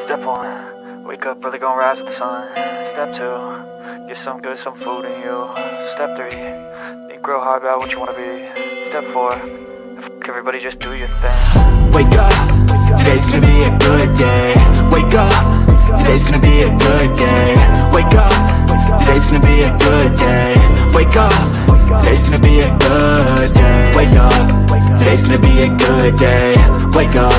Step 1, wake up early, gonna rise with the sun. Step 2, get some good, some food in you. Step 3, think real hard about what you wanna be. Step 4, everybody just do your thing. Wake up, today's gonna be a good day. Wake up, today's gonna be a good day. Wake up, today's gonna be a good day. Wake up, today's gonna be a good day. Wake up, today's gonna be a good day. Wake up,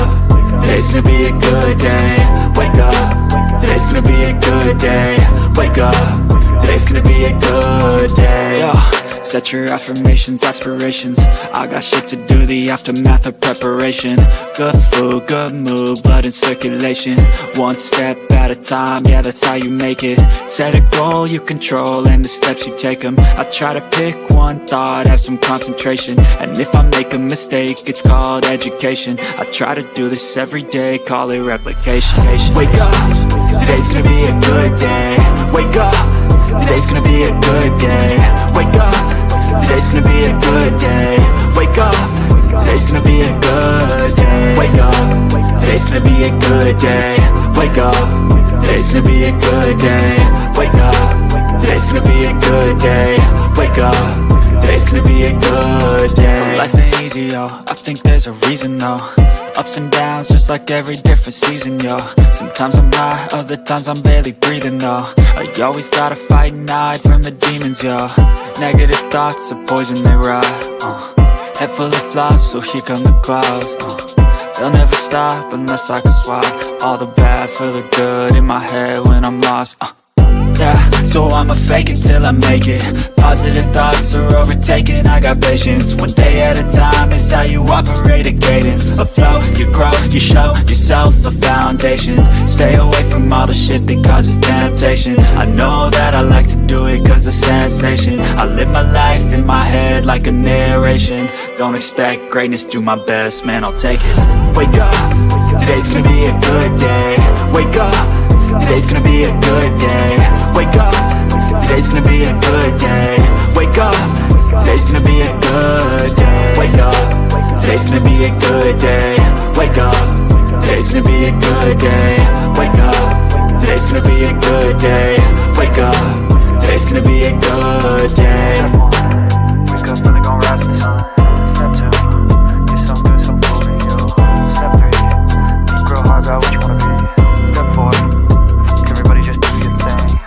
today's gonna be a good day. Wake up, today's gonna be a good day. Wake up, today's gonna be a good day. Yo, set your affirmations, aspirations. I got shit to do, the aftermath of preparation. Good food, good mood, blood in circulation. One step at a time, yeah, that's how you make it. Set a goal you control and the steps you take them. I try to pick one thought, have some concentration. And if I make a mistake, it's called education. I try to do this every day, call it replication. Wake up, today's gonna be a good day. Wake up, today's gonna be a good day. Wake up, today's gonna be a good day. Wake up, today's gonna be a good day. Wake up, today's gonna be a good day. Wake up, today's gonna be a good day. Wake up, today's gonna be a good day. Wake up, today's gonna be a good day. So life ain't easy, yo, I think there's a reason though. Ups and downs, just like every different season, yo. Sometimes I'm high, other times I'm barely breathing, though. I always gotta fight and hide from the demons, yo. Negative thoughts are poison, they rot. Head full of flies, so here come the clouds. They'll never stop unless I can swap all the bad for the good in my head when I'm lost. Yeah, so I'ma fake it till I make it. Positive thoughts are overtaken, I got patience. One day at a time is how you operate a cadence. A flow, you grow, you show yourself a foundation. Stay away from all the shit that causes temptation. I know that I like to do it cause it's sensation. I live my life in my head like a narration. Don't expect greatness, do my best, man, I'll take it. Wake up, today's gonna be a good day. Wake up, today's gonna be a good day. Wake up, today's gonna be a good day. Wake up, today's gonna be a good day. Wake up, today's gonna be a good day. Wake up, today's gonna be a good day. Wake up, today's gonna be a good day. Wake up, today's gonna be a good day. Wake up early, gonna rise with the sun. Step 2, get some good, some food in you. Step 3, think real hard about what you wanna be. Step 4, everybody just do your thing.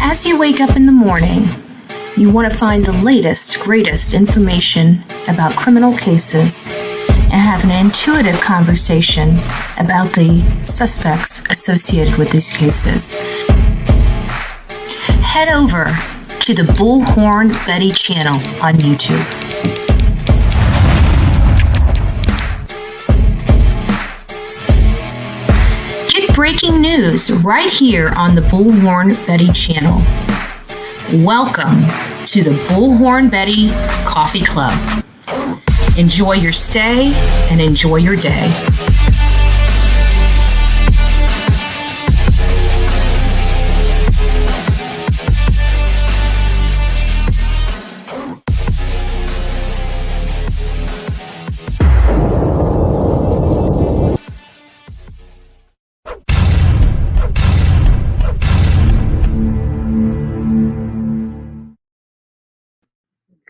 As you wake up in the morning, you want to find the latest, greatest information about criminal cases and have an intuitive conversation about the suspects associated with these cases. Head over to the Bullhorn Betty channel on YouTube. Breaking news right here on the Bullhorn Betty channel. Welcome to the Bullhorn Betty Coffee Club. Enjoy your stay and enjoy your day.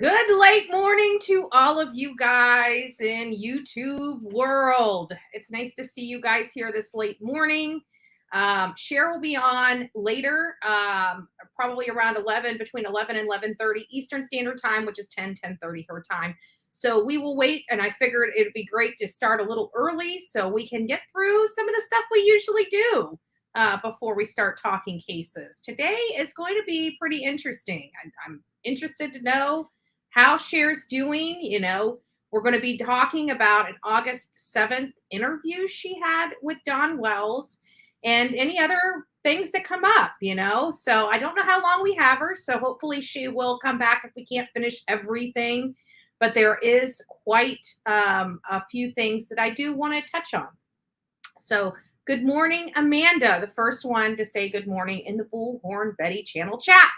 Good late morning to all of you guys in YouTube world. It's nice to see you guys here this late morning. Cher will be on later, probably around 11, between 11 and 11:30 Eastern Standard Time, which is 10:30 her time. So we will wait, and I figured it'd be great to start a little early so we can get through some of the stuff we usually do before we start talking cases. Today is going to be pretty interesting. I'm interested to know how Cher's doing. You know, We're going to be talking about an August 7th interview she had with Don Wells and any other things that come up, you know. So I don't know how long we have her. So hopefully she will come back if we can't finish everything. But there is quite a few things that I do want to touch on. So good morning, Amanda, the first one to say good morning in the Bullhorn Betty channel chat.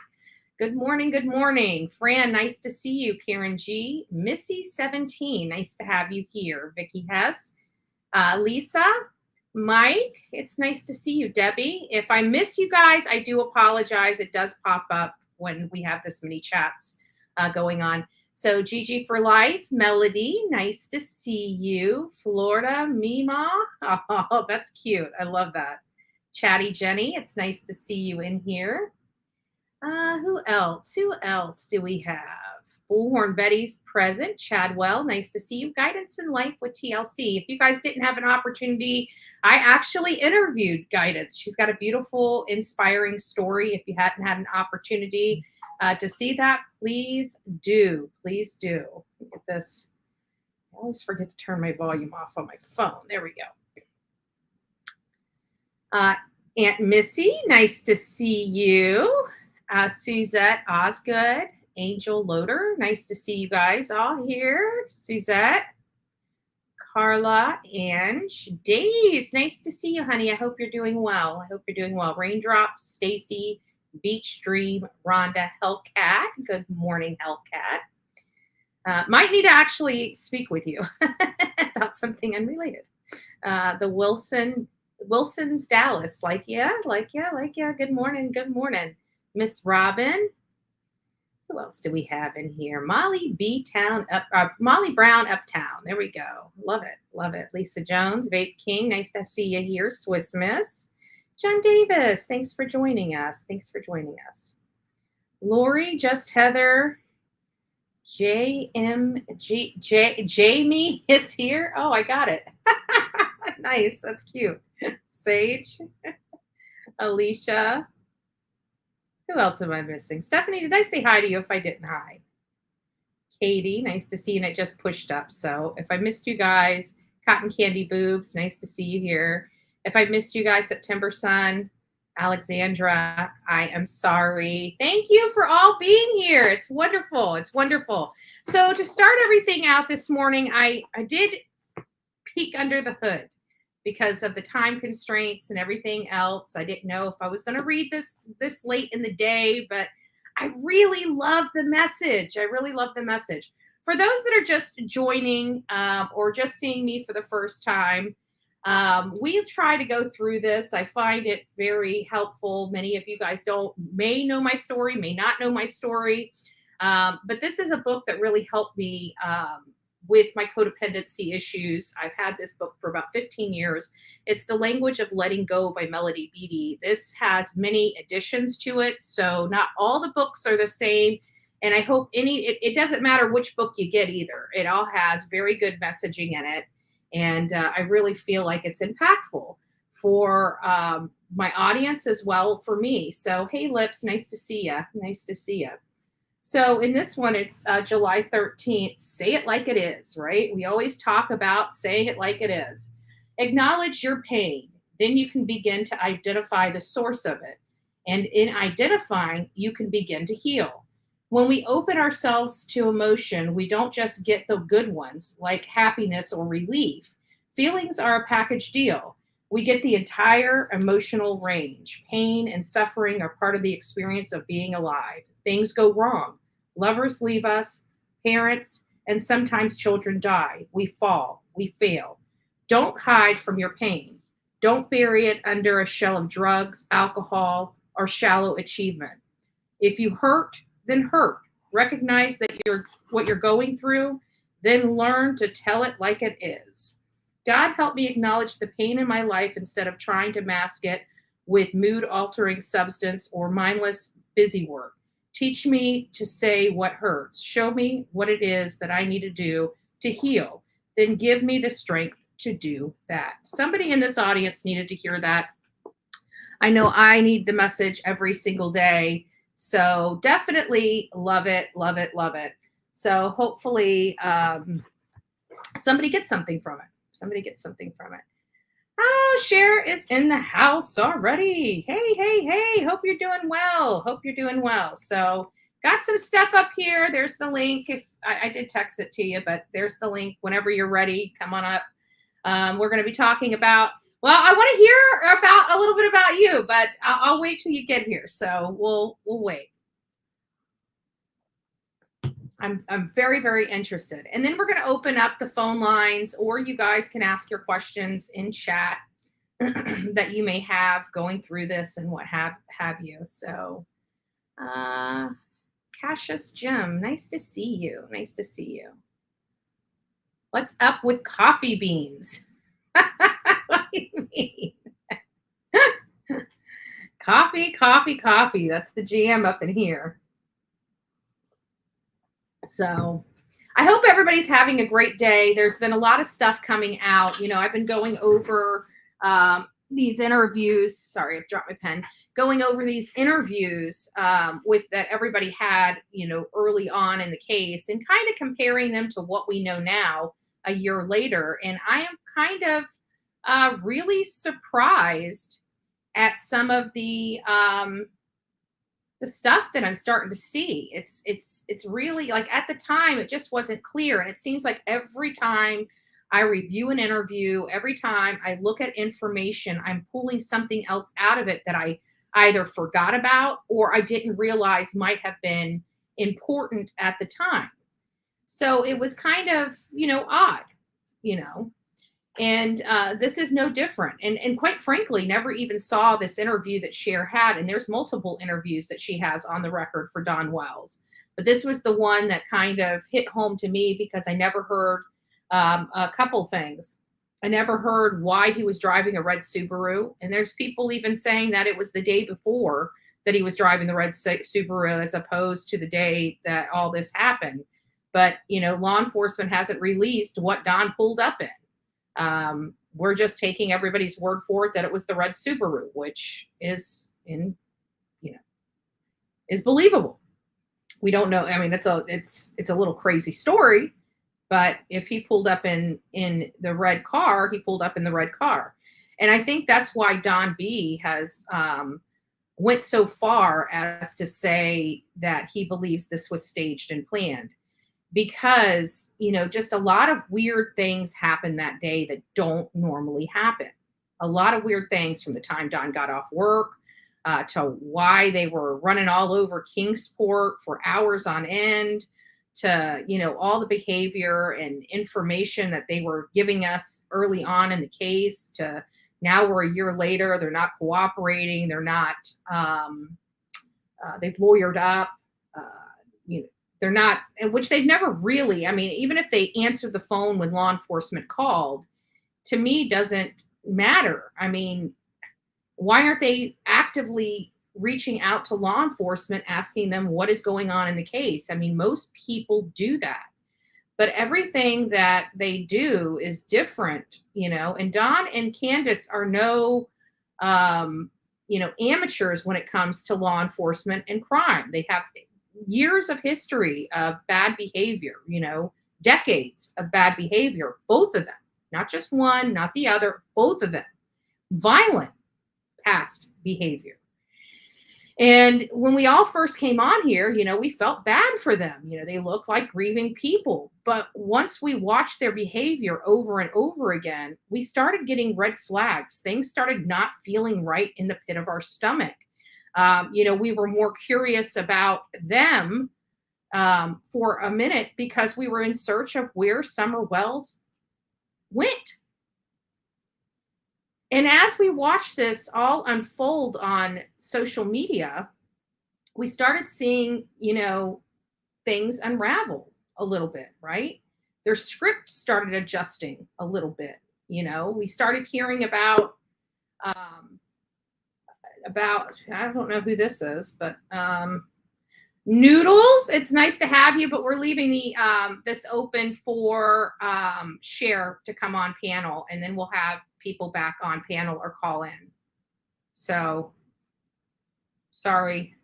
Good morning, good morning. Fran, nice to see you. Karen G. Missy 17, nice to have you here. Vicky Hess. Lisa, Mike, it's nice to see you. Debbie, if I miss you guys, I do apologize. It does pop up when we have this many chats going on. So Gigi for life, Melody, nice to see you. Florida, Mima, oh, that's cute. I love that. Chatty Jenny, it's nice to see you in here. Who else? Who else do we have? Bullhorn Betty's present. Chadwell, nice to see you. Guidance in Life with TLC. If you guys didn't have an opportunity, I actually interviewed Guidance. She's got a beautiful, inspiring story. If you hadn't had an opportunity to see that, please do. Please do. Look at this. I always forget to turn my volume off on my phone. There we go. Aunt Missy, nice to see you. Suzette Osgood, Angel Loader, nice to see you guys all here. Suzette, Carla, Ange, Days, nice to see you, honey. I hope you're doing well. I hope you're doing well. Raindrop, Stacy, Beach Dream, Rhonda, Hellcat. Good morning, Hellcat. Might need to actually speak with you about something unrelated. The Wilson's Dallas, like yeah. Good morning, good morning. Miss Robin. Who else do we have in here? Molly Molly Brown Uptown. There we go. Love it. Love it. Lisa Jones, Vape King. Nice to see you here. Swiss Miss. John Davis. Thanks for joining us. Thanks for joining us. Lori, Just Heather. Jamie is here. Oh, I got it. Nice. That's cute. Sage. Alicia. Who else am I missing? Stephanie, did I say hi to you if I didn't? Hi. Katie, nice to see you. And it just pushed up. So if I missed you guys, Cotton Candy Boobs, nice to see you here. If I missed you guys, September Sun, Alexandra, I am sorry. Thank you for all being here. It's wonderful. It's wonderful. So to start everything out this morning, I did peek under the hood. Because of the time constraints and everything else. I didn't know if I was going to read this late in the day, but I really love the message. I really love the message. For those that are just joining or just seeing me for the first time, we try to go through this. I find it very helpful. Many of you guys may know my story, may not know my story, but this is a book that really helped me with my codependency issues. I've had this book for about 15 years. It's The Language of Letting Go by Melody Beattie. This has many additions to it, so not all the books are the same. And I hope it doesn't matter which book you get either. It all has very good messaging in it. And I really feel like it's impactful for my audience as well for me. So, hey, Lips, nice to see you. Nice to see you. So in this one, it's July 13th. Say it like it is, right? We always talk about saying it like it is. Acknowledge your pain. Then you can begin to identify the source of it. And in identifying, you can begin to heal. When we open ourselves to emotion, we don't just get the good ones like happiness or relief. Feelings are a package deal. We get the entire emotional range. Pain and suffering are part of the experience of being alive. Things go wrong. Lovers leave us, parents, and sometimes children die. We fall, we fail. Don't hide from your pain. Don't bury it under a shell of drugs, alcohol, or shallow achievement. If you hurt, then hurt. Recognize that what you're going through, then learn to tell it like it is. God help me acknowledge the pain in my life instead of trying to mask it with mood-altering substance or mindless busy work. Teach me to say what hurts. Show me what it is that I need to do to heal. Then give me the strength to do that. Somebody in this audience needed to hear that. I know I need the message every single day. So definitely love it, love it, love it. So hopefully somebody gets something from it. Somebody gets something from it. Oh, Cher is in the house already. Hey. Hope you're doing well. Hope you're doing well. So got some stuff up here. There's the link. If I did text it to you, but there's the link. Whenever you're ready, come on up. We're going to be talking about, well, I want to hear about a little bit about you, but I'll wait till you get here. So we'll wait. I'm very, very interested. And then we're going to open up the phone lines, or you guys can ask your questions in chat that you may have going through this and what have you. So, Cassius Jim, nice to see you. Nice to see you. What's up with coffee beans? What do you mean? Coffee. That's the jam up in here. So I hope everybody's having a great day. There's been a lot of stuff coming out. You know, I've been going over these interviews. Sorry, I've dropped my pen. Going over these interviews with that everybody had, you know, early on in the case, and kind of comparing them to what we know now a year later. And I am kind of really surprised at some of the stuff that I'm starting to see. It's really, like, at the time, it just wasn't clear. And it seems like every time I review an interview, every time I look at information, I'm pulling something else out of it that I either forgot about or I didn't realize might have been important at the time. So it was kind of, you know, odd, you know. And this is no different. And quite frankly, never even saw this interview that Cher had. And there's multiple interviews that she has on the record for Don Wells. But this was the one that kind of hit home to me because I never heard a couple things. I never heard why he was driving a red Subaru. And there's people even saying that it was the day before that he was driving the red Subaru as opposed to the day that all this happened. But, you know, law enforcement hasn't released what Don pulled up in. We're just taking everybody's word for it that it was the red Subaru, which is is believable. We don't know. I mean, it's a little crazy story, but if he pulled up in the red car, he pulled up in the red car. And I think that's why Don B has, went so far as to say that he believes this was staged and planned. Because, you know, just a lot of weird things happened that day that don't normally happen. A lot of weird things from the time Don got off work to why they were running all over Kingsport for hours on end, to, you know, all the behavior and information that they were giving us early on in the case, to now we're a year later, they're not cooperating. They're not, they've lawyered up, you know. They're not, which they've never really, I mean, even if they answered the phone when law enforcement called, to me, doesn't matter. I mean, why aren't they actively reaching out to law enforcement, asking them what is going on in the case? I mean, most people do that. But everything that they do is different, you know, and Don and Candace are no, you know, amateurs when it comes to law enforcement and crime. They have years of history of bad behavior, you know, decades of bad behavior, both of them, not just one, not the other, both of them, violent past behavior. And when we all first came on here, you know, we felt bad for them. You know, they look like grieving people. But once we watched their behavior over and over again, we started getting red flags. Things started not feeling right in the pit of our stomach. You know, we were more curious about them for a minute because we were in search of where Summer Wells went. And as we watched this all unfold on social media, we started seeing, you know, things unravel a little bit, right? Their script started adjusting a little bit. You know, we started hearing about, I don't know who this is, but Noodles, it's nice to have you, but we're leaving the this open for Cher to come on panel, and then we'll have people back on panel or call in. So sorry.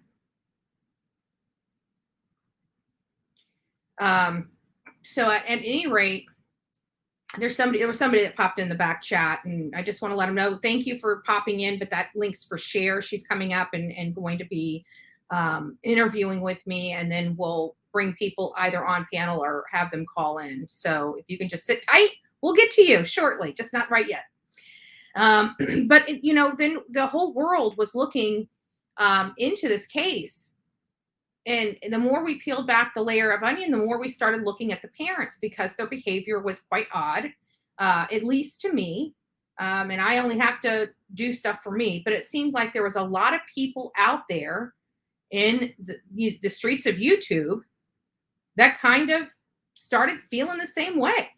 So at any rate, there was somebody that popped in the back chat, and I just want to let them know, thank you for popping in, but that link's for Cher. She's coming up and going to be interviewing with me, and then we'll bring people either on panel or have them call in. So if you can just sit tight, we'll get to you shortly, just not right yet. But then the whole world was looking into this case. And the more we peeled back the layer of onion, the more we started looking at the parents, because their behavior was quite odd, at least to me. And I only have to do stuff for me, but it seemed like there was a lot of people out there in the streets of YouTube that kind of started feeling the same way.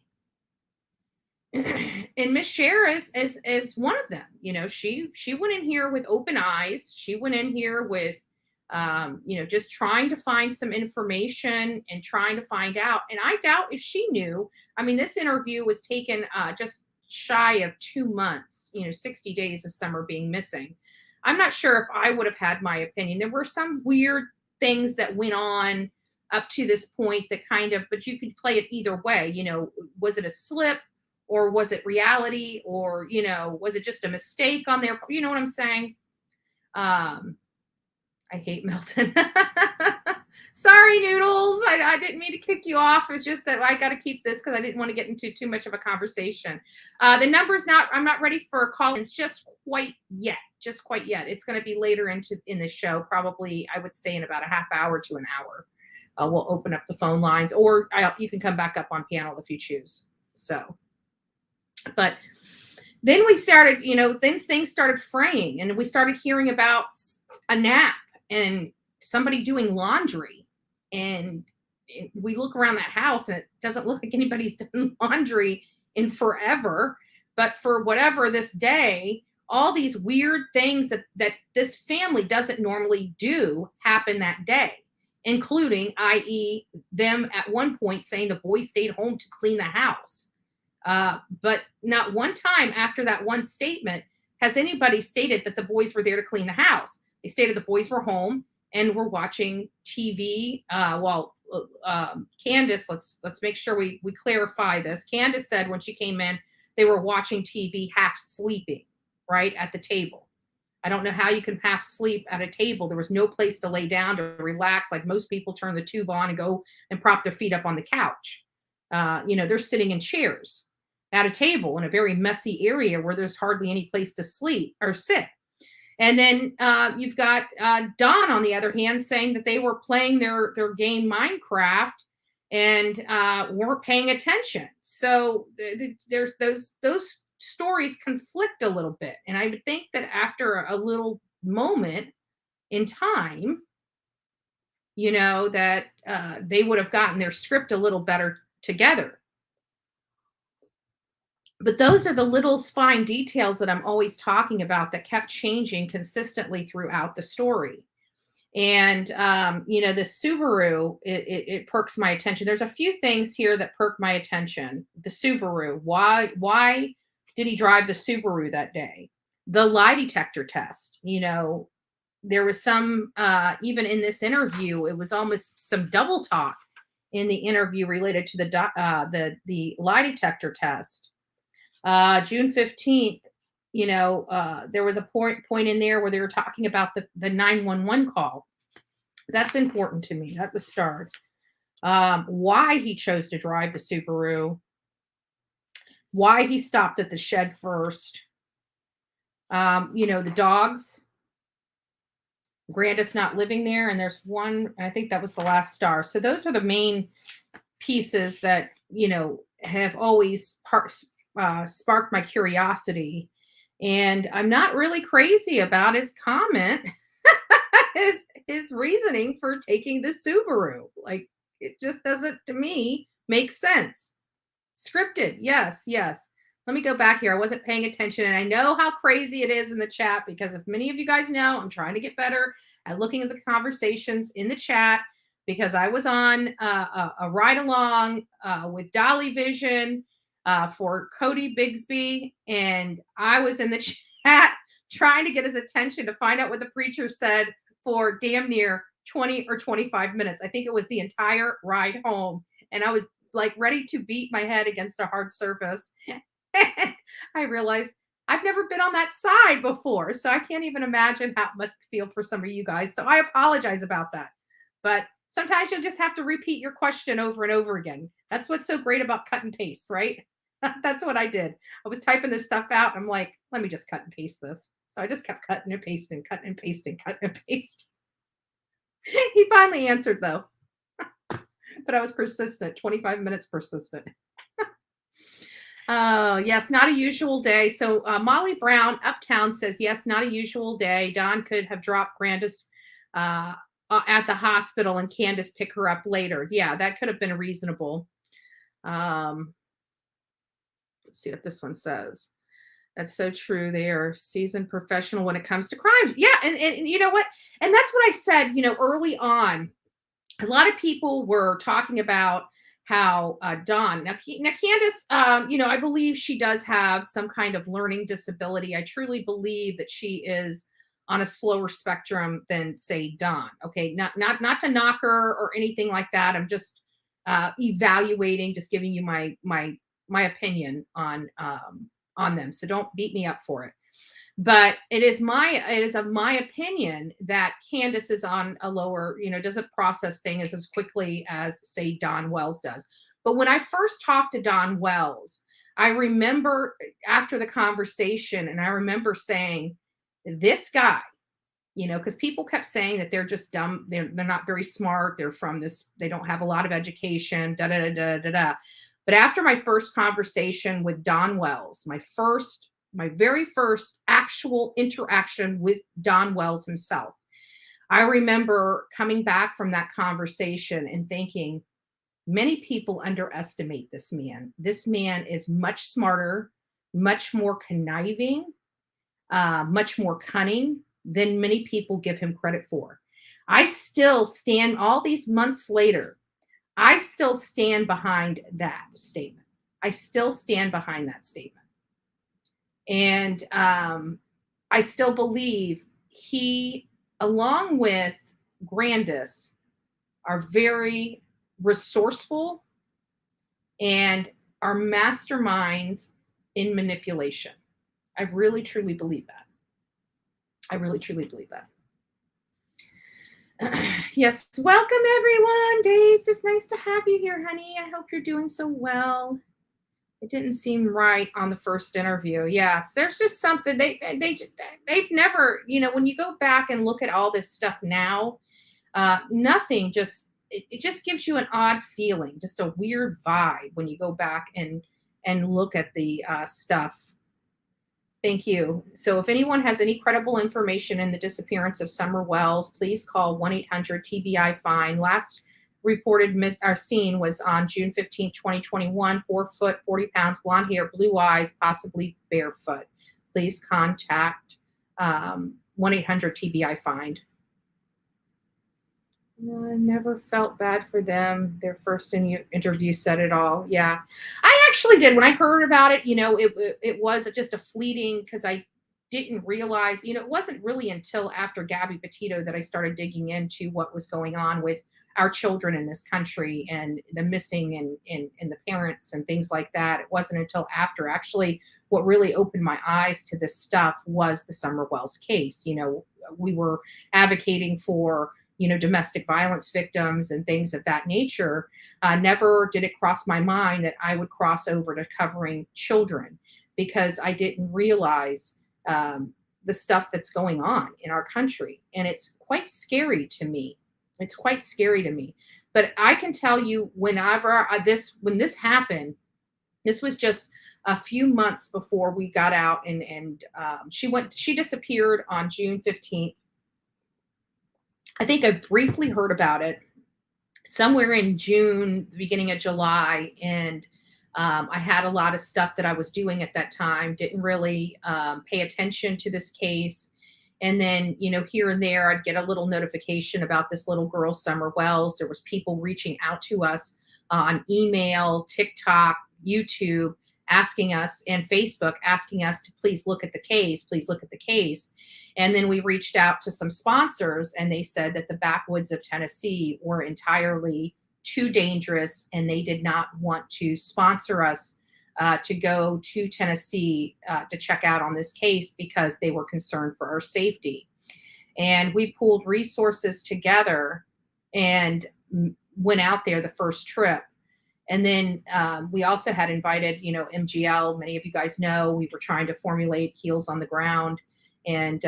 And Miss Cher is one of them. She went in here with open eyes. She went in here with just trying to find some information and trying to find out. And I doubt if she knew. I mean, this interview was taken just shy of 2 months, 60 days of Summer being missing. I'm not sure if I would have had my opinion. There were some weird things that went on up to this point that but you could play it either way. Was it a slip, or was it reality, or, was it just a mistake on their, you know what I'm saying? I hate Milton. Sorry, Noodles. I didn't mean to kick you off. It's just that I got to keep this because I didn't want to get into too much of a conversation. The number's I'm not ready for call-ins just quite yet. It's going to be later in the show, probably, I would say, in about a half hour to an hour. We'll open up the phone lines, or you can come back up on panel if you choose. So, but then we started, then things started fraying, and we started hearing about a nap and somebody doing laundry. And we look around that house and it doesn't look like anybody's done laundry in forever. But for whatever this day, all these weird things that this family doesn't normally do happen that day, including, i.e., them at one point saying the boys stayed home to clean the house. But not one time after that one statement has anybody stated that the boys were there to clean the house. They stated the boys were home and were watching TV. Candace, let's make sure we clarify this. Candace said when she came in, they were watching TV, half sleeping, right at the table. I don't know how you can half sleep at a table. There was no place to lay down to relax. Like most people turn the tube on and go and prop their feet up on the couch. They're sitting in chairs at a table in a very messy area where there's hardly any place to sleep or sit. And then you've got Don, on the other hand, saying that they were playing their game Minecraft and weren't paying attention. So there's those stories conflict a little bit. And I would think that after a little moment in time, that they would have gotten their script a little better together. But those are the little fine details that I'm always talking about that kept changing consistently throughout the story. And, the Subaru, it perks my attention. There's a few things here that perk my attention. The Subaru, why did he drive the Subaru that day? The lie detector test, there was some, even in this interview, it was almost some double talk in the interview related to the lie detector test. June 15th, there was a point in there where they were talking about the 911 call. That's important to me. That was starred. Why he chose to drive the Subaru, why he stopped at the shed first. The dogs, Grandis not living there. And there's one, I think that was the last star. So those are the main pieces that, have always sparked my curiosity. And I'm not really crazy about his comment, his reasoning for taking the Subaru. Like, it just doesn't, to me, make sense. Scripted, yes. Let me go back here. I wasn't paying attention, and I know how crazy it is in the chat, because if many of you guys know, I'm trying to get better at looking at the conversations in the chat, because I was on a ride along with Dolly Vision for Cody Bigsby, and I was in the chat trying to get his attention to find out what the preacher said for damn near 20 or 25 minutes. I think it was the entire ride home. And I was like ready to beat my head against a hard surface. And I realized I've never been on that side before. So I can't even imagine how it must feel for some of you guys. So I apologize about that. But sometimes you'll just have to repeat your question over and over again. That's what's so great about cut and paste, right? That's what I did. I was typing this stuff out. I'm like, let me just cut and paste this. So I just kept cutting and pasting, cutting and pasting, cutting and pasting. He finally answered though. But I was persistent, 25 minutes persistent. Yes, not a usual day. So Molly Brown, Uptown, says, yes, not a usual day. Don could have dropped Candace at the hospital and Candace pick her up later. Yeah, that could have been reasonable. Let's see what this one says. That's so true. They are seasoned professional when it comes to crime. Yeah, and you know what? And that's what I said, early on. A lot of people were talking about how Dawn, now Candace, I believe she does have some kind of learning disability. I truly believe that she is on a slower spectrum than, say, Dawn. Okay, not to knock her or anything like that. I'm just evaluating, just giving you my opinion on them. So don't beat me up for it. But it is of my opinion that Candace is on a lower, doesn't process things as quickly as, say, Don Wells does. But when I first talked to Don Wells, I remember after the conversation, and I remember saying, this guy, because people kept saying that they're just dumb, they're not very smart, they're from this, they don't have a lot of education, da da da da da. But after my first conversation with Don Wells, my very first actual interaction with Don Wells himself, I remember coming back from that conversation and thinking, many people underestimate this man. This man is much smarter, much more conniving, much more cunning than many people give him credit for. I still stand, all these months later, I still stand behind that statement. I still stand behind that statement. And I still believe he, along with Candace, are very resourceful and are masterminds in manipulation. I really, truly believe that. I really, truly believe that. Yes, welcome everyone. Days, it's nice to have you here, honey. I hope you're doing so well. It didn't seem right on the first interview. Yes, there's just something they've never, when you go back and look at all this stuff now, nothing just, it just gives you an odd feeling, just a weird vibe when you go back and look at the stuff. Thank you. So if anyone has any credible information in the disappearance of Summer Wells, please call 1-800-TBI-FINE. Last reported seen was on June 15, 2021, 4 foot, 40 pounds, blonde hair, blue eyes, possibly barefoot. Please contact 1-800-TBI-FIND. I never felt bad for them. Their first interview said it all. Yeah, I actually did. When I heard about it, it was just a fleeting, because I didn't realize, it wasn't really until after Gabby Petito that I started digging into what was going on with our children in this country and the missing and the parents and things like that. It wasn't until after, actually, what really opened my eyes to this stuff was the Summer Wells case. We were advocating for, domestic violence victims and things of that nature. Never did it cross my mind that I would cross over to covering children, because I didn't realize the stuff that's going on in our country. And it's quite scary to me. It's quite scary to me. But I can tell you, when this happened, this was just a few months before we got out, and she disappeared on June 15th. I think I briefly heard about it somewhere in June, the beginning of July. And I had a lot of stuff that I was doing at that time, didn't really pay attention to this case. And then, here and there, I'd get a little notification about this little girl, Summer Wells. There was people reaching out to us on email, TikTok, YouTube, asking us, and Facebook, asking us to please look at the case, please look at the case. And then we reached out to some sponsors, and they said that the backwoods of Tennessee were entirely too dangerous, and they did not want to sponsor us to go to Tennessee to check out on this case because they were concerned for our safety. And we pooled resources together and went out there the first trip. And then we also had invited, MGL. Many of you guys know we were trying to formulate Heels on the Ground and,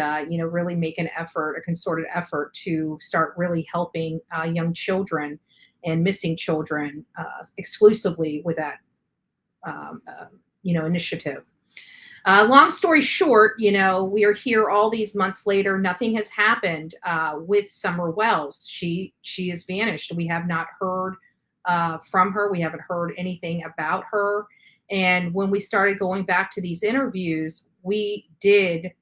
really make an effort, a concerted effort to start really helping young children and missing children exclusively with that, initiative. Long story short, we are here all these months later. Nothing has happened with Summer Wells. She has vanished. We have not heard from her. We haven't heard anything about her. And when we started going back to these interviews, we did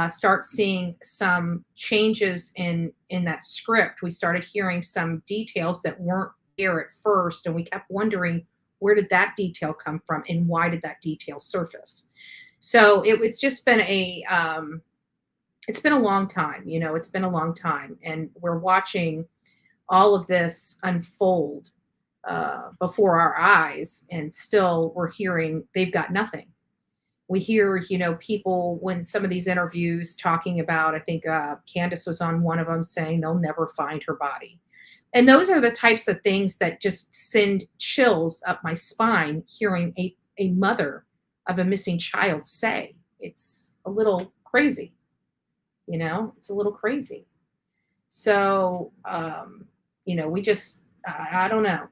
start seeing some changes in that script. We started hearing some details that weren't there at first, and we kept wondering, where did that detail come from, and why did that detail surface? So it's just been it's been a long time. It's been a long time, and we're watching all of this unfold before our eyes, and still we're hearing they've got nothing. We hear, people when some of these interviews talking about, I think Candace was on one of them, saying they'll never find her body. And those are the types of things that just send chills up my spine, hearing a mother of a missing child say. It's a little crazy, it's a little crazy. So, we just, I don't know.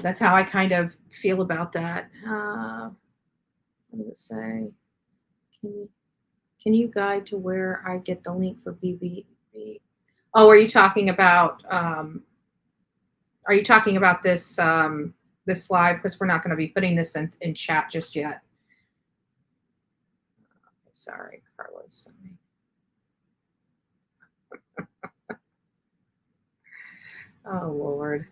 That's how I kind of feel about that. What did it say? Can you guide to where I get the link for BB? Oh, are you talking about this this live? Because we're not going to be putting this in chat just yet. Sorry, Carlos. Oh, Lord.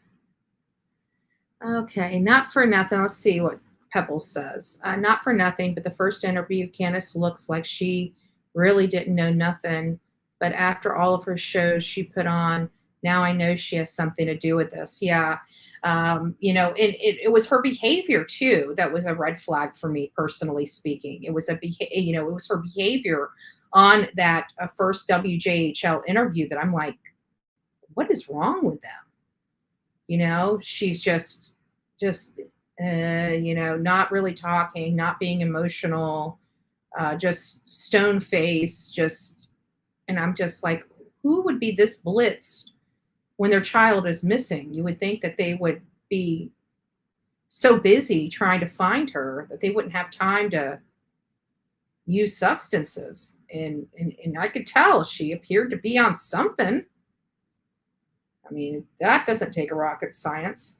Okay, not for nothing. Let's see what Pebbles says. Not for nothing, but the first interview, Candace looks like she really didn't know nothing. But after all of her shows she put on, now I know she has something to do with this. Yeah. It was her behavior too that was a red flag for me, personally speaking. It was it was her behavior on that first WJHL interview that I'm like, what is wrong with them? She's just not really talking, not being emotional, just stone face, and I'm just like, who would be this blitzed when their child is missing? You would think that they would be so busy trying to find her that they wouldn't have time to use substances. And I could tell she appeared to be on something. I mean, that doesn't take a rocket science.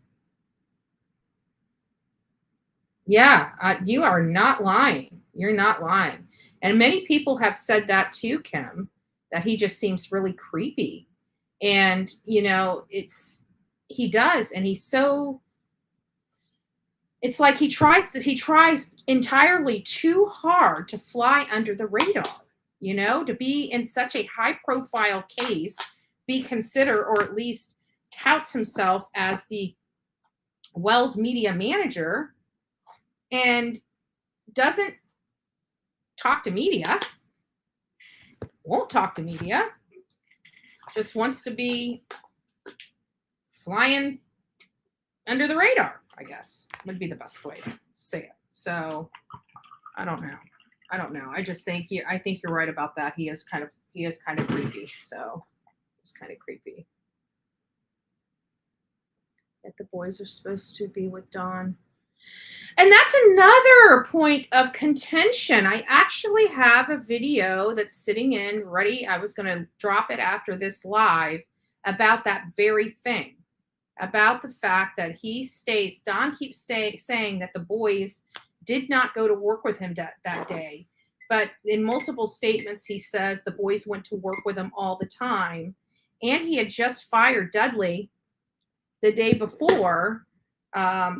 Yeah, you are not lying. You're not lying. And many people have said that too, Kim, that he just seems really creepy. And, he does. And he's so, it's like he tries entirely too hard to fly under the radar, to be in such a high profile case, be considered, or at least touts himself as the Wells media manager, and doesn't talk to media, won't talk to media, just wants to be flying under the radar, I guess would be the best way to say it. So I don't know. I just think I think you're right about that. He is kind of creepy. So it's kind of creepy. That the boys are supposed to be with Dawn. And that's another point of contention. I actually have a video that's sitting in ready. I was going to drop it after this live about that very thing, about the fact that he states, Don keeps saying that the boys did not go to work with him that day. But in multiple statements, he says the boys went to work with him all the time. And he had just fired Dudley the day before.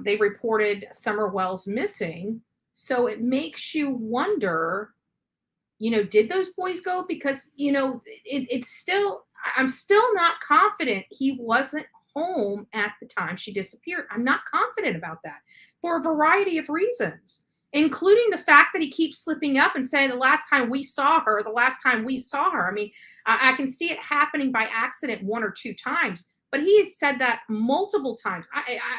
They reported Summer Wells missing. So it makes you wonder, did those boys go? Because, it's still, I'm still not confident he wasn't home at the time she disappeared. I'm not confident about that for a variety of reasons, including the fact that he keeps slipping up and saying the last time we saw her. I mean, I can see it happening by accident 1 or 2 times, but he has said that multiple times.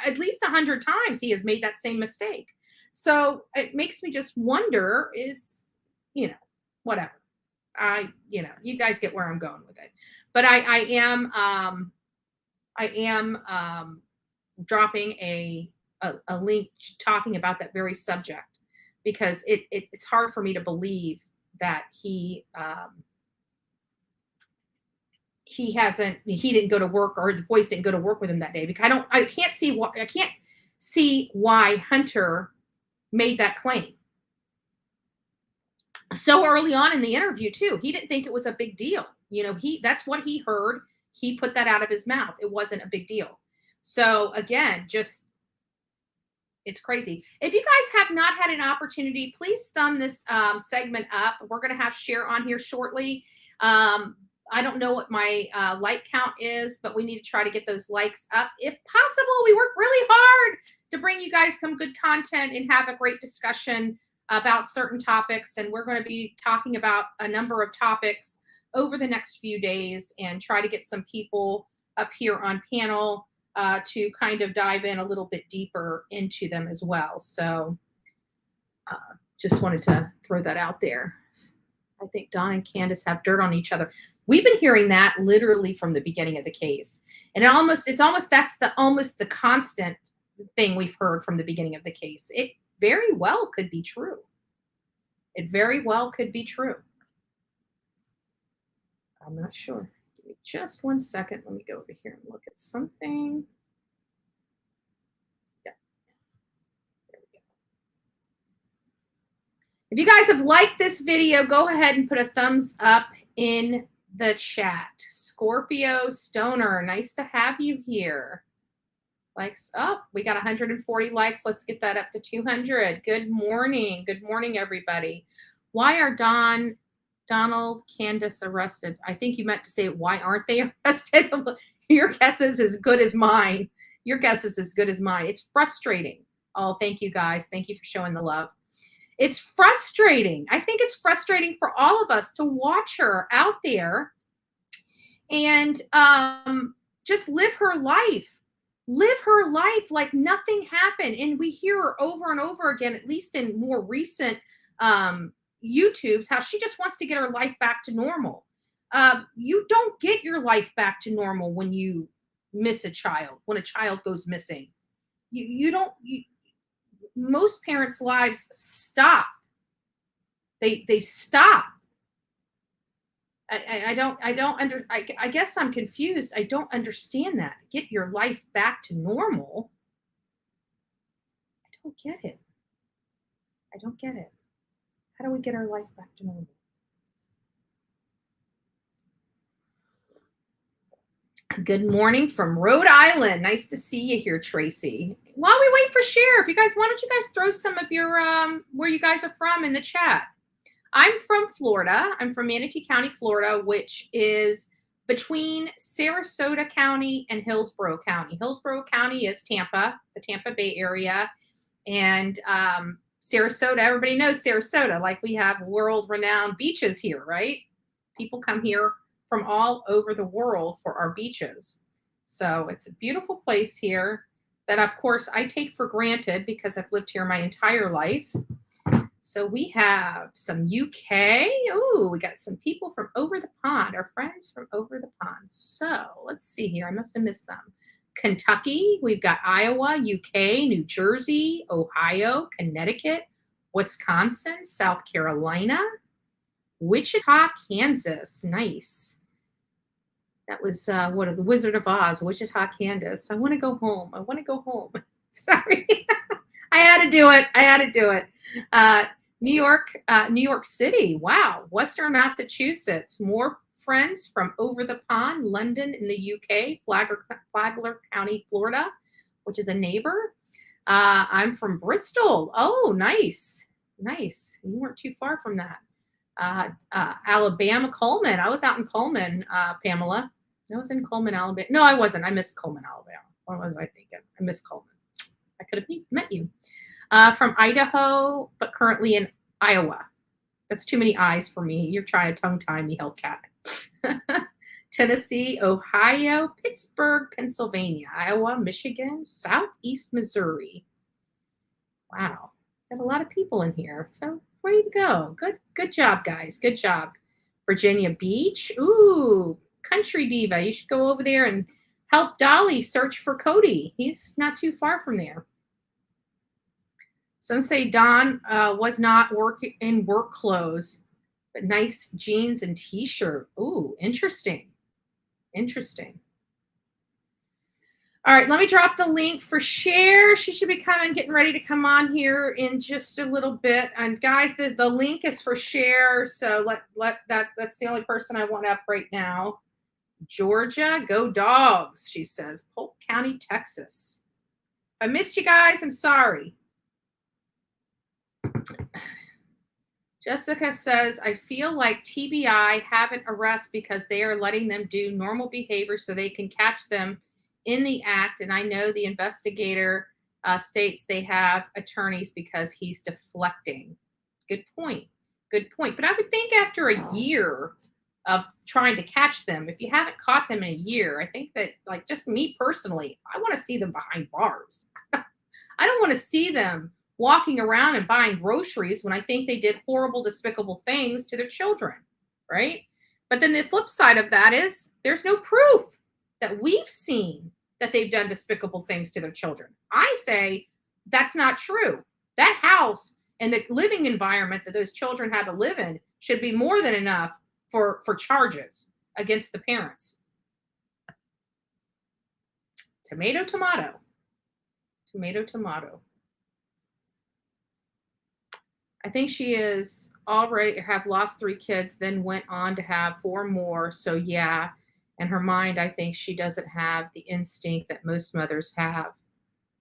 At least 100 times he has made that same mistake. So it makes me just wonder, is, whatever. You guys get where I'm going with it. But I am dropping a link talking about that very subject, because it's hard for me to believe that he didn't go to work, or the boys didn't go to work with him that day, because I can't see why Hunter made that claim so early on in the interview too. He didn't think it was a big deal. That's what he heard. He put that out of his mouth. It wasn't a big deal. So again, it's crazy. If you guys have not had an opportunity, please thumb this segment up. We're going to have Cher on here shortly. I don't know what my like count is, but we need to try to get those likes up if possible. We work really hard to bring you guys some good content and have a great discussion about certain topics. And we're going to be talking about a number of topics over the next few days, and try to get some people up here on panel to kind of dive in a little bit deeper into them as well. So just wanted to throw that out there. I think Don and Candace have dirt on each other. We've been hearing that literally from the beginning of the case. And that's the constant thing we've heard from the beginning of the case. It very well could be true. It very well could be true. I'm not sure. Give me just 1 second. Let me go over here and look at something. Yeah. There we go. If you guys have liked this video, go ahead and put a thumbs up in the chat. Scorpio Stoner, nice to have you here. Likes up. We got 140 likes. Let's get that up to 200. Good morning. Good morning, everybody. Why are Donald, Candace arrested? I think you meant to say, why aren't they arrested? Your guess is as good as mine. Your guess is as good as mine. It's frustrating. Oh, thank you guys. Thank you for showing the love. It's frustrating. I think it's frustrating for all of us to watch her out there and just live her life. Live her life like nothing happened. And we hear her over and over again, at least in more recent YouTubes, how she just wants to get her life back to normal. You don't get your life back to normal when you miss a child, when a child goes missing. Most parents' lives stop. They stop. I guess I'm confused. I don't understand that. Get your life back to normal. I don't get it. I don't get it. How do we get our life back to normal? Good morning from Rhode Island. Nice to see you here, Tracy. While we wait for Cher, why don't you guys throw some of your where you guys are from in the chat? I'm from Florida. I'm from Manatee County, Florida, which is between Sarasota County and Hillsborough County. Hillsborough County is Tampa, the Tampa Bay area. And Sarasota, everybody knows Sarasota. Like, we have world-renowned beaches here, right? People come here from all over the world for our beaches. So it's a beautiful place here that, of course, I take for granted because I've lived here my entire life. So we have some UK. Oh, we got some people from over the pond, our friends from over the pond. So let's see here. I must have missed some. Kentucky, we've got Iowa, UK, New Jersey, Ohio, Connecticut, Wisconsin, South Carolina, Wichita, Kansas. Nice. That was the Wizard of Oz, Wichita, Kansas. I want to go home. I want to go home. Sorry. I had to do it. New York City. Wow. Western Massachusetts. More friends from over the pond. London in the UK. Flagler County, Florida, which is a neighbor. I'm from Bristol. Oh, nice. Nice. You weren't too far from that. Alabama, Coleman. I was out in Coleman, Pamela. I was in Coleman, Alabama. No, I wasn't. I missed Coleman, Alabama. What was I thinking? I missed Coleman. I could have met you. From Idaho, but currently in Iowa. That's too many I's for me. You're trying to tongue tie me, Hellcat. Tennessee, Ohio, Pittsburgh, Pennsylvania, Iowa, Michigan, Southeast Missouri. Wow. Got a lot of people in here. So way to go. Good job, guys. Good job. Virginia Beach. Ooh, country diva. You should go over there and help Dolly search for Cody. He's not too far from there. Some say Don was not in work clothes, but nice jeans and t-shirt. Ooh, interesting. Interesting. All right, let me drop the link for Cher. She should be getting ready to come on here in just a little bit. And guys, the link is for Cher. So that's the only person I want up right now. Georgia, go Dogs, she says. Polk County, Texas. If I missed you guys, I'm sorry. Jessica says, I feel like TBI haven't arrested because they are letting them do normal behavior so they can catch them in the act. And I know the investigator states they have attorneys because he's deflecting. Good point. Good point. But I would think after a year of trying to catch them, if you haven't caught them in a year, I think that, like, just me personally, I want to see them behind bars. I don't want to see them walking around and buying groceries when I think they did horrible, despicable things to their children, right? But then the flip side of that is there's no proof that we've seen that they've done despicable things to their children. I say that's not true. That house and the living environment that those children had to live in should be more than enough for charges against the parents. Tomato, tomato. Tomato, tomato. I think she is already have lost 3 kids, then went on to have 4 more. So yeah, in her mind, I think she doesn't have the instinct that most mothers have.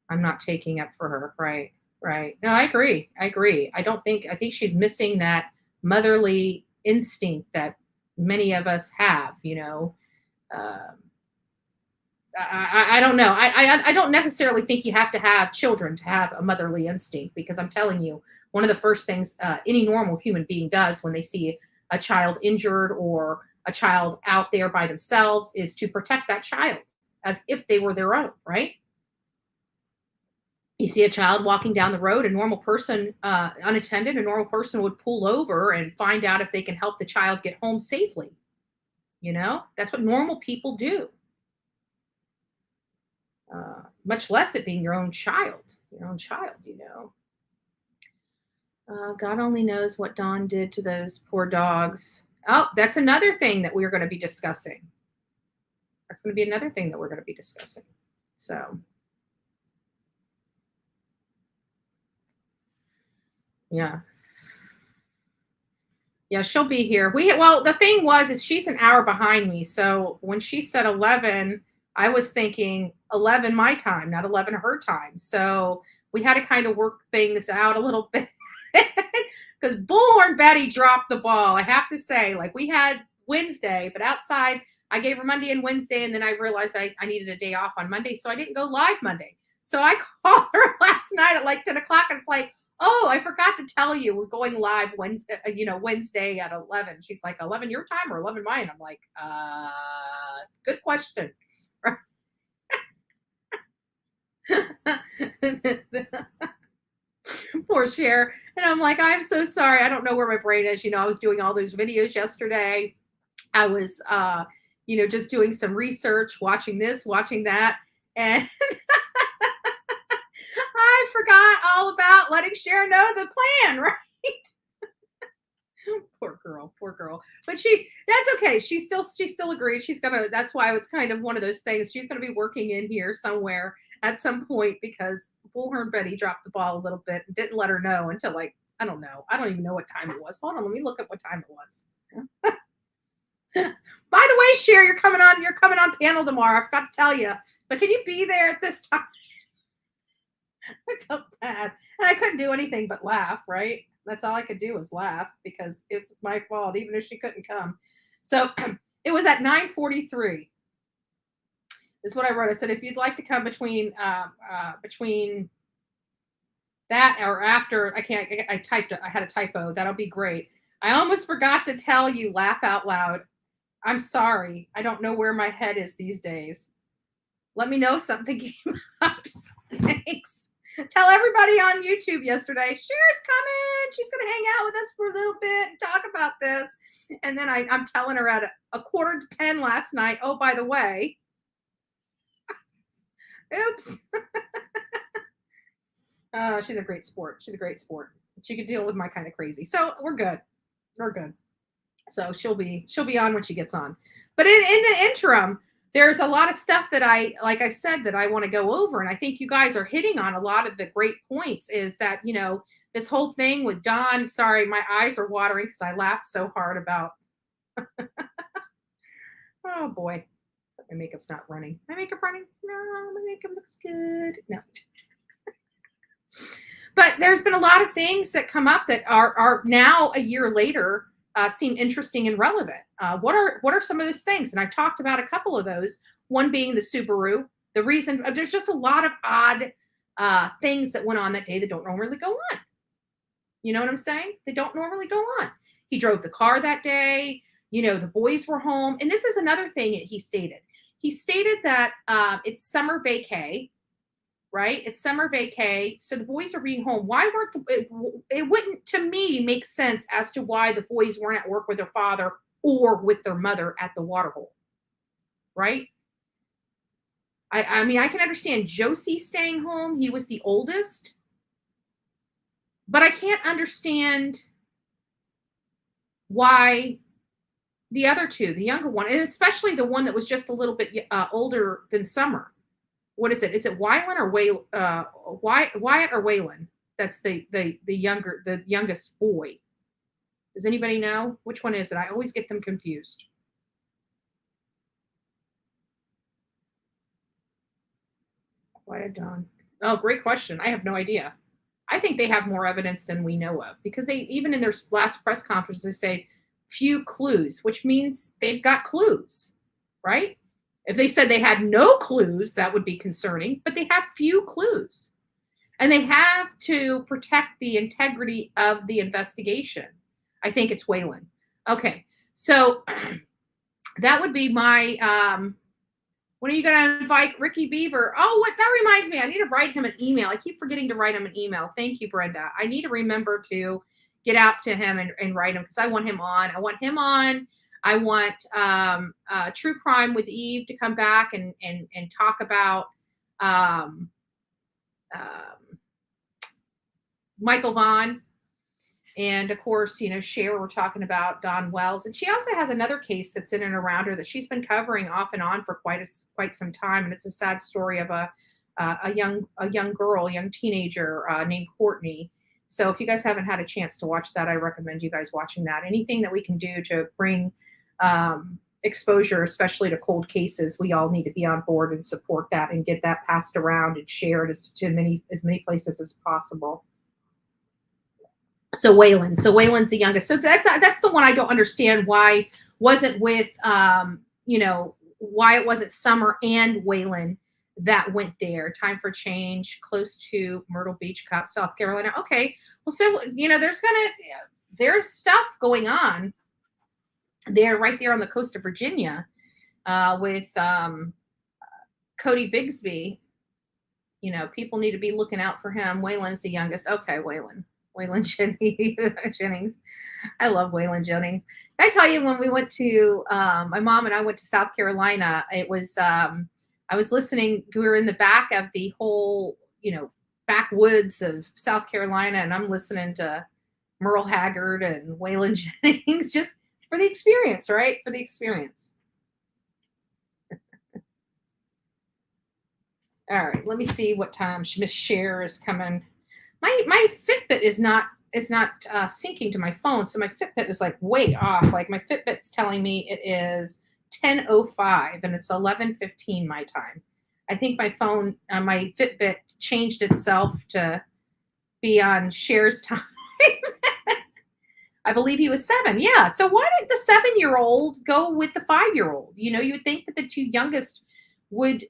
I'm not taking up for her. Right. Right. No, I agree. I think she's missing that motherly instinct that many of us have, you know. I don't know. I don't necessarily think you have to have children to have a motherly instinct, because I'm telling you, one of the first things any normal human being does when they see a child injured or a child out there by themselves is to protect that child as if they were their own, right? You see a child walking down the road, a normal person, unattended, a normal person would pull over and find out if they can help the child get home safely. You know, that's what normal people do. Much less it being your own child, you know. God only knows what Dawn did to those poor dogs. Oh, that's another thing that we're going to be discussing. So, yeah. Yeah, she'll be here. Well, the thing is she's an hour behind me. So when she said 11, I was thinking 11 my time, not 11 her time. So we had to kind of work things out a little bit. Because Bullhorn Betty dropped the ball. I have to say, like, we had Wednesday, but outside I gave her Monday and Wednesday, and then I realized I needed a day off on Monday, so I didn't go live Monday. So I called her last night at like 10 o'clock, and it's like, oh, I forgot to tell you we're going live Wednesday at 11. She's like, 11 your time or 11 mine? I'm like, good question. Poor Cher. And I'm like, I'm so sorry. I don't know where my brain is. You know, I was doing all those videos yesterday. I was, just doing some research, watching this, watching that. And I forgot all about letting Cher know the plan, right? Poor girl. But that's okay. She still agreed. That's why it's kind of one of those things. She's going to be working in here somewhere at some point, because Bullhorn Betty dropped the ball a little bit and didn't let her know until, like, I don't know. I don't even know what time it was. Hold on, let me look up what time it was. By the way, Cher, you're coming on panel tomorrow. I forgot to tell you. But can you be there at this time? I felt bad. And I couldn't do anything but laugh, right? That's all I could do was laugh because it's my fault, even if she couldn't come. So it was at 9:43. Is what I wrote. I said, if you'd like to come between that or after, I had a typo. That'll be great. I almost forgot to tell you, laugh out loud. I'm sorry. I don't know where my head is these days. Let me know if something came up. Thanks. Tell everybody on YouTube yesterday, Cher's coming. She's going to hang out with us for a little bit and talk about this. And then I'm telling her at a 9:45 last night, oh, by the way, oops. She's a great sport. She's a great sport. She could deal with my kind of crazy. So we're good. We're good. So she'll be on when she gets on. But in the interim, there's a lot of stuff that like I said, that I want to go over. And I think you guys are hitting on a lot of the great points. Is that, this whole thing with Don. Sorry, my eyes are watering because I laughed so hard about. Oh boy. My makeup's not running. My makeup running? No, my makeup looks good. No. But there's been a lot of things that come up that are now a year later seem interesting and relevant. What are some of those things? And I've talked about a couple of those. One being the Subaru. The reason there's just a lot of odd things that went on that day that don't normally go on. You know what I'm saying? They don't normally go on. He drove the car that day. The boys were home. And this is another thing that he stated. He stated that it's summer vacay, right? It's summer vacay. So the boys are being home. Why weren't it wouldn't, to me, make sense as to why the boys weren't at work with their father or with their mother at the water hole, right? I mean, I can understand Josie staying home. He was the oldest. But I can't understand why the other two, the younger one, and especially the one that was just a little bit older than Summer. What is it? Is it Wylan or Wyatt or Waylon? That's the youngest boy. Does anybody know? Which one is it? I always get them confused. Wyatt Don. Oh, great question. I have no idea. I think they have more evidence than we know of, because they, even in their last press conference, they say few clues, which means they've got clues, right? If they said they had no clues, that would be concerning, but they have few clues. And they have to protect the integrity of the investigation. I think it's Waylon. Okay, so that would be my, when are you going to invite Ricky Beaver? Oh, what, that reminds me, I need to write him an email. I keep forgetting to write him an email. Thank you, Brenda. I need to remember to get out to him and write him, because I want him on. I want True Crime with Eve to come back and talk about Michael Vaughn. And of course, Cher, we're talking about Don Wells. And she also has another case that's in and around her that she's been covering off and on for quite some time. And it's a sad story of a young girl, a young teenager named Courtney. So if you guys haven't had a chance to watch that, I recommend you guys watching that. Anything that we can do to bring exposure, especially to cold cases, we all need to be on board and support that and get that passed around and shared as many places as possible. So Waylon's the youngest. So that's the one I don't understand why wasn't with why it wasn't Summer and Waylon that went there. Time for change, close to Myrtle Beach, South Carolina. Okay, well, so there's stuff going on there, right there on the coast of Virginia, with Cody Bigsby. People need to be looking out for him. Waylon's the youngest. Okay, Waylon Jennings. I love Waylon Jennings. Can I tell you, when we went to, my mom and I went to South Carolina, it was, I was listening, we were in the back of the whole, backwoods of South Carolina, and I'm listening to Merle Haggard and Waylon Jennings, just for the experience, right? For the experience. All right, let me see what time Miss Cher is coming. My Fitbit is not syncing to my phone, so my Fitbit is like way off. Like my Fitbit's telling me it is 10:05 and it's 11:15 my time. I think my phone, my Fitbit changed itself to be on Cher's time. I believe he was 7. Yeah. So why did the 7-year-old go with the 5-year-old? You know, you would think that the 2 youngest would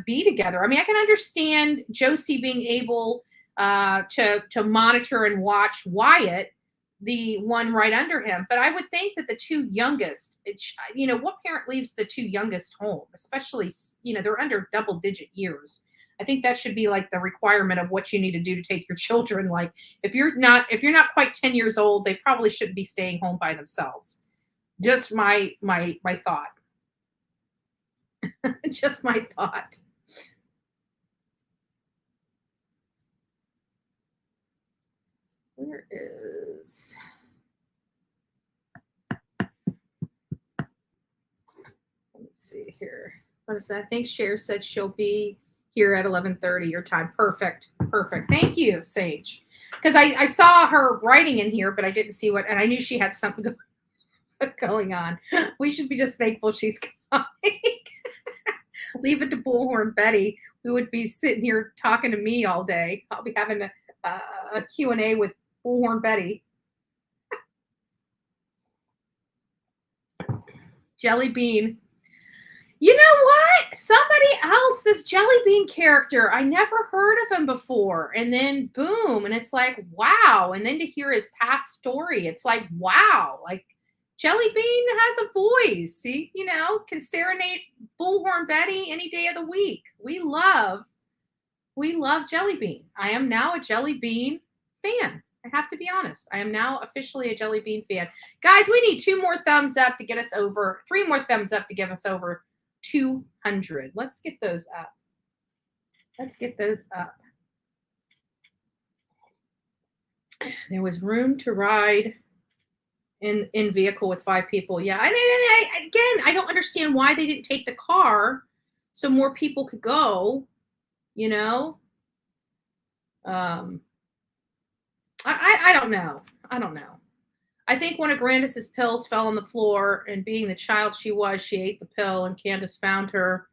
be together. I mean, I can understand Josie being able to monitor and watch Wyatt, the one right under him, but I would think that the 2 youngest, you know, what parent leaves the 2 youngest home, especially, you know, they're under double-digit years. I think that should be like the requirement of what you need to do to take your children. Like if you're not quite 10 years old, they probably shouldn't be staying home by themselves. Just my thought. Just my thought. Where is... Let's see here. What is that? I think Cher said she'll be here at 11:30 your time. Perfect. Thank you, Sage. Because I saw her writing in here, but I didn't see what, and I knew she had something going on. We should be just thankful she's coming. Leave it to Bullhorn Betty, who would be sitting here talking to me all day. I'll be having a Q&A with Bullhorn Betty. Jelly Bean. You know what? Somebody else, this Jelly Bean character, I never heard of him before. And then boom, and it's like, wow. And then to hear his past story, it's like, wow. Like Jelly Bean has a voice. See, you know, can serenade Bullhorn Betty any day of the week. We love Jelly Bean. I am now a Jelly Bean fan. I have to be honest. I am now officially a Jelly Bean fan. Guys, we need 2 more thumbs up to get us over, 3 more thumbs up to get us over 200. Let's get those up. There was room to ride in vehicle with 5 people. Yeah, I don't understand why they didn't take the car so more people could go. You know, I don't know. I think one of Candace's pills fell on the floor, and being the child she was, she ate the pill, and Candace found her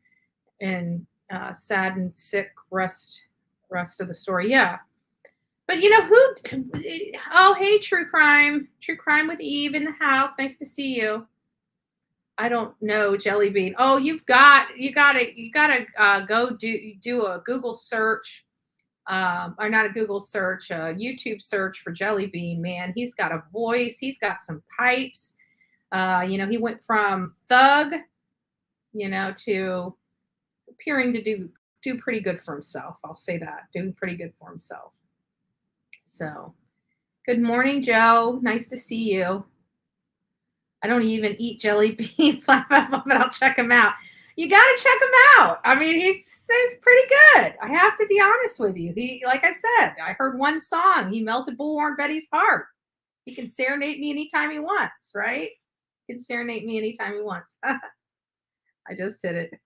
and sad and sick rest of the story. Yeah. But you know who? Oh, hey, True Crime with Eve in the house. Nice to see you. I don't know, Jelly Bean. Oh, you gotta go do a Google search. Or not a Google search, a YouTube search for Jelly Bean, man. He's got a voice. He's got some pipes. You know, he went from thug, you know, to appearing to do pretty good for himself. I'll say that. Doing pretty good for himself. So, good morning, Joe. Nice to see you. I don't even eat jelly beans, but I'll check him out. You got to check him out. I mean, he's pretty good. I have to be honest with you. He, like I said, I heard one song. He melted Bullhorn Betty's heart. He can serenade me anytime he wants, right? He can serenade me anytime he wants. I just hit it.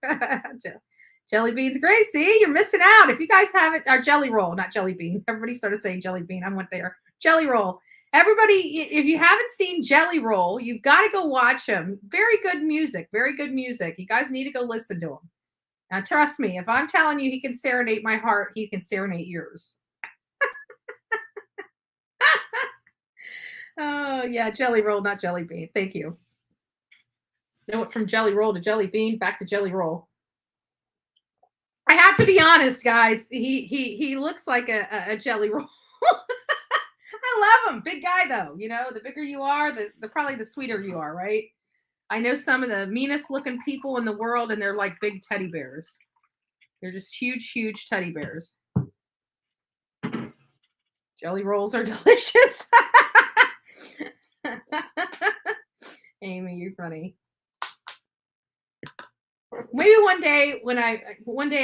Jelly Bean's great. See, you're missing out. If you guys haven't, our Jelly Roll, not Jelly Bean. Everybody started saying Jelly Bean. I went there. Jelly Roll. Everybody, if you haven't seen Jelly Roll, you've got to go watch him. Very good music. You guys need to go listen to him. Now, trust me, if I'm telling you he can serenade my heart, he can serenade yours. Oh, yeah, Jelly Roll, not Jelly Bean. Thank you. You know what? From Jelly Roll to Jelly Bean, back to Jelly Roll. I have to be honest, guys. He looks like a Jelly Roll. I love him. Big guy, though. You know, the bigger you are, the probably the sweeter you are, right? I know some of the meanest looking people in the world, and they're like big teddy bears. They're just huge, huge teddy bears. Jelly rolls are delicious. Amy, you're funny. Maybe one day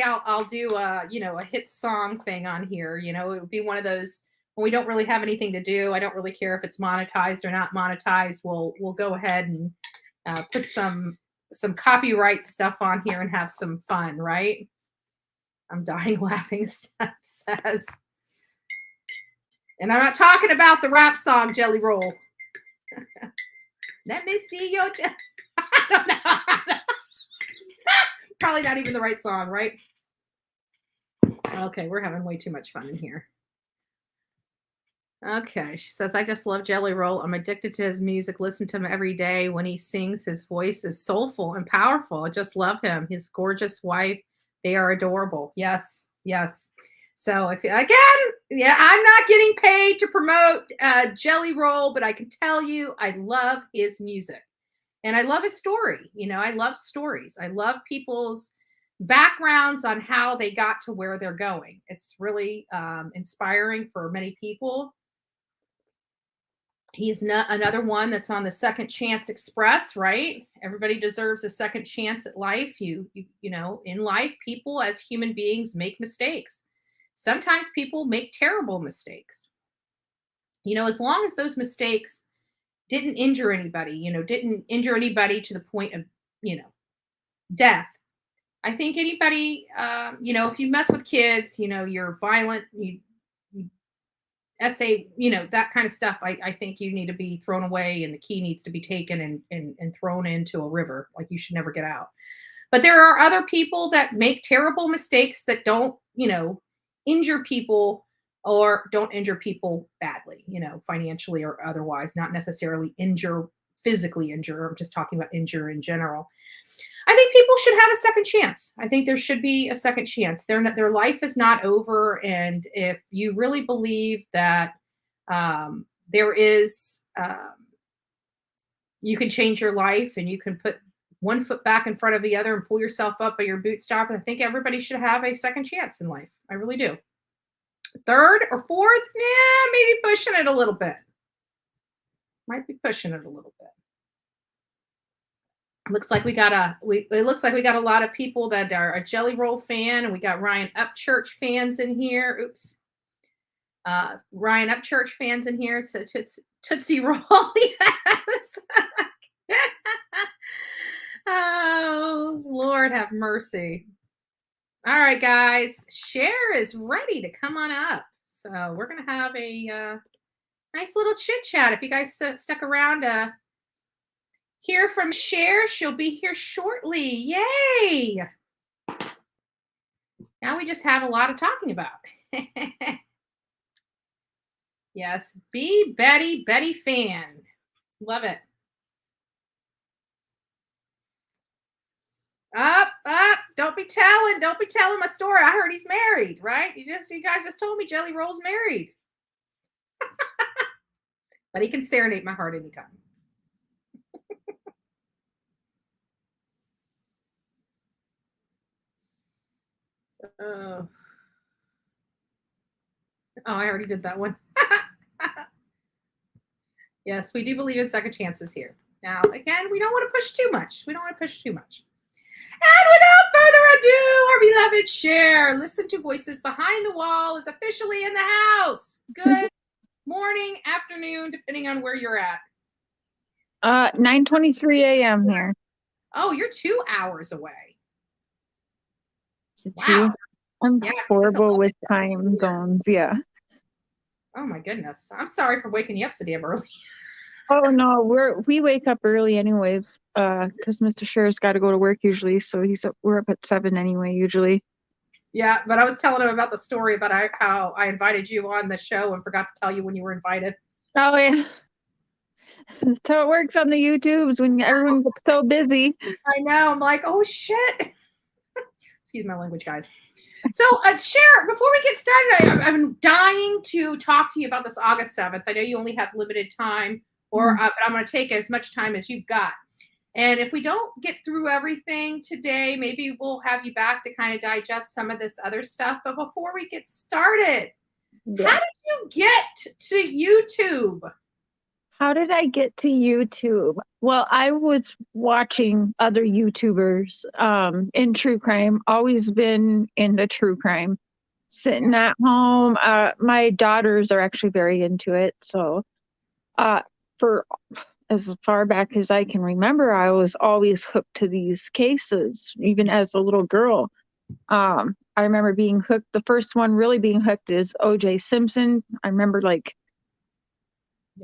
I'll do a hit song thing on here. You know, it would be one of those when we don't really have anything to do. I don't really care if it's monetized or not monetized. We'll go ahead and put some copyright stuff on here and have some fun, right? I'm dying laughing, Steph says. And I'm not talking about the rap song Jelly Roll. Let me see your jelly. I don't know. Probably not even the right song, right? Okay, we're having way too much fun in here. Okay. She says, I just love Jelly Roll. I'm addicted to his music. Listen to him every day. When he sings, his voice is soulful and powerful. I just love him. His gorgeous wife. They are adorable. Yes. Yes. So if again, yeah, I'm not getting paid to promote Jelly Roll, but I can tell you I love his music and I love his story. You know, I love stories. I love people's backgrounds on how they got to where they're going. It's really inspiring for many people. He's not another one that's on the Second Chance Express, right? Everybody deserves a second chance at life. You know, in life, people as human beings make mistakes. Sometimes people make terrible mistakes. You know, as long as those mistakes didn't injure anybody, you know, didn't injure anybody to the point of, you know, death. I think anybody, you know, if you mess with kids, you know, you're violent, you essay, you know, that kind of stuff, I think you need to be thrown away and the key needs to be taken and thrown into a river. Like you should never get out. But there are other people that make terrible mistakes that don't, you know, injure people or don't injure people badly, you know, financially or otherwise, not necessarily physically injure. I'm just talking about injure in general. I think people should have a second chance. I think there should be a second chance. Their life is not over. And if you really believe that there is, you can change your life and you can put one foot back in front of the other and pull yourself up by your bootstrap, I think everybody should have a second chance in life. I really do. Third or fourth, yeah, maybe pushing it a little bit. Might be pushing it a little bit. Looks like we got a lot of people that are a Jelly Roll fan, and we got Ryan Upchurch fans in here. Oops. Ryan Upchurch fans in here. So Tootsie Roll, yes. Oh, Lord have mercy. All right, guys. Cher is ready to come on up. So we're going to have a nice little chit chat. If you guys stuck around hear from Cher, she'll be here shortly. Yay! Now we just have a lot of talking about. Yes, be Betty fan. Love it. Up. Don't be telling my story. I heard he's married, right? You guys just told me Jelly Roll's married. But he can serenade my heart anytime. Oh, I already did that one. Yes, we do believe in second chances here. Now, again, we don't want to push too much. And without further ado, our beloved Cher, Listen to Voices Behind the Wall, is officially in the house. Good morning, afternoon, depending on where you're at. 9:23 a.m. here. Oh, you're 2 hours away. Wow. I'm horrible with time zones. Yeah. Oh my goodness. I'm sorry for waking you up so damn early. Oh no, we wake up early anyways, because Mr. Cher's got to go to work usually, so we're up at 7 anyway usually. Yeah, but I was telling him about the story about how I invited you on the show and forgot to tell you when you were invited. Oh yeah. That's how it works on the YouTubes when everyone gets so busy. I know. I'm like, oh shit. Excuse my language, guys. So, Cher, before we get started, I'm dying to talk to you about this August 7th. I know you only have limited time, but I'm going to take as much time as you've got. And if we don't get through everything today, maybe we'll have you back to kind of digest some of this other stuff. But before we get started, How did you get to YouTube? How did I get to YouTube? Well, I was watching other YouTubers in true crime, always been into true crime. Sitting at home, my daughters are actually very into it. So for as far back as I can remember, I was always hooked to these cases, even as a little girl. I remember being hooked. The first one really being hooked is O.J. Simpson. I remember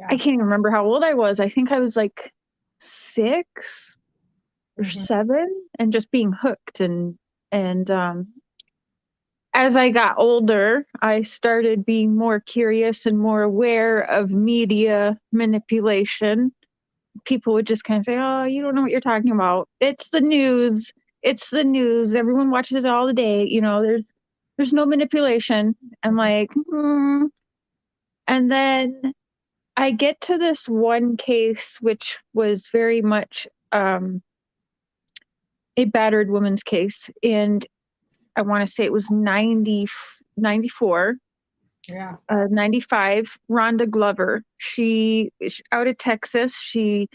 I can't even remember how old I was. I think I was like 6 or 7 and just being hooked and as I got older, I started being more curious and more aware of media manipulation. People would just kind of say, "Oh, you don't know what you're talking about. It's the news. It's the news. Everyone watches it all the day. There's no manipulation." I'm like, hmm. And then I get to this one case, which was very much a battered woman's case. And I want to say it was 94, Yeah. 95, Rhonda Glover. She is out of Texas. She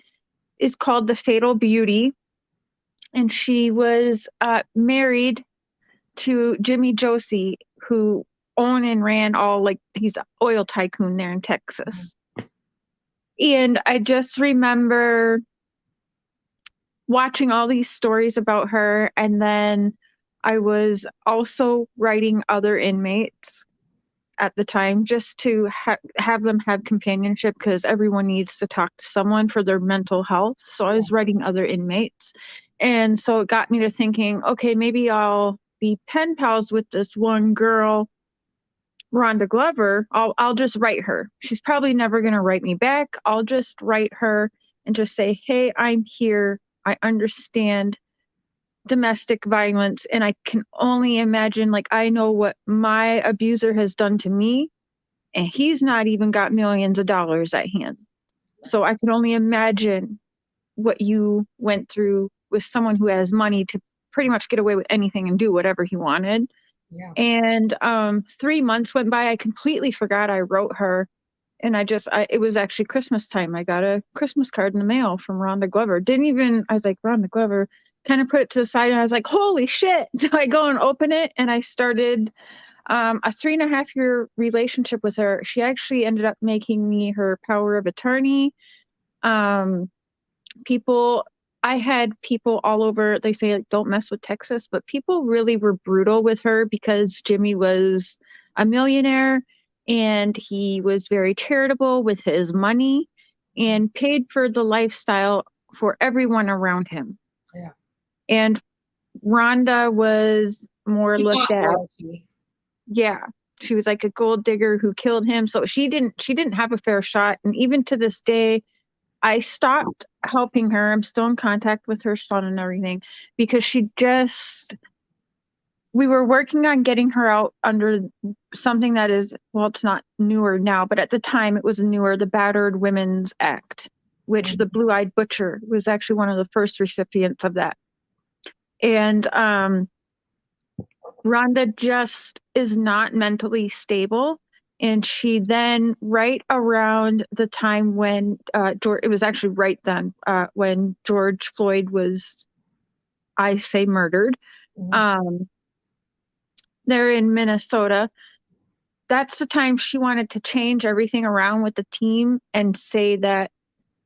is called the Fatal Beauty. And she was married to Jimmy Josie, who owned and ran he's an oil tycoon there in Texas. And I just remember watching all these stories about her. And then I was also writing other inmates at the time just to have them have companionship, because everyone needs to talk to someone for their mental health. So I was writing other inmates. And so it got me to thinking, okay, maybe I'll be pen pals with this one girl, Rhonda Glover. I'll just write her. She's probably never going to write me back. I'll just write her and just say, hey, I'm here. I understand domestic violence, and I can only imagine, I know what my abuser has done to me, and he's not even got millions of dollars at hand. So I can only imagine what you went through with someone who has money to pretty much get away with anything and do whatever he wanted. Yeah. And 3 months went by. I completely forgot I wrote her. And it was actually Christmas time. I got a Christmas card in the mail from Rhonda Glover. I was like, Rhonda Glover, kind of put it to the side, and I was like, holy shit. So I go and open it, and I started a 3.5-year relationship with her. She actually ended up making me her power of attorney. I had people all over, they say, don't mess with Texas, but people really were brutal with her because Jimmy was a millionaire, and he was very charitable with his money and paid for the lifestyle for everyone around him. Yeah. And Rhonda was more looked at. Royalty. Yeah. She was like a gold digger who killed him. So she didn't have a fair shot. And even to this day, I stopped helping her. I'm still in contact with her son and everything, because we were working on getting her out under something that is, well, it's not newer now, but at the time it was newer, the Battered Women's Act, which the Blue-Eyed Butcher was actually one of the first recipients of that. And Rhonda just is not mentally stable. And she then, right around the time when it was actually right then when George Floyd was, I say, murdered. They're in Minnesota. That's the time she wanted to change everything around with the team and say that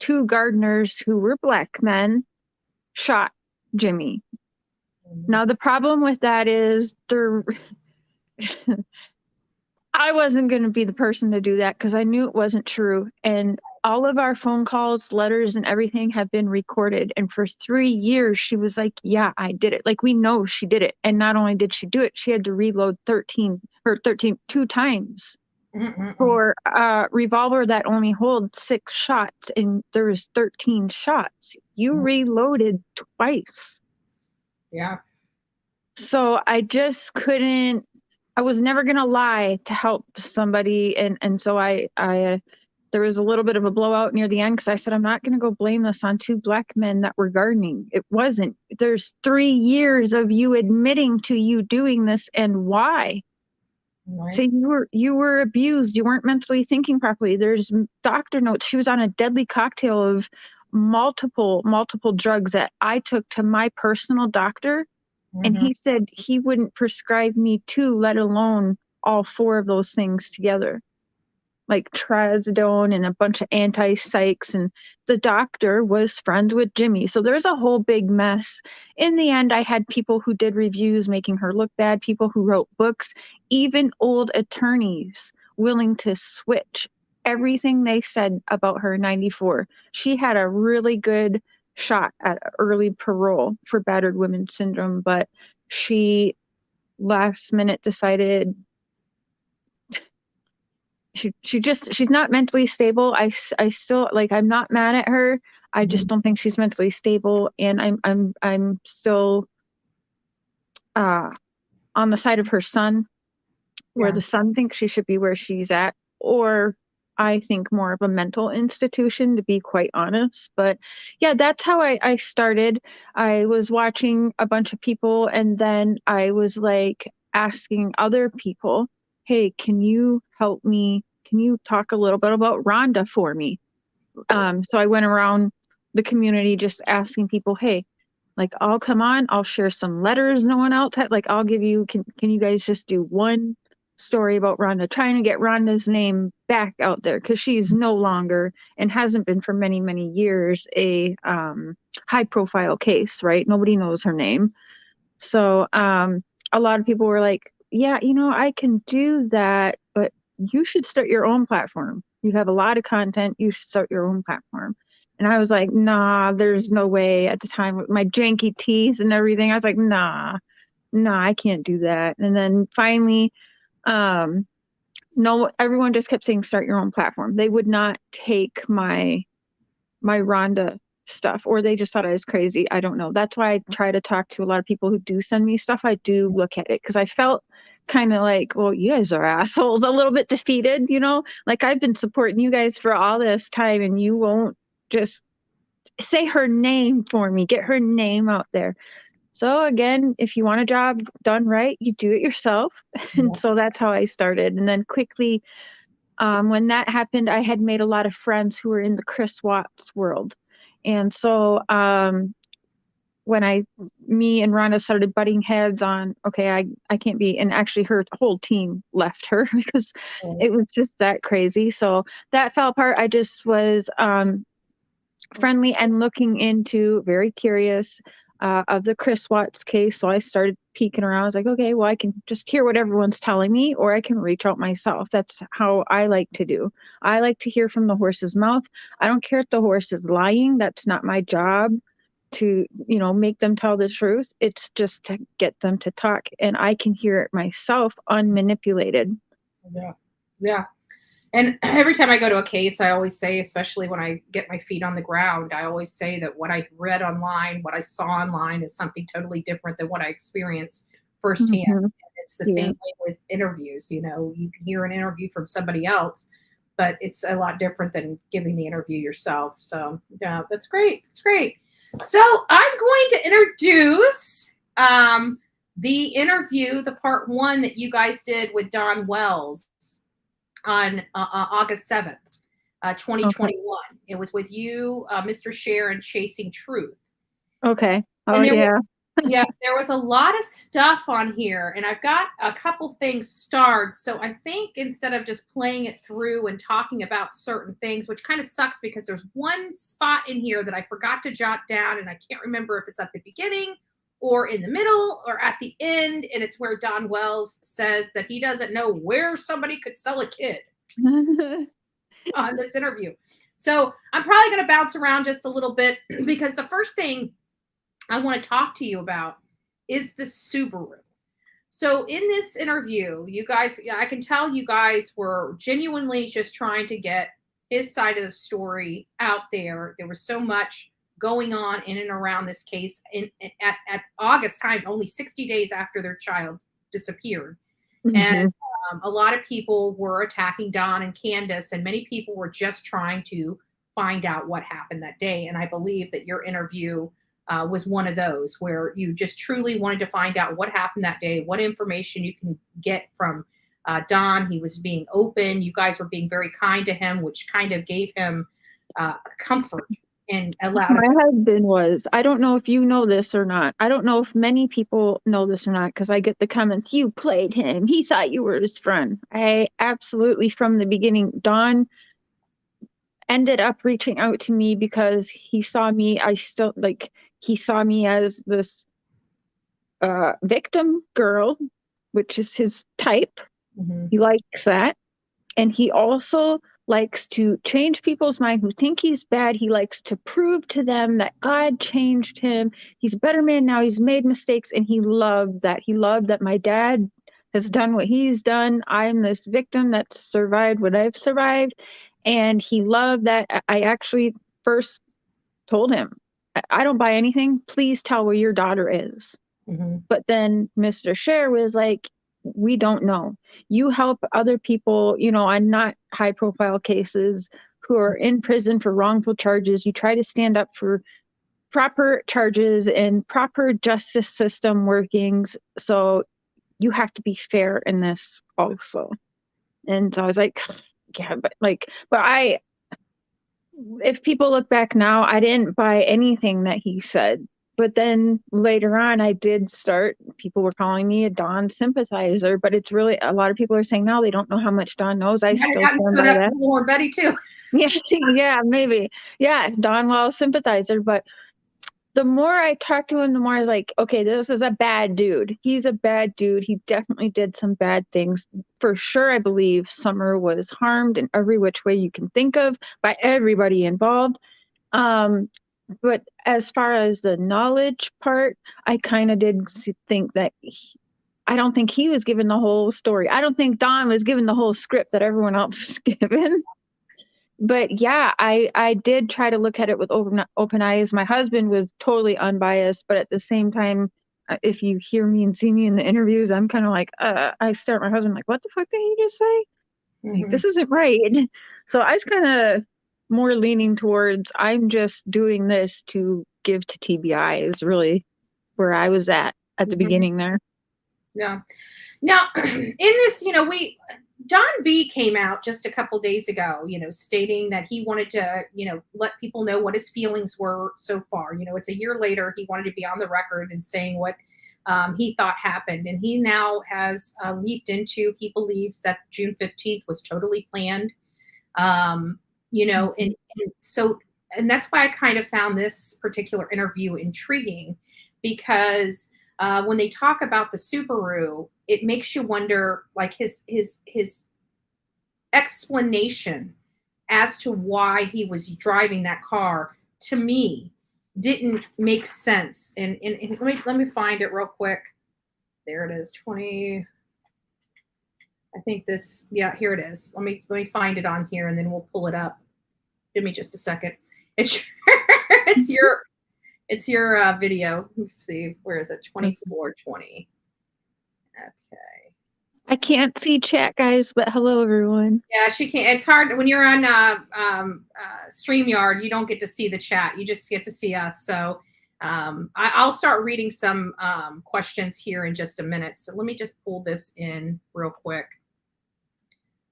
2 gardeners who were Black men shot Jimmy. Now, the problem with that is I wasn't going to be the person to do that, because I knew it wasn't true. And all of our phone calls, letters, and everything have been recorded. And for 3 years, she was like, yeah, I did it. We know she did it. And not only did she do it, she had to reload 2 times for a revolver that only holds 6 shots. And there was 13 shots. You reloaded twice. Yeah. So I just couldn't. I was never going to lie to help somebody. And so I there was a little bit of a blowout near the end, because I said, I'm not going to go blame this on 2 Black men that were gardening. It wasn't. There's 3 years of you admitting to you doing this, and why? Right. So you were abused. You weren't mentally thinking properly. There's doctor notes. She was on a deadly cocktail of multiple drugs that I took to my personal doctor. And he said he wouldn't prescribe me 2, let alone all 4 of those things together, like trazodone and a bunch of anti-psychs. And the doctor was friends with Jimmy. So there's a whole big mess. In the end, I had people who did reviews making her look bad, people who wrote books, even old attorneys willing to switch everything they said about her in 94. She had a really good shot at early parole for battered women syndrome, but she last minute decided she's not mentally stable. I still, like, I'm not mad at her. I just don't think she's mentally stable, and I'm still on the side of her son, where the son thinks she should be where she's at, or I think more of a mental institution, to be quite honest. But yeah, that's how I started. I was watching a bunch of people, and then I was like asking other people, hey, can you help me? Can you talk a little bit about Rhonda for me? So I went around the community just asking people, hey, like, I'll come on, I'll share some letters no one else had. Like, I'll give you, can you guys just do one story about Rhonda, trying to get Rhonda's name back out there, because she's no longer, and hasn't been for many, many years, a high profile case, right? Nobody knows her name. So a lot of people were like, yeah, I can do that, but you should start your own platform. You have a lot of content. You should start your own platform. And I was like, nah, there's no way. At the time with my janky teeth and everything, I was like, nah, I can't do that. And then finally, no, everyone just kept saying, start your own platform. They would not take my Rhonda stuff, or they just thought I was crazy. I don't know. That's why I try to talk to a lot of people who do send me stuff. I do look at it, because I felt kind of like, well, you guys are assholes, a little bit defeated, like, I've been supporting you guys for all this time, and you won't just say her name for me, get her name out there. So again, if you want a job done right, you do it yourself. And so that's how I started. And then quickly, when that happened, I had made a lot of friends who were in the Chris Watts world. And so when me and Rhonda started butting heads on, okay, I can't be, and actually her whole team left her because it was just that crazy. So that fell apart. I just was friendly and looking into, very curious, of the Chris Watts case. So I started peeking around. I was like, okay, well, I can just hear what everyone's telling me, or I can reach out myself. That's how I like to do. I like to hear from the horse's mouth. I don't care if the horse is lying. That's not my job to, make them tell the truth. It's just to get them to talk, and I can hear it myself unmanipulated. Yeah. And every time I go to a case, I always say, especially when I get my feet on the ground, I always say that what I read online, what I saw online, is something totally different than what I experienced firsthand. Mm-hmm. And it's the same way with interviews. You can hear an interview from somebody else, but it's a lot different than giving the interview yourself. So yeah, that's great. That's great. So I'm going to introduce the interview, the part 1 that you guys did with Don Wells on August 7th, 2021. Okay. It was with you, Mr. Cher, and Chasing Truth. Okay. Oh, yeah. There was a lot of stuff on here, and I've got a couple things starred. So I think instead of just playing it through and talking about certain things, which kind of sucks because there's one spot in here that I forgot to jot down, and I can't remember if it's at the beginning or in the middle or at the end, and it's where Don Wells says that he doesn't know where somebody could sell a kid on this interview. So I'm probably going to bounce around just a little bit, because the first thing I want to talk to you about is the Subaru. So in this interview, you guys, I can tell you guys were genuinely just trying to get his side of the story out there. There was so much going on in and around this case at August time, only 60 days after their child disappeared. Mm-hmm. And a lot of people were attacking Don and Candace, and many people were just trying to find out what happened that day. And I believe that your interview was one of those where you just truly wanted to find out what happened that day, what information you can get from Don. He was being open. You guys were being very kind to him, which kind of gave him comfort. And allowed my husband was, I don't know if you know this or not. I don't know if many people know this or not, because I get the comments, you played him. He thought you were his friend. I absolutely, from the beginning, Don ended up reaching out to me because he saw me. He saw me as this victim girl, which is his type. Mm-hmm. He likes that. And he also likes to change people's mind who think he's bad. He likes to prove to them that God changed him. He's a better man now. He's made mistakes, and he loved that. He loved that my dad has done what he's done. I'm this victim that's survived what I've survived. And he loved that I actually first told him, I don't buy anything. Please tell where your daughter is. Mm-hmm. But then Mr. Cher was like, we don't know. You help other people, on not high profile cases who are in prison for wrongful charges. You try to stand up for proper charges and proper justice system workings. So you have to be fair in this also. And so I was like, yeah, but if people look back now, I didn't buy anything that he said. But then later on, I did start, people were calling me a Don sympathizer, but it's really, a lot of people are saying, no, they don't know how much Don knows. I still stand by that. Bullhorn Betty too. Yeah, maybe. Yeah, Don Wells sympathizer. But the more I talked to him, the more I was like, okay, this is a bad dude. He's a bad dude. He definitely did some bad things. For sure, I believe Summer was harmed in every which way you can think of by everybody involved. But as far as the knowledge part, I kind of did think that I don't think he was given the whole story. I don't think Don was given the whole script that everyone else was given. But yeah, I did try to look at it with open eyes. My husband was totally unbiased, but at the same time, if you hear me and see me in the interviews, I'm kind of like, I stare at my husband like, what the fuck did he just say? Mm-hmm. Like, this isn't right. So I was kind of more leaning towards, I'm just doing this to give to TBI is really where I was at the beginning there. Yeah. Now, in this, Don B came out just a couple days ago, stating that he wanted to, let people know what his feelings were so far. It's a year later. He wanted to be on the record and saying what he thought happened. And he now has leaped into, he believes that June 15th was totally planned. And that's why I kind of found this particular interview intriguing, because when they talk about the Subaru, it makes you wonder, like his explanation as to why he was driving that car, to me, didn't make sense. And let me find it real quick. There it is, 20. I think this, yeah, here it is. Let me find it on here, and then we'll pull it up. Give me just a second. It's your video. Let's see, where is it? 2420. Okay. I can't see chat, guys, but hello, everyone. Yeah, she can't. It's hard when you're on StreamYard. You don't get to see the chat. You just get to see us. So I'll start reading some questions here in just a minute. So let me just pull this in real quick.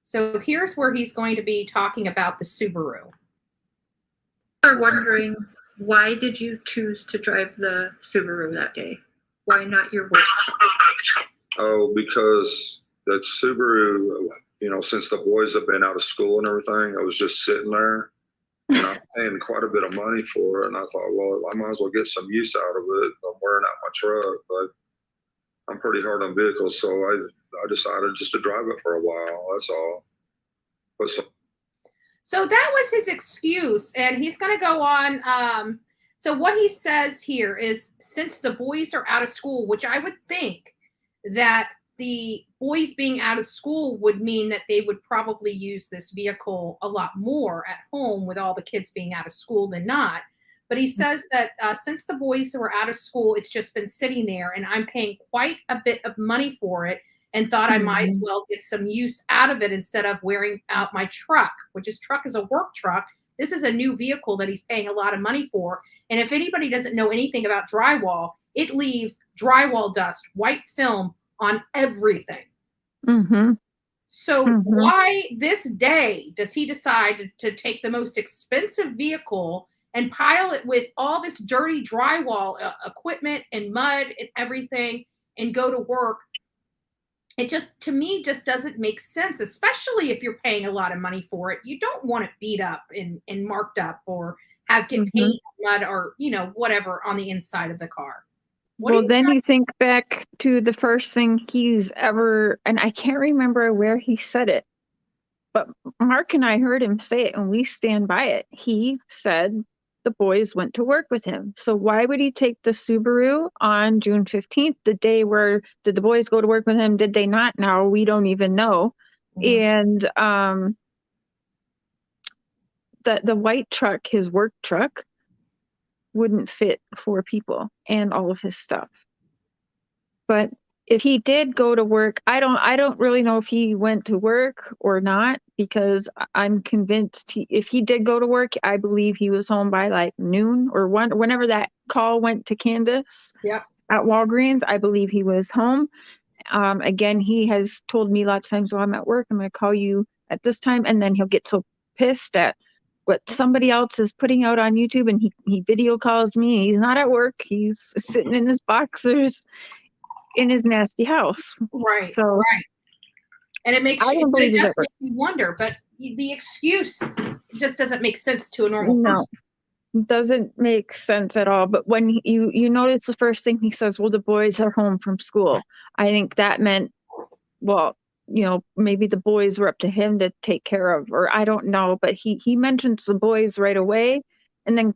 So here's where he's going to be talking about the Subaru. Are wondering, why did you choose to drive the Subaru that day? Why not your work? Oh, because the Subaru, since the boys have been out of school and everything, I was just sitting there and I'm paying quite a bit of money for it. And I thought, well, I might as well get some use out of it. I'm wearing out my truck, but I'm pretty hard on vehicles. So I decided just to drive it for a while. That's all. So that was his excuse, and he's going to go on. So what he says here is, since the boys are out of school, which I would think that the boys being out of school would mean that they would probably use this vehicle a lot more at home with all the kids being out of school than not. But he says that since the boys were out of school, it's just been sitting there, and I'm paying quite a bit of money for it, and thought I might as well get some use out of it instead of wearing out my truck, which his truck is a work truck. This is a new vehicle that he's paying a lot of money for. And if anybody doesn't know anything about drywall, it leaves drywall dust, white film on everything. Mm-hmm. So why this day does he decide to take the most expensive vehicle and pile it with all this dirty drywall equipment and mud and everything and go to work? It just, to me, just doesn't make sense, especially if you're paying a lot of money for it. You don't want it beat up and marked up or get paint, mud, or, whatever on the inside of the car. Well, then you think back to the first thing he's ever, and I can't remember where he said it, But Mark and I heard him say it, and we stand by it. He said the boys went to work with him. So why would he take the Subaru on June 15th, the day where did the boys go to work with him? Did they not? Now we don't even know. And the white truck, his work truck, wouldn't fit 4 people and all of his stuff. But if he did go to work, I don't really know if he went to work or not, because I'm convinced if he did go to work, I believe he was home by like noon or whenever that call went to Candace at Walgreens. I believe he was home. Again, he has told me lots of times, "Well, I'm at work, I'm going to call you at this time," and then he'll get so pissed at what somebody else is putting out on YouTube, and he video calls me. He's not at work. He's sitting in his boxers in his nasty house. Right. So, right. And it makes I don't believe it does it. make you wonder, but the excuse just doesn't make sense to a normal person. Doesn't make sense at all. But when you notice the first thing he says, "Well, the boys are home from school," I think that meant, well, maybe the boys were up to him to take care of, or I don't know. But he mentions the boys right away, and then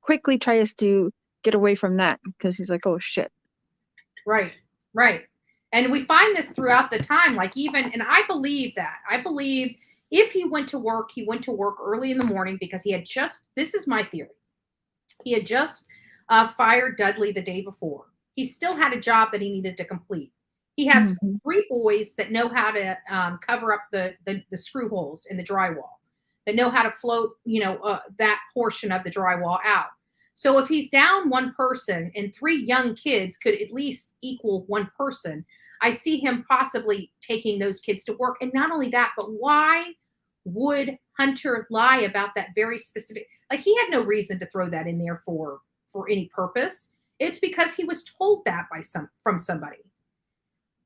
quickly tries to get away from that because he's like, "Oh shit." Right. And we find this throughout the time, like and I believe that. I believe if he went to work early in the morning because he had this is my theory. He had just fired Dudley the day before. He still had a job that he needed to complete. He has 3 boys that know how to cover up the screw holes in the drywall, that know how to float, that portion of the drywall out. So if he's down 1 person and 3 young kids could at least equal 1 person, I see him possibly taking those kids to work. And not only that, but why would Hunter lie about that very specific? Like, he had no reason to throw that in there for any purpose. It's because he was told that from somebody.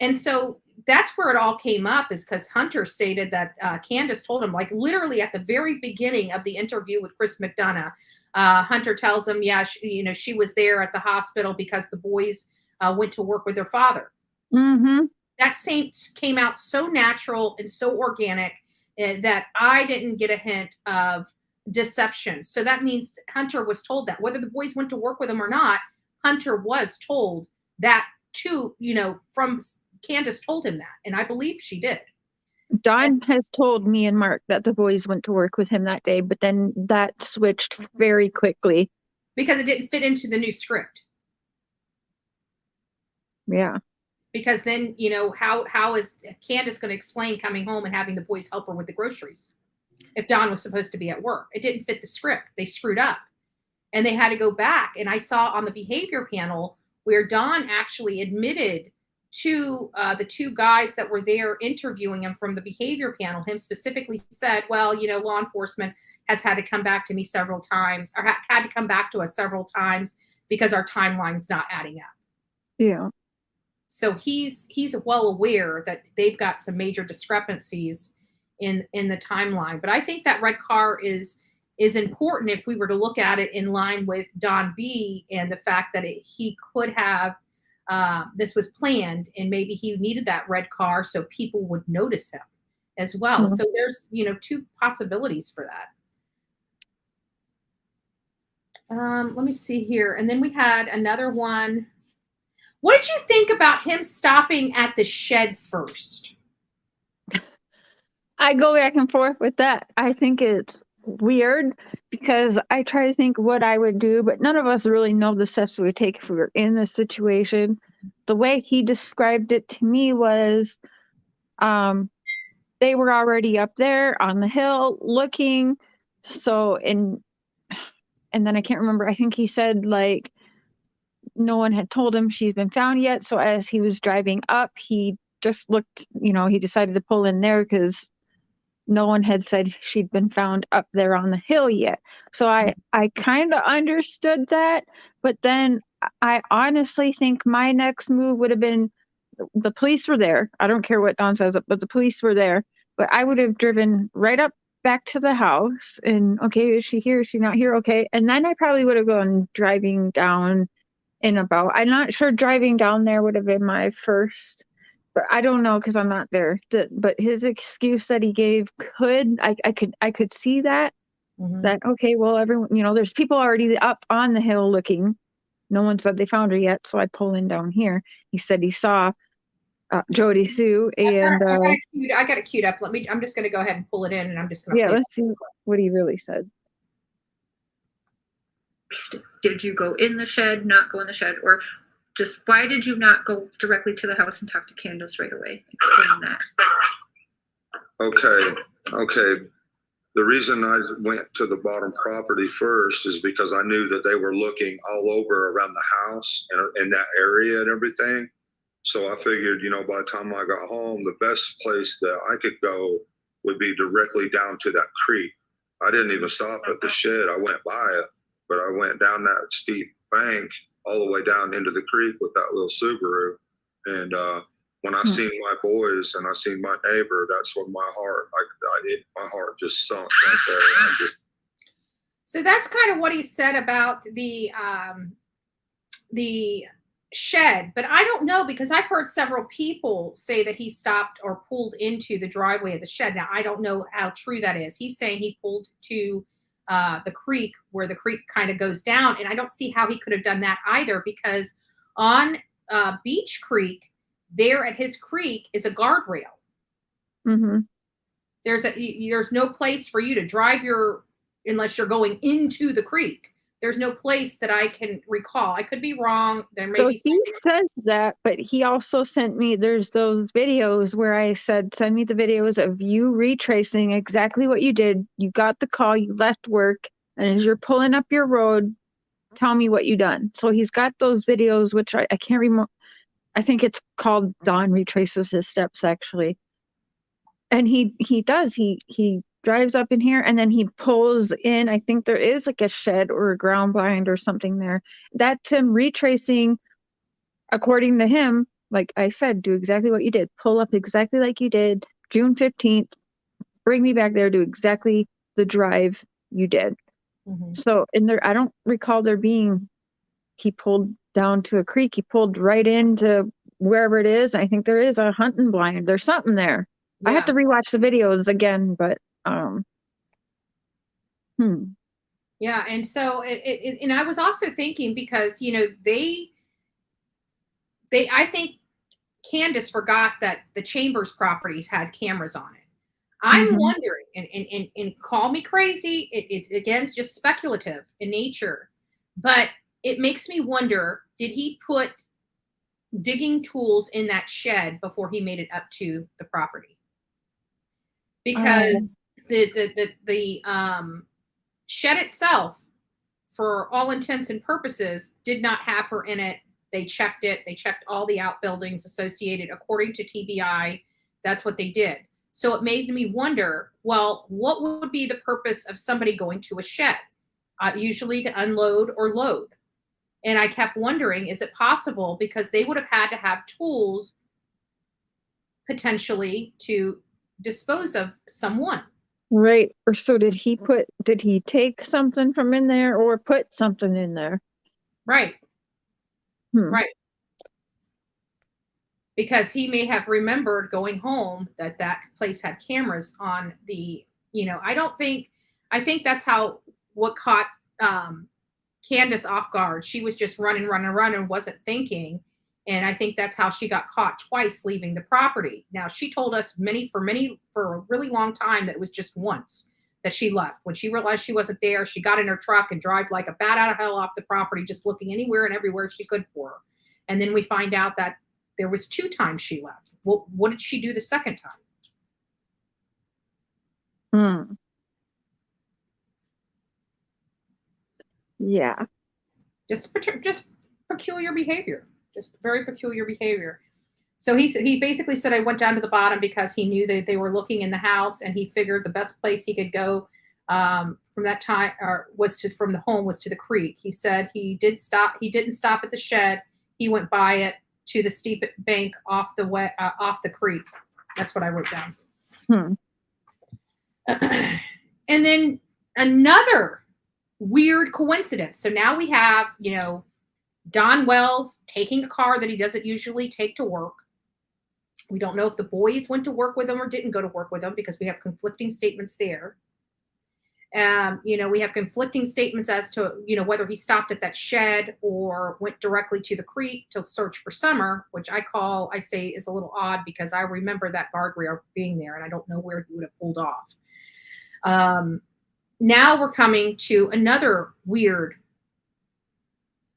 And so that's where it all came up, is because Hunter stated that Candace told him, like literally at the very beginning of the interview with Chris McDonough, Hunter tells him, she was there at the hospital because the boys went to work with their father. That came out so natural and so organic that I didn't get a hint of deception. So that means Hunter was told that. Whether the boys went to work with him or not, Hunter was told that too, from Candace told him that. And I believe she did. Dawn has told me and Mark that the boys went to work with him that day, but then that switched very quickly. Because it didn't fit into the new script. Yeah. Because then, how is Candace going to explain coming home and having the boys help her with the groceries if Dawn was supposed to be at work? It didn't fit the script. They screwed up. And they had to go back. And I saw on the behavior panel where Dawn actually admitted to the 2 guys that were there interviewing him from the behavior panel. Him specifically said, well, law enforcement has had to come back to me several times, or had to come back to us several times because our timeline's not adding up. Yeah. So he's well aware that they've got some major discrepancies in the timeline. But I think that red car is important if we were to look at it in line with Don B and the fact that he could have, this was planned, and maybe he needed that red car so people would notice him as well. So there's, 2 possibilities for that. Let me see here. And then we had another one. What did you think about him stopping at the shed first? I go back and forth with that. I think it's weird because I try to think what I would do, but none of us really know the steps we would take if we were in this situation. The way he described it to me was they were already up there on the hill looking. So, and then I can't remember. I think he said like no one had told him she's been found yet. So as he was driving up, he just looked, he decided to pull in there because no one had said she'd been found up there on the hill yet. So I kind of understood that. But then I honestly think my next move would have been, the police were there. I don't care what Dawn says, but the police were there. But I would have driven right up back to the house and, okay, is she here? Is she not here? Okay. And then I probably would have gone driving down I'm not sure driving down there would have been my first, but I don't know because I'm not there. But his excuse that he gave I could see that. Mhm. That okay, well, everyone, there's people already up on the hill looking. No one said they found her yet, so I pull in down here. He said he saw Jody Sue, and I got it queued up. I'm just going to go ahead and pull it in, and I'm just going to yeah, play. let's see what he really said. Did you go in the shed, not go in the shed, or just why did you not go directly to the house and talk to Candace right away? Explain that. Okay. The reason I went to the bottom property first is because I knew that they were looking all over around the house and in that area and everything. So I figured, by the time I got home, the best place that I could go would be directly down to that creek. I didn't even stop at the shed. I went by it, but I went down that steep bank all the way down into the creek with that little Subaru. And when I seen my boys and I seen my neighbor, that's when my heart just sunk right there. So that's kind of what he said about the shed, but I don't know because I've heard several people say that he stopped or pulled into the driveway of the shed. Now I don't know how true that is. He's saying he pulled to the creek where the creek kind of goes down, and I don't see how he could have done that either because on Beach Creek, there at his creek is a guardrail. Mm-hmm. There's no place for you to drive unless you're going into the creek. There's no place that I can recall. I could be wrong. So he says that, but he also sent me, there's those videos where I said, send me the videos of you retracing exactly what you did. You got the call, you left work, and as you're pulling up your road, tell me what you done. So he's got those videos, which I can't remember. I think it's called Don Retraces His Steps, actually. And he drives up in here and then he pulls in. I think there is like a shed or a ground blind or something there. That's him retracing, according to him. Like I said, do exactly what you did. Pull up exactly like you did. June 15th, bring me back there, do exactly the drive you did. Mm-hmm. So in there, I don't recall there being, he pulled down to a creek. He pulled right into wherever it is. I think there is a hunting blind. There's something there. Yeah. I have to rewatch the videos again, but yeah, and so and I was also thinking because they I think Candace forgot that the Chambers properties had cameras on it. I'm wondering, and call me crazy, it's again, it's just speculative in nature, but it makes me wonder, did he put digging tools in that shed before he made it up to the property? Because the shed itself, for all intents and purposes, did not have her in it. They checked it. They checked all the outbuildings associated. According to TBI, that's what they did. So it made me wonder, well, what would be the purpose of somebody going to a shed? Usually to unload or load. And I kept wondering, is it possible because they would have had to have tools potentially to dispose of someone? Right. Or so did he take something from in there or put something in there? Right. Right. Because he may have remembered going home that place had cameras on the, I think that's what caught Candace off guard. She was just running, wasn't thinking. And I think that's how she got caught twice leaving the property. Now, she told us for a really long time that it was just once that she left. When she realized she wasn't there, she got in her truck and drove like a bat out of hell off the property, just looking anywhere and everywhere she could for her. And then we find out that there was 2 times she left. Well, what did she do the second time? Yeah. Just peculiar behavior. Just very peculiar behavior. So he basically said, I went down to the bottom because he knew that they were looking in the house, and he figured the best place he could go from that time from the home was to the creek. He said he didn't stop at the shed. He went by it to the steep bank off the creek. That's what I wrote down. And then another weird coincidence. So now we have, Don Wells taking a car that he doesn't usually take to work. We don't know if the boys went to work with him or didn't go to work with him because we have conflicting statements there. We have conflicting statements as to, whether he stopped at that shed or went directly to the creek to search for Summer, which I say is a little odd because I remember that guardrail being there and I don't know where he would have pulled off. Now we're coming to another weird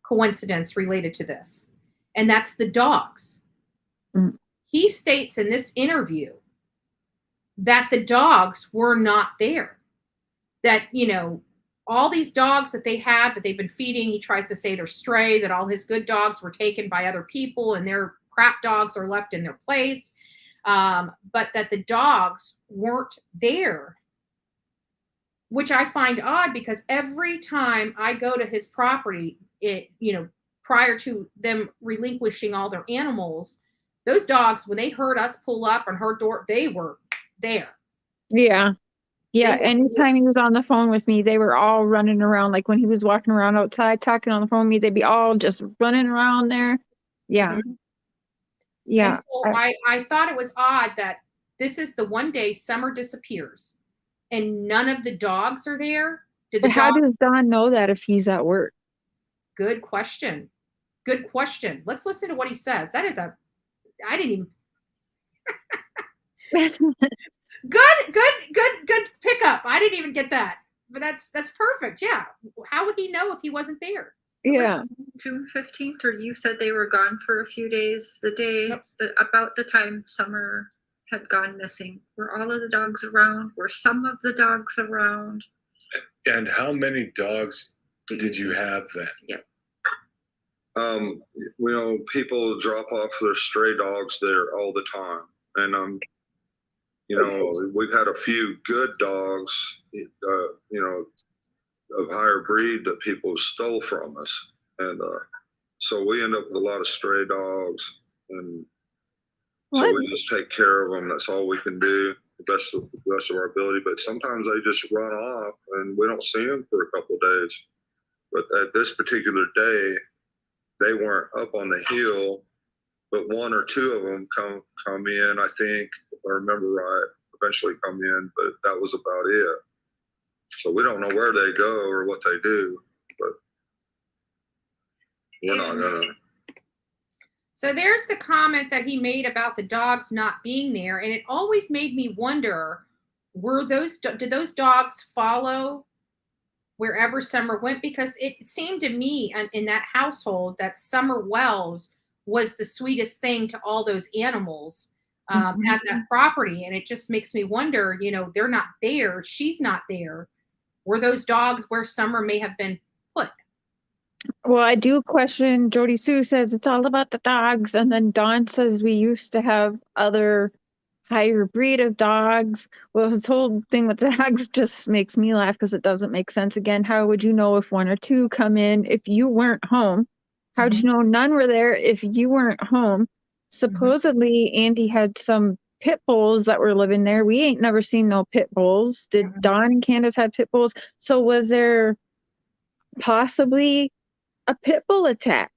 coincidence related to this, and that's the dogs. Mm. He states in this interview that the dogs were not there. That, all these dogs that they have that they've been feeding, he tries to say they're stray, that all his good dogs were taken by other people and their crap dogs are left in their place. But that the dogs weren't there, which I find odd because every time I go to his property, prior to them relinquishing all their animals, those dogs, when they heard us pull up and heard door, they were there. Yeah. Yeah. Anytime he was on the phone with me, they were all running around. Like when he was walking around outside talking on the phone with me, they'd be all just running around there. Yeah. Mm-hmm. Yeah. And so I thought it was odd that this is the one day Summer disappears and none of the dogs are there. How does Don know that if he's at work? Good question. Let's listen to what he says. I didn't even. Good pickup. I didn't even get that, but that's perfect. Yeah. How would he know if he wasn't there? Yeah. June 15th, or you said they were gone for a few days. The day, about the time Summer had gone missing. Were all of the dogs around? Were some of the dogs around? And how many dogs did you have then? Yep. People drop off their stray dogs there all the time. And, we've had a few good dogs, of higher breed that people stole from us. And so we end up with a lot of stray dogs. And so we just take care of them. That's all we can do, the best of our ability. But sometimes they just run off and we don't see them for a couple of days. But at this particular day, they weren't up on the hill, but one or two of them come in, I think, if I remember right, eventually come in, but that was about it. So we don't know where they go or what they do, but we're not gonna. So there's the comment that he made about the dogs not being there, and it always made me wonder: did those dogs follow wherever Summer went? Because it seemed to me in that household that Summer Wells was the sweetest thing to all those animals at that property, and it just makes me wonder. They're not there; she's not there. Were those dogs where Summer may have been put? Well, I do question. Jody Sue says it's all about the dogs, and then Dawn says we used to have other higher breed of dogs. Well, this whole thing with the dogs just makes me laugh because it doesn't make sense. Again, how would you know if one or two come in if you weren't home? How'd you know none were there if you weren't home? Supposedly, Andy had some pit bulls that were living there. We ain't never seen no pit bulls. Did Dawn and Candace have pit bulls? So was there possibly a pit bull attack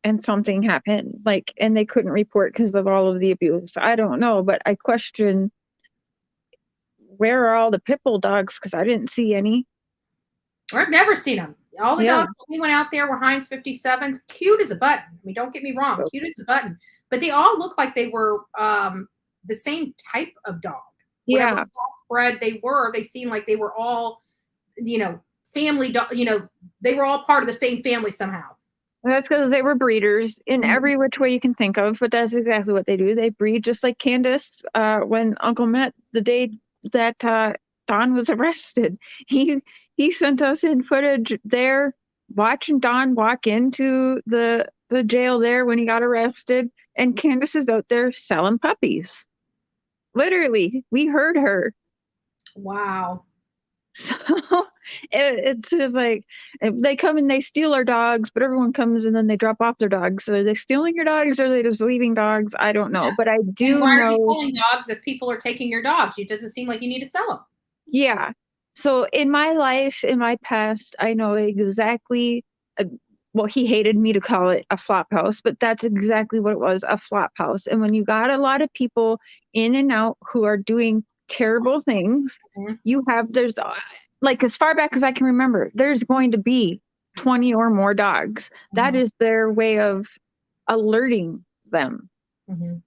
and something happened, and they couldn't report because of all of the abuse? I don't know, but I question, where are all the pit bull dogs? Because I didn't see any. I've never seen them. All the dogs that we went out there were Heinz 57s, cute as a button. I mean, don't get me wrong, cute as a button, but they all look like they were the same type of dog. Whatever bred they seemed like they were all, family dog. They were all part of the same family somehow. That's because they were breeders in every which way you can think of, but that's exactly what they do. They breed just like Candace. When Uncle met the day that Don was arrested, he sent us in footage there watching Don walk into the jail there when he got arrested, and Candace is out there selling puppies. Literally, we heard her. Wow. So it's just like they come and they steal our dogs, but everyone comes and then they drop off their dogs. So are they stealing your dogs or are they just leaving dogs? I don't know, but I do know. Why are you selling dogs if people are taking your dogs? It doesn't seem like you need to sell them. Yeah. So in my life, in my past, I know exactly well, he hated me to call it a flop house, but that's exactly what it was, a flop house. And when you got a lot of people in and out who are doing terrible things, there's like, as far back as I can remember, there's going to be 20 or more dogs. That is their way of alerting them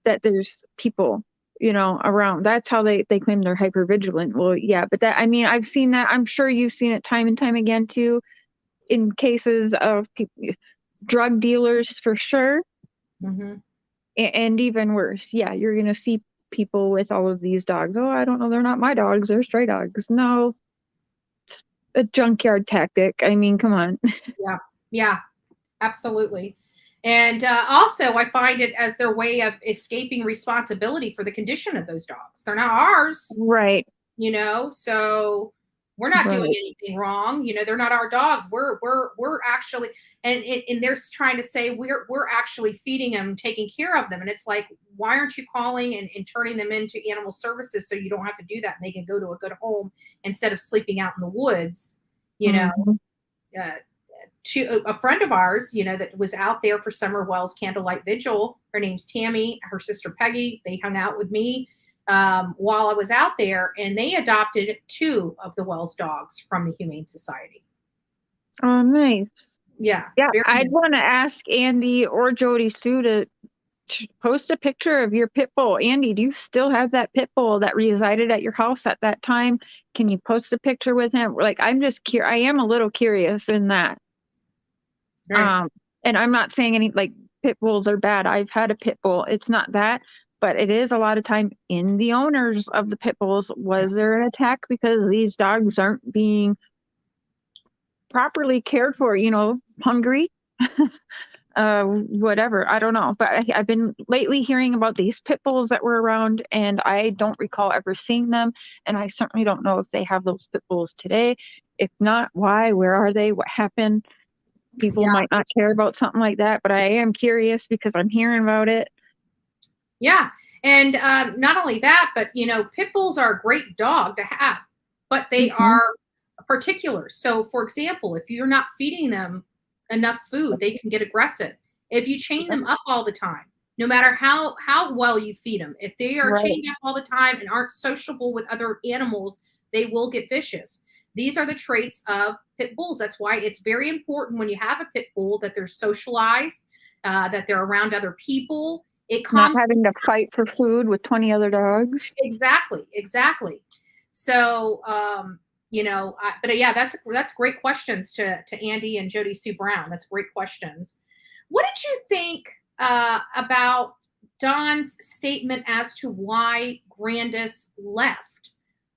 that there's people, around. That's how they claim they're hyper vigilant. Well, yeah, but I've seen that. I'm sure you've seen it time and time again too, in cases of people, drug dealers for sure. And even worse, yeah, you're gonna see people with all of these dogs. Oh, I don't know, they're not my dogs, they're stray dogs. No, it's a junkyard tactic. I mean, come on. Yeah, absolutely. And also, I find it as their way of escaping responsibility for the condition of those dogs. They're not ours, right? So we're not doing anything wrong. They're not our dogs. We're actually, and they're trying to say we're actually feeding them, taking care of them. And it's like, why aren't you calling and turning them into animal services so you don't have to do that and they can go to a good home instead of sleeping out in the woods? To a friend of ours, that was out there for summer Wells Candlelight Vigil. Her name's Tammy, her sister Peggy. They hung out with me while I was out there, and they adopted 2 of the Wells dogs from the Humane Society. Oh, nice. Yeah. I'd want to ask Andy or Jody Sue to post a picture of your pit bull. Andy, do you still have that pit bull that resided at your house at that time? Can you post a picture with him? Like, I'm just I am a little curious in that. Right. And I'm not saying any like pit bulls are bad. I've had a pit bull. It's not that, but it is a lot of time in the owners of the pit bulls. Was there an attack because these dogs aren't being properly cared for, hungry, whatever. I don't know. But I've been lately hearing about these pit bulls that were around, and I don't recall ever seeing them. And I certainly don't know if they have those pit bulls today. If not, why? Where are they? What happened? People might not care about something like that, but I am curious because I'm hearing about it. Yeah. And not only that, but, pit bulls are a great dog to have, but they are particular. So, for example, if you're not feeding them enough food, they can get aggressive. If you chain them up all the time, no matter how well you feed them, if they are chained up all the time and aren't sociable with other animals, they will get vicious. These are the traits of pit bulls. That's why it's very important when you have a pit bull that they're socialized, that they're around other people. It not having to fight for food with 20 other dogs. Exactly. So, but yeah, that's great questions to Andy and Jody Sue Brown. That's great questions. What did you think about Don's statement as to why Grandis left?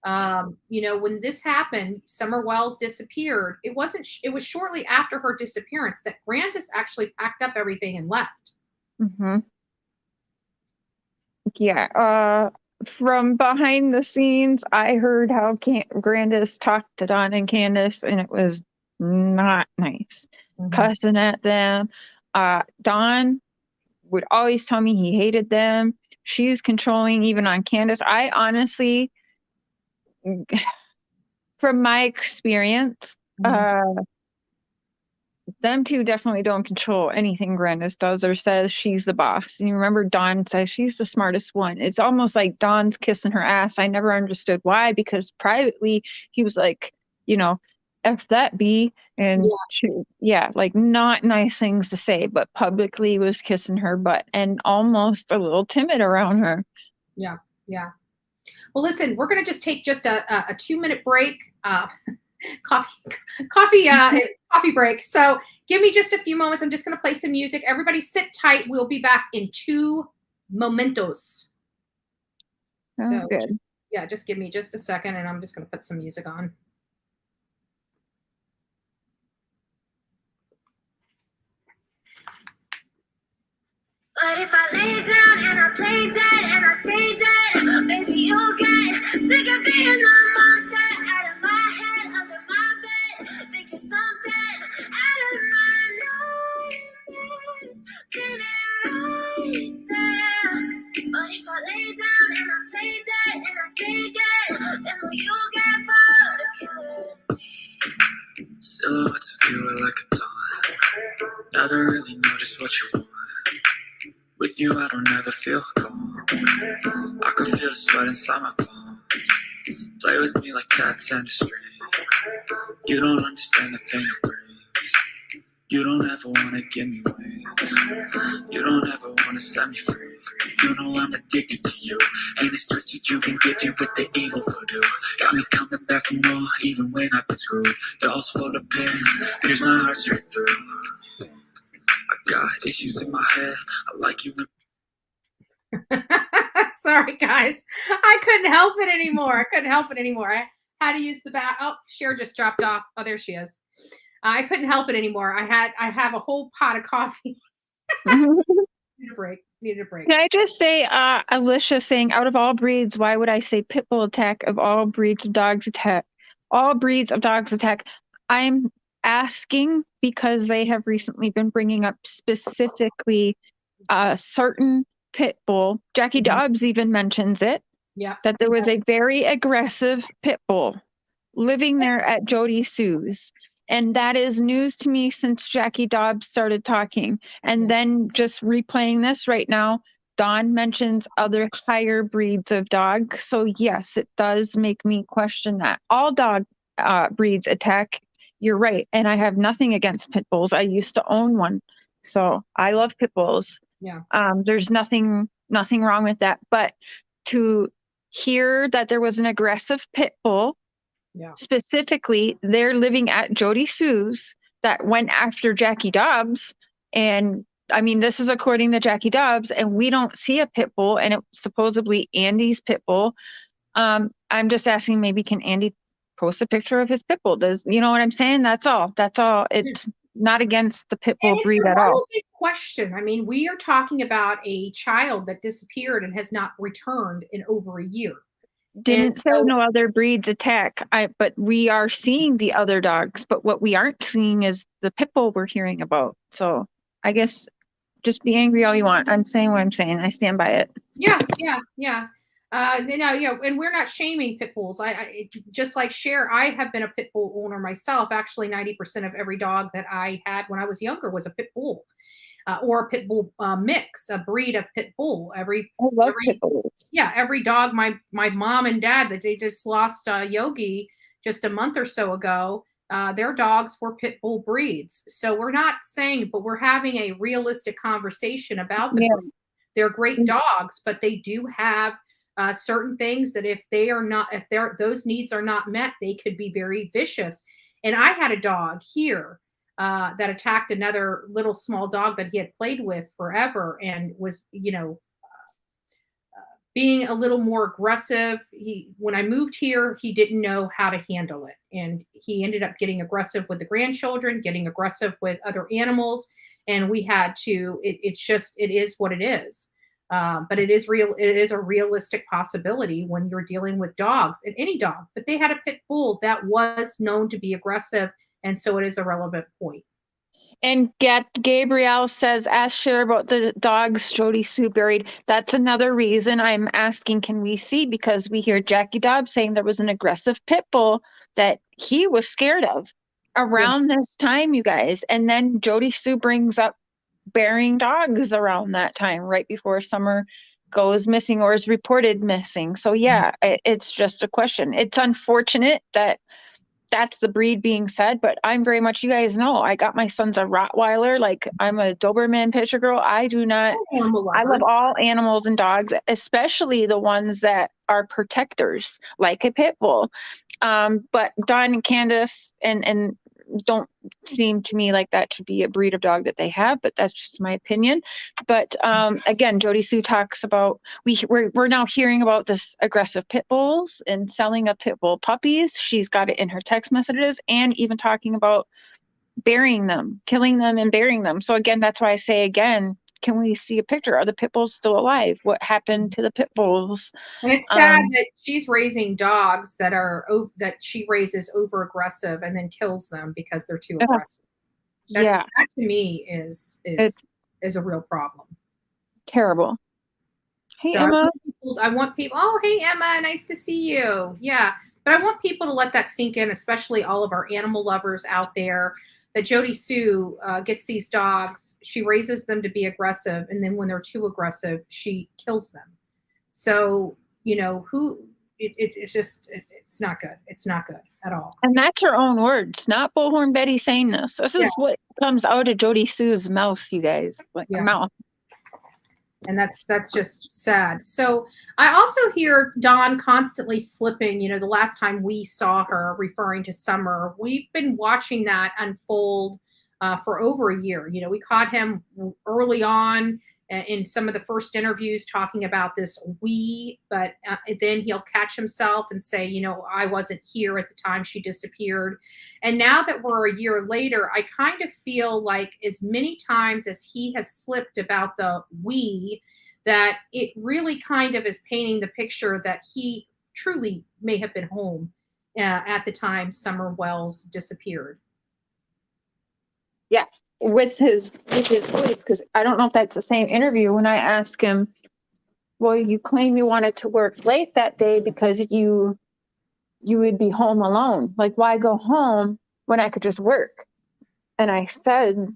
When this happened, Summer Wells disappeared. It was shortly after her disappearance that Grandis actually packed up everything and left. Yeah. From behind the scenes, I heard how Grandis talked to Don and Candace, and it was not nice. Cussing at them. Don would always tell me he hated them. She's controlling even on Candace. I honestly, from my experience, them two definitely don't control anything Grandis does or says. She's the boss. And you remember Don says she's the smartest one. It's almost like Don's kissing her ass. I never understood why, because privately he was like, F that B. And she, like not nice things to say, but publicly was kissing her butt and almost a little timid around her. Yeah. Well, listen, we're going to just take just a 2-minute break. Coffee break. So give me just a few moments. I'm just going to play some music. Everybody sit tight. We'll be back in 2 momentos. Sounds good. Just give me just a second, and I'm just going to put some music on. But if I lay down and I play dead and I stay dead, maybe you'll get sick of being the monster out of my head, under my bed, thinking something out of my nightmares, sitting right there. But if I lay down and I play dead and I stay dead, then will you get bored of killing me? Silhouettes of you are like a dawn. Never really know just what you want. With you, I don't ever feel calm. I can feel the sweat inside my palm. Play with me like cats and a string. You don't understand the pain it brings. You don't ever wanna give me wings. You don't ever wanna set me free. You know I'm addicted to you, and it's twisted you've been gifted with the evil voodoo. Got me coming back for more, even when I've been screwed. Dolls full of pins, pierce my heart straight through. I got issues in my head, I like you. Sorry, guys. I couldn't help it anymore. I had to use the back. Oh, Cher just dropped off. Oh, there she is. I couldn't help it anymore. I have a whole pot of coffee. Needed a break. Can I just say, Alicia saying, out of all breeds, why would I say pit bull attack? Of all breeds of dogs attack? All breeds of dogs attack. I'm asking because they have recently been bringing up specifically certain pit bull. Jackie Dobbs even mentions it. Yeah. That there was a very aggressive pit bull living there at Jody Sue's. And that is news to me since Jackie Dobbs started talking. And then just replaying this right now, Dawn mentions other higher breeds of dogs. So yes, it does make me question that. All dog breeds attack. You're right. And I have nothing against pit bulls. I used to own one. So I love pit bulls. Yeah. There's nothing wrong with that. But to hear that there was an aggressive pit bull, specifically, they're living at Jody Sue's that went after Jackie Dobbs. And I mean, this is according to Jackie Dobbs, and we don't see a pit bull, and it's supposedly Andy's pit bull. I'm just asking, maybe can Andy post a picture of his pit bull? Does, you know what I'm saying? That's all. It's not against the pit bull breed at all. It's a relevant question. I mean, we are talking about a child that disappeared and has not returned in over a year. Didn't say no other breeds attack. But we are seeing the other dogs. But what we aren't seeing is the pit bull we're hearing about. So I guess just be angry all you want. I'm saying what I'm saying. I stand by it. Yeah. And we're not shaming pit bulls. I just like Cher, I have been a pit bull owner myself. Actually, 90% of every dog that I had when I was younger was a pit bull. Or a pit bull mix, a breed of pit bull. Every pit bulls. Yeah, every dog. My mom and dad, that they just lost Yogi just a month or so ago. Their dogs were pit bull breeds. So we're not saying, but we're having a realistic conversation about the breed. They're great dogs, but they do have certain things that if those needs are not met, they could be very vicious. And I had a dog here that attacked another little small dog that he had played with forever and was, being a little more aggressive. When I moved here, he didn't know how to handle it. And he ended up getting aggressive with the grandchildren, getting aggressive with other animals. And we had to, it is what it is. But it is real. It is a realistic possibility when you're dealing with dogs, and any dog. But they had a pit bull that was known to be aggressive. And so it is a relevant point. And Gabrielle says, ask Cher about the dogs Jody Sue buried. That's another reason I'm asking, can we see? Because we hear Jackie Dobbs saying there was an aggressive pit bull that he was scared of around this time, you guys. And then Jody Sue brings up burying dogs around that time, right before Summer goes missing or is reported missing. So yeah, it's just a question. It's unfortunate that that's the breed being said, but I'm very much, you guys know, I got my son's a Rottweiler. Like, I'm a Doberman Pinscher girl. I love all animals and dogs, especially the ones that are protectors, like a pit bull. But Dawn and Candace and don't seem to me like that should be a breed of dog that they have, but that's just my opinion. But again, Jody Sue talks about, we're now hearing about this aggressive pit bulls and selling of pit bull puppies. She's got it in her text messages, and even talking about burying them, killing them and burying them. So again, that's why I say again, can we see a picture? Are the pit bulls still alive? What happened to the pit bulls? And it's sad that she's raising dogs that she raises over aggressive and then kills them because they're too aggressive. That to me is a real problem. Terrible. Hey, so Emma. I want people. Oh, hey, Emma. Nice to see you. Yeah. But I want people to let that sink in, especially all of our animal lovers out there. that Jody Sue gets these dogs. She raises them to be aggressive, and then when they're too aggressive, she kills them. So, you know, it's not good. It's not good at all. And that's her own words, not Bullhorn Betty saying this. This is what comes out of Jody Sue's mouth, you guys. Mouth. And that's just sad. So I also hear Dawn constantly slipping. You know, the last time we saw her referring to Summer, we've been watching that unfold for over a year. You know, we caught him early on in some of the first interviews talking about this but then he'll catch himself and say, you know, I wasn't here at the time she disappeared. And now that we're a year later, I kind of feel like as many times as he has slipped about the that it really kind of is painting the picture that he truly may have been home at the time Summer Wells disappeared. Yeah. With his voice, because I don't know if that's the same interview when I asked him, well, you claim you wanted to work late that day because you would be home alone. Like, why go home when I could just work? And I said,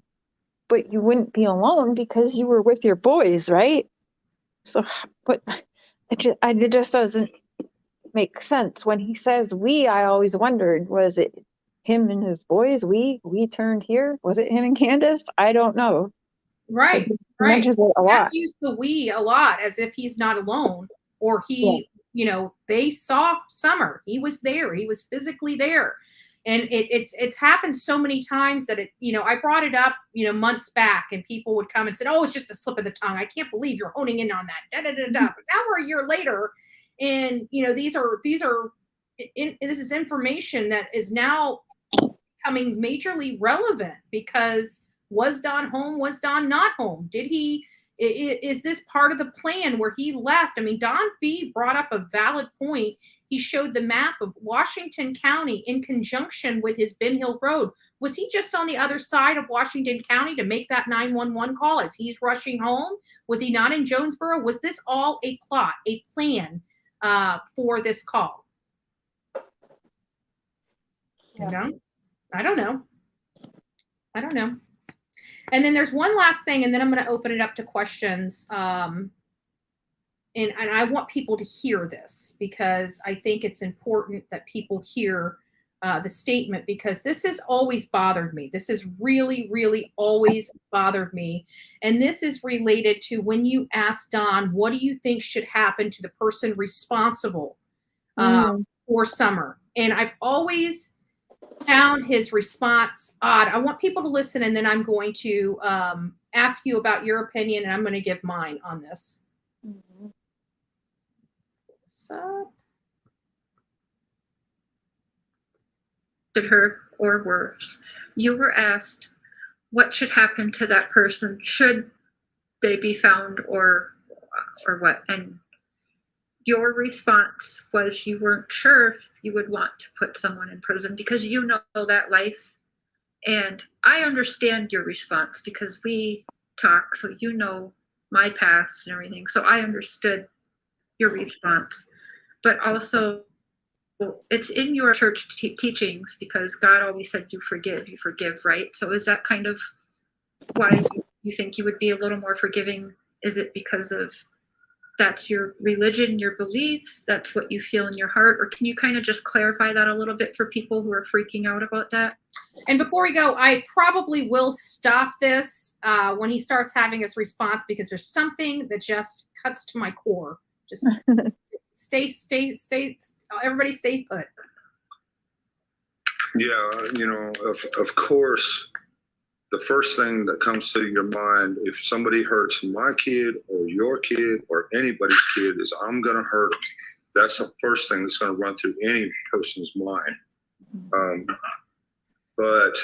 but you wouldn't be alone because you were with your boys, right? So, but it just doesn't make sense. When he says we, I always wondered, was it him and his boys? We turned here? Was it him and Candace? I don't know. Right. Mentions it a lot. Let's use the we a lot as if he's not alone, or he, you know, they saw Summer. He was there. He was physically there. And it's happened so many times that it, you know, I brought it up, you know, months back, and people would come and say, oh, it's just a slip of the tongue. I can't believe you're honing in on that. Da, da, da, da. But now we're a year later, and, you know, this is information that is now becoming majorly relevant, because was Don home? Was Don not home? Is this part of the plan where he left? I mean, Don B brought up a valid point. He showed the map of Washington County in conjunction with his Ben Hill Road. Was he just on the other side of Washington County to make that 911 call as he's rushing home? Was he not in Jonesboro? Was this all a plot, a plan for this call? You know? I don't know. And then there's one last thing, and then I'm going to open it up to questions. And I want people to hear this, because I think it's important that people hear the statement, because this has always bothered me. This has really, really always bothered me. And this is related to when you ask Don, what do you think should happen to the person responsible for Summer? And I've always found his response odd. I want people to listen, and then I'm going to ask you about your opinion, and I'm going to give mine on this. So, her, or worse, you were asked what should happen to that person should they be found, or what, and your response was you weren't sure if you would want to put someone in prison because you know that life. And I understand your response because we talk, so you know my past and everything. So I understood your response. But also, it's in your church teachings, because God always said you forgive, right? So is that kind of why you think you would be a little more forgiving? Is it because of that's your religion, your beliefs, that's what you feel in your heart? Or can you kind of just clarify that a little bit for people who are freaking out about that? And before we go, I probably will stop this when he starts having his response, because there's something that just cuts to my core. Just stay, everybody stay put. Yeah, you know, of course, the first thing that comes to your mind, if somebody hurts my kid or your kid or anybody's kid, is I'm going to hurt them. That's the first thing that's going to run through any person's mind. But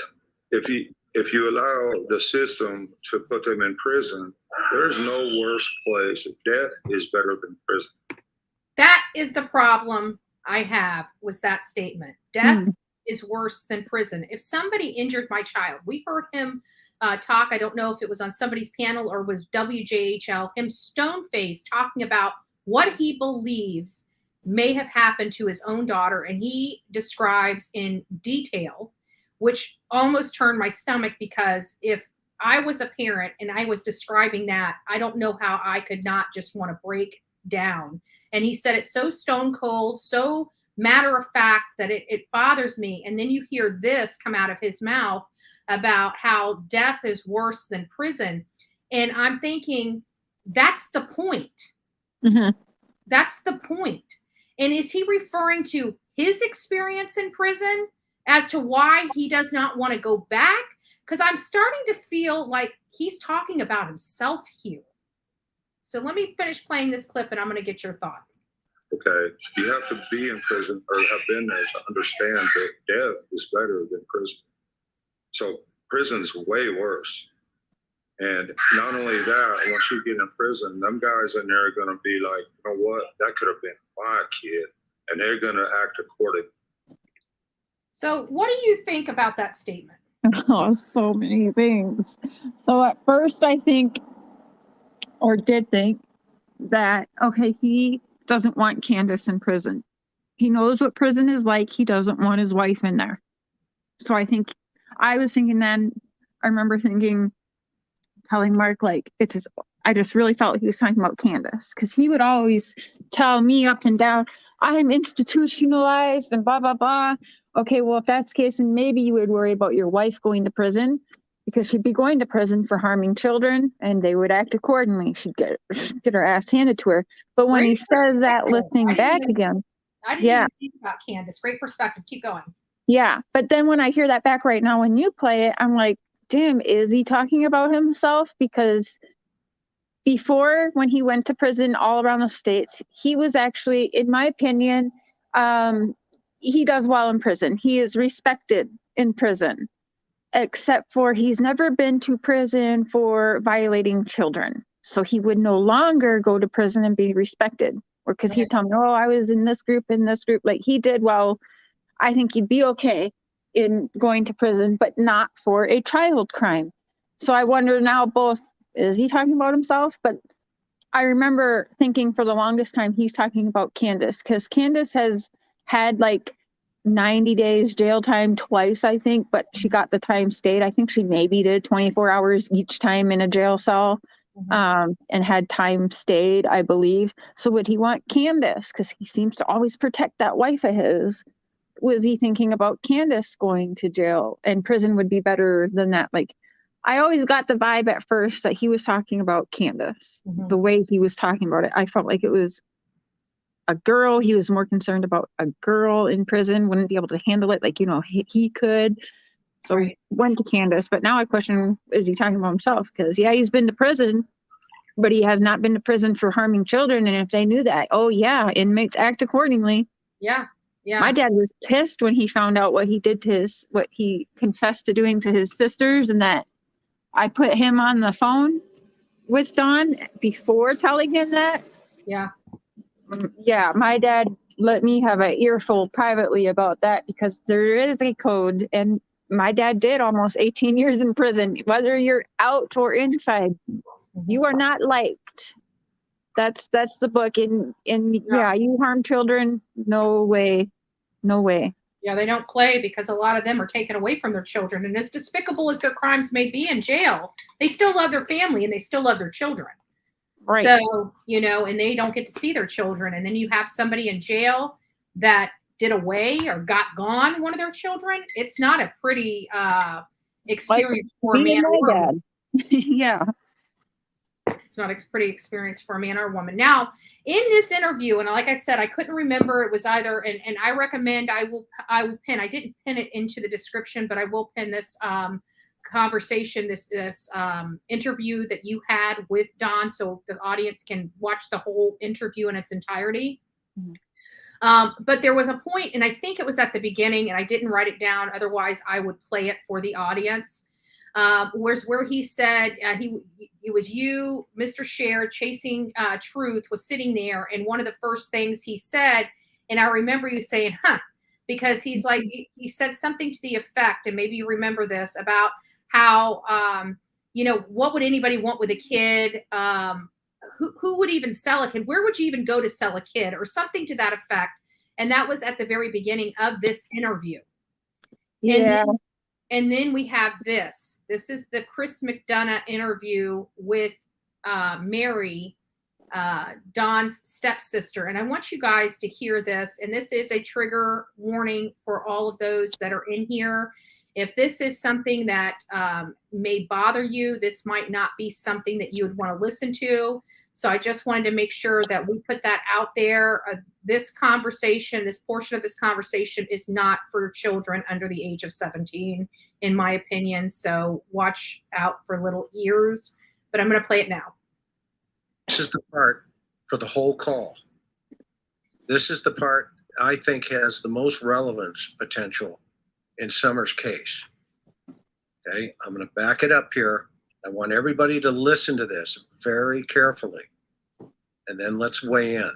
if you allow the system to put them in prison, there's no worse place. Death is better than prison. That is the problem I have, was that statement. Death is worse than prison. If somebody injured my child, we heard him talk, I don't know if it was on somebody's panel or was WJHL, him stone-faced talking about what he believes may have happened to his own daughter. And he describes in detail which almost turned my stomach, because if I was a parent and I was describing that, I don't know how I could not just want to break down. And he said it so stone cold, so matter of fact, that it bothers me. And then you hear this come out of his mouth about how death is worse than prison. And I'm thinking, that's the point. Mm-hmm. That's the point. And is he referring to his experience in prison as to why he does not want to go back? Because I'm starting to feel like he's talking about himself here. So let me finish playing this clip and I'm going to get your thought. Okay, you have to be in prison or have been there to understand that death is better than prison. So prison's way worse. And not only that, once you get in prison, them guys in there are going to be like, you know what, that could have been my kid. And they're going to act accordingly. So what do you think about that statement? Oh, so many things. So at first I think, or did think, that, okay, he doesn't want Candace in prison. He knows what prison is like. He doesn't want his wife in there. So I think, I was thinking then, I remember thinking, telling Mark, like, I just really felt he was talking about Candace, because he would always tell me up and down, I'm institutionalized and blah, blah, blah. Okay, well, if that's the case, then maybe you would worry about your wife going to prison, because she'd be going to prison for harming children and they would act accordingly. She'd get her ass handed to her. But when he says that, listening back again. I didn't even think about Candace. Great perspective. Keep going. Yeah. But then when I hear that back right now, when you play it, I'm like, damn, is he talking about himself? Because before, when he went to prison all around the states, he was actually, in my opinion, he does well in prison. He is respected in prison, except for he's never been to prison for violating children. So he would no longer go to prison and be respected. Or because he'd tell me, oh, I was in this group. Like, he did well. I think he'd be okay in going to prison, but not for a child crime. So I wonder now, both, is he talking about himself? But I remember thinking for the longest time he's talking about Candace, because Candace has had like 90 days jail time twice, I think, but she got the time stayed. I think she maybe did 24 hours each time in a jail cell, and had time stayed, I believe. So would he want Candace? Because he seems to always protect that wife of his. Was he thinking about Candace going to jail, and prison would be better than that? Like, I always got the vibe at first that he was talking about Candace. The way he was talking about it, I felt like it was a girl. He was more concerned about a girl in prison wouldn't be able to handle it, like, you know, he could. So he went to Candace. But now I question, is he talking about himself? Because yeah, he's been to prison, but he has not been to prison for harming children. And if they knew that, oh yeah, inmates act accordingly. Yeah. My dad was pissed when he found out what he did to what he confessed to doing to his sisters, and that I put him on the phone with Don before telling him that. Yeah, my dad let me have an earful privately about that, because there is a code, and my dad did almost 18 years in prison. Whether you're out or inside, you are not liked. That's the book. And yeah, you harm children, no way. Yeah, they don't play, because a lot of them are taken away from their children. And as despicable as their crimes may be in jail, they still love their family and they still love their children. Right. So, you know, and they don't get to see their children. And then you have somebody in jail that did away or got gone one of their children. It's not a pretty experience for a man or a woman. Yeah. It's not a pretty experience for a man or a woman. Now, in this interview, and like I said, I couldn't remember, it was either, and I recommend, I will pin, I didn't pin it into the description, but I will pin this conversation, this interview that you had with Don, so the audience can watch the whole interview in its entirety. But there was a point, and I think it was at the beginning, and I didn't write it down, otherwise I would play it for the audience. Where he said it was you, Mr. Cher, chasing truth, was sitting there, and one of the first things he said, and I remember you saying, because he's like, he said something to the effect, and maybe you remember this, about how, you know, what would anybody want with a kid? Who would even sell a kid? Where would you even go to sell a kid? Or something to that effect. And that was at the very beginning of this interview. Yeah. And then we have this. This is the Chris McDonough interview with Mary, Don's stepsister. And I want you guys to hear this. And this is a trigger warning for all of those that are in here. If this is something that may bother you, this might not be something that you would want to listen to. So I just wanted to make sure that we put that out there. This conversation, this portion of this conversation is not for children under the age of 17, in my opinion. So watch out for little ears, but I'm going to play it now. This is the part for the whole call. This is the part I think has the most relevance potential in Summer's case. Okay, I'm going to back it up here. I want everybody to listen to this very carefully, and then let's weigh in.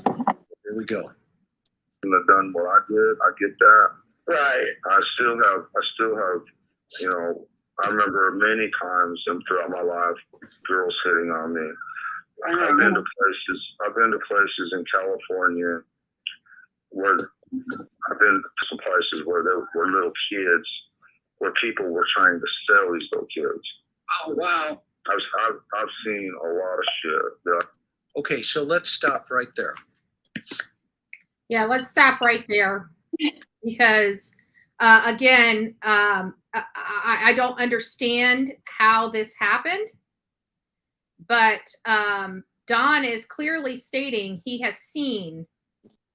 Here we go. I've done what I did. I get that. Right. I still have, you know, I remember many times throughout my life, girls hitting on me. I've been to places in California where I've been to some places where there were little kids, where people were trying to sell these little kids. Oh, wow. I've seen a lot of shit. Yeah. Okay, so let's stop right there. Yeah, let's stop right there because, again, I don't understand how this happened, but Don is clearly stating he has seen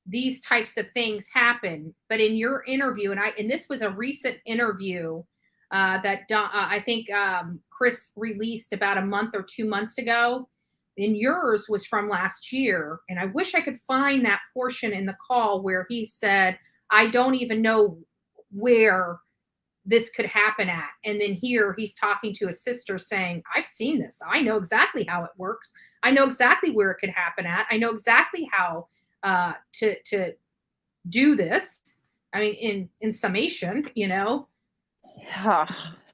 these types of things happen. But in your interview, and this was a recent interview that Don, I think Chris released about a month or 2 months ago. And yours was from last year. And I wish I could find that portion in the call where he said, I don't even know where this could happen at. And then here he's talking to his sister saying, I've seen this. I know exactly how it works. I know exactly where it could happen at. I know exactly how to do this. I mean, in summation, you know.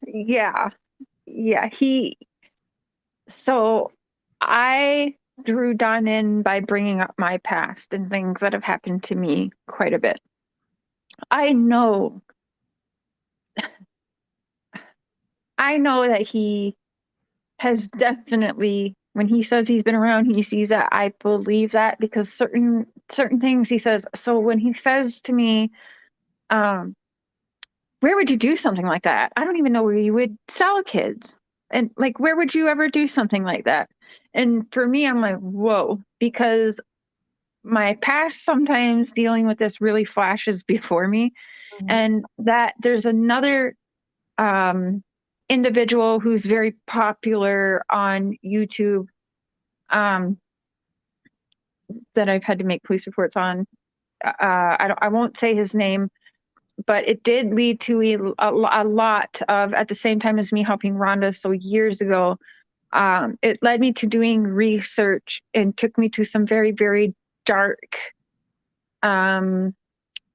Yeah. So I drew Don in by bringing up my past and things that have happened to me quite a bit. I know that he has definitely, when he says he's been around, he sees that. I believe that because certain things he says. So when he says to me, where would you do something like that? I don't even know where you would sell kids. And like, where would you ever do something like that? And for me, I'm like, whoa, because my past sometimes dealing with this really flashes before me. Mm-hmm. And that there's another individual who's very popular on YouTube that I've had to make police reports on. I won't say his name, but it did lead to a lot of, at the same time as me helping Rhonda, so years ago, it led me to doing research and took me to some very, very dark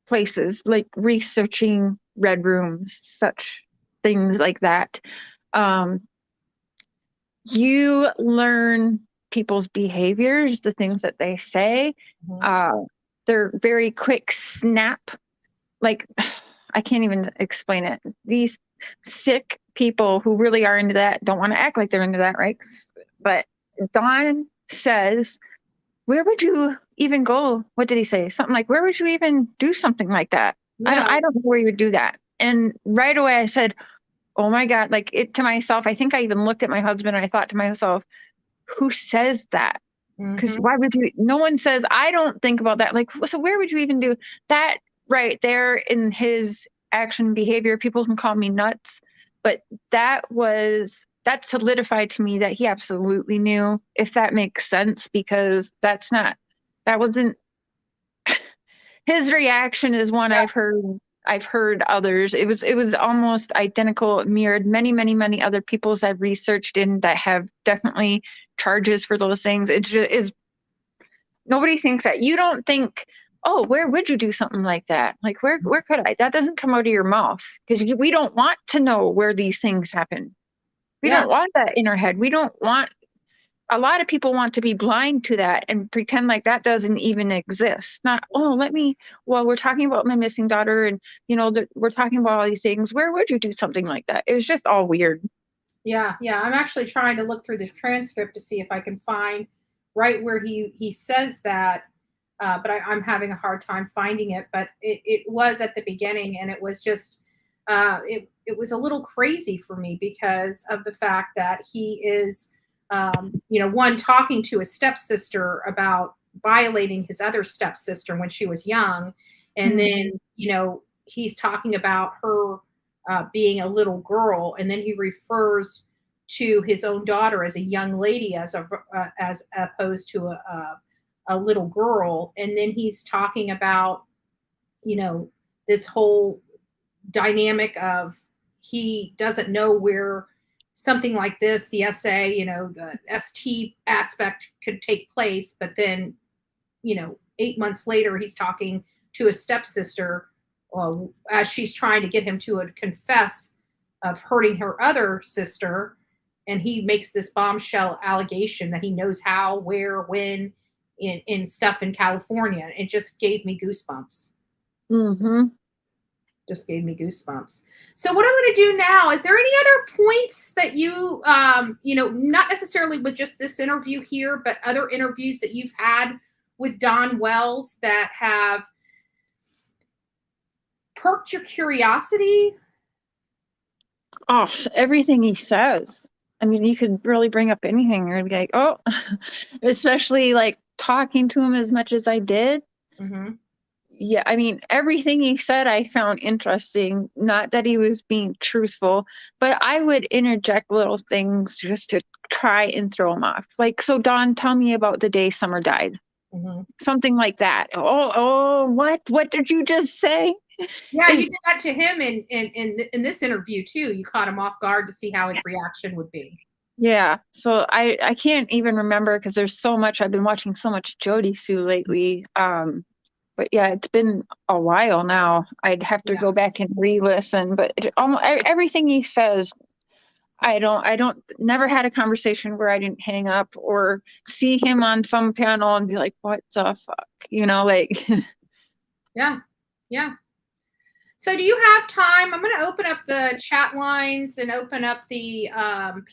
places, like researching red rooms, such things like that. You learn people's behaviors, the things that they say. Mm-hmm. They're very quick snap. Like, I can't even explain it. These sick people who really are into that don't want to act like they're into that, right? But Don says, where would you even go? What did he say? Something like, where would you even do something like that? Yeah. I don't know where you would do that. And right away I said, oh my God, like it to myself. I think I even looked at my husband and I thought to myself, who says that? Because why would you? No one says, I don't think about that. Like, so where would you even do that? Right there in his action behavior, people can call me nuts, but that solidified to me that he absolutely knew, if that makes sense, because that wasn't his reaction is one I've heard others. It was almost identical, mirrored many other people's I've researched in that have definitely charges for those things. It just is, nobody thinks that. You don't think, oh, where would you do something like that? Like, where could I? That doesn't come out of your mouth, because we don't want to know where these things happen. We don't want that in our head. We don't want a lot of people want to be blind to that and pretend like that doesn't even exist. Not, we're talking about my missing daughter and, we're talking about all these things. Where would you do something like that? It was just all weird. Yeah. I'm actually trying to look through the transcript to see if I can find right where he says that. But I'm having a hard time finding it. But it was at the beginning, and it was just, it was a little crazy for me because of the fact that he is, one, talking to his stepsister about violating his other stepsister when she was young. And then, he's talking about her being a little girl. And then he refers to his own daughter as a young lady, as opposed to a little girl. And then he's talking about, this whole dynamic of he doesn't know where something like this, the SA, the ST aspect could take place. But then, 8 months later, he's talking to his stepsister as she's trying to get him to confess of hurting her other sister. And he makes this bombshell allegation that he knows how, where, when, in stuff in California. It just gave me goosebumps. Just gave me goosebumps. So what I'm going to do now, is there any other points that you, not necessarily with just this interview here, but other interviews that you've had with Don Wells that have perked your curiosity? Oh, everything he says. I mean, you could really bring up anything. You're be like, oh, especially like talking to him as much as I did. Yeah, I mean, everything he said I found interesting. Not that he was being truthful, but I would interject little things just to try and throw him off. Like, so Don, tell me about the day Summer died. Something like that. Oh, what? What did you just say? Yeah, you did that to him in this interview too. You caught him off guard to see how his reaction would be. Yeah, so I can't even remember because there's so much. I've been watching so much Jody Sue lately. But yeah, it's been a while now. I'd have to go back and re-listen. But almost everything he says, never had a conversation where I didn't hang up or see him on some panel and be like, what the fuck? Like. Yeah. So do you have time? I'm going to open up the chat lines and open up the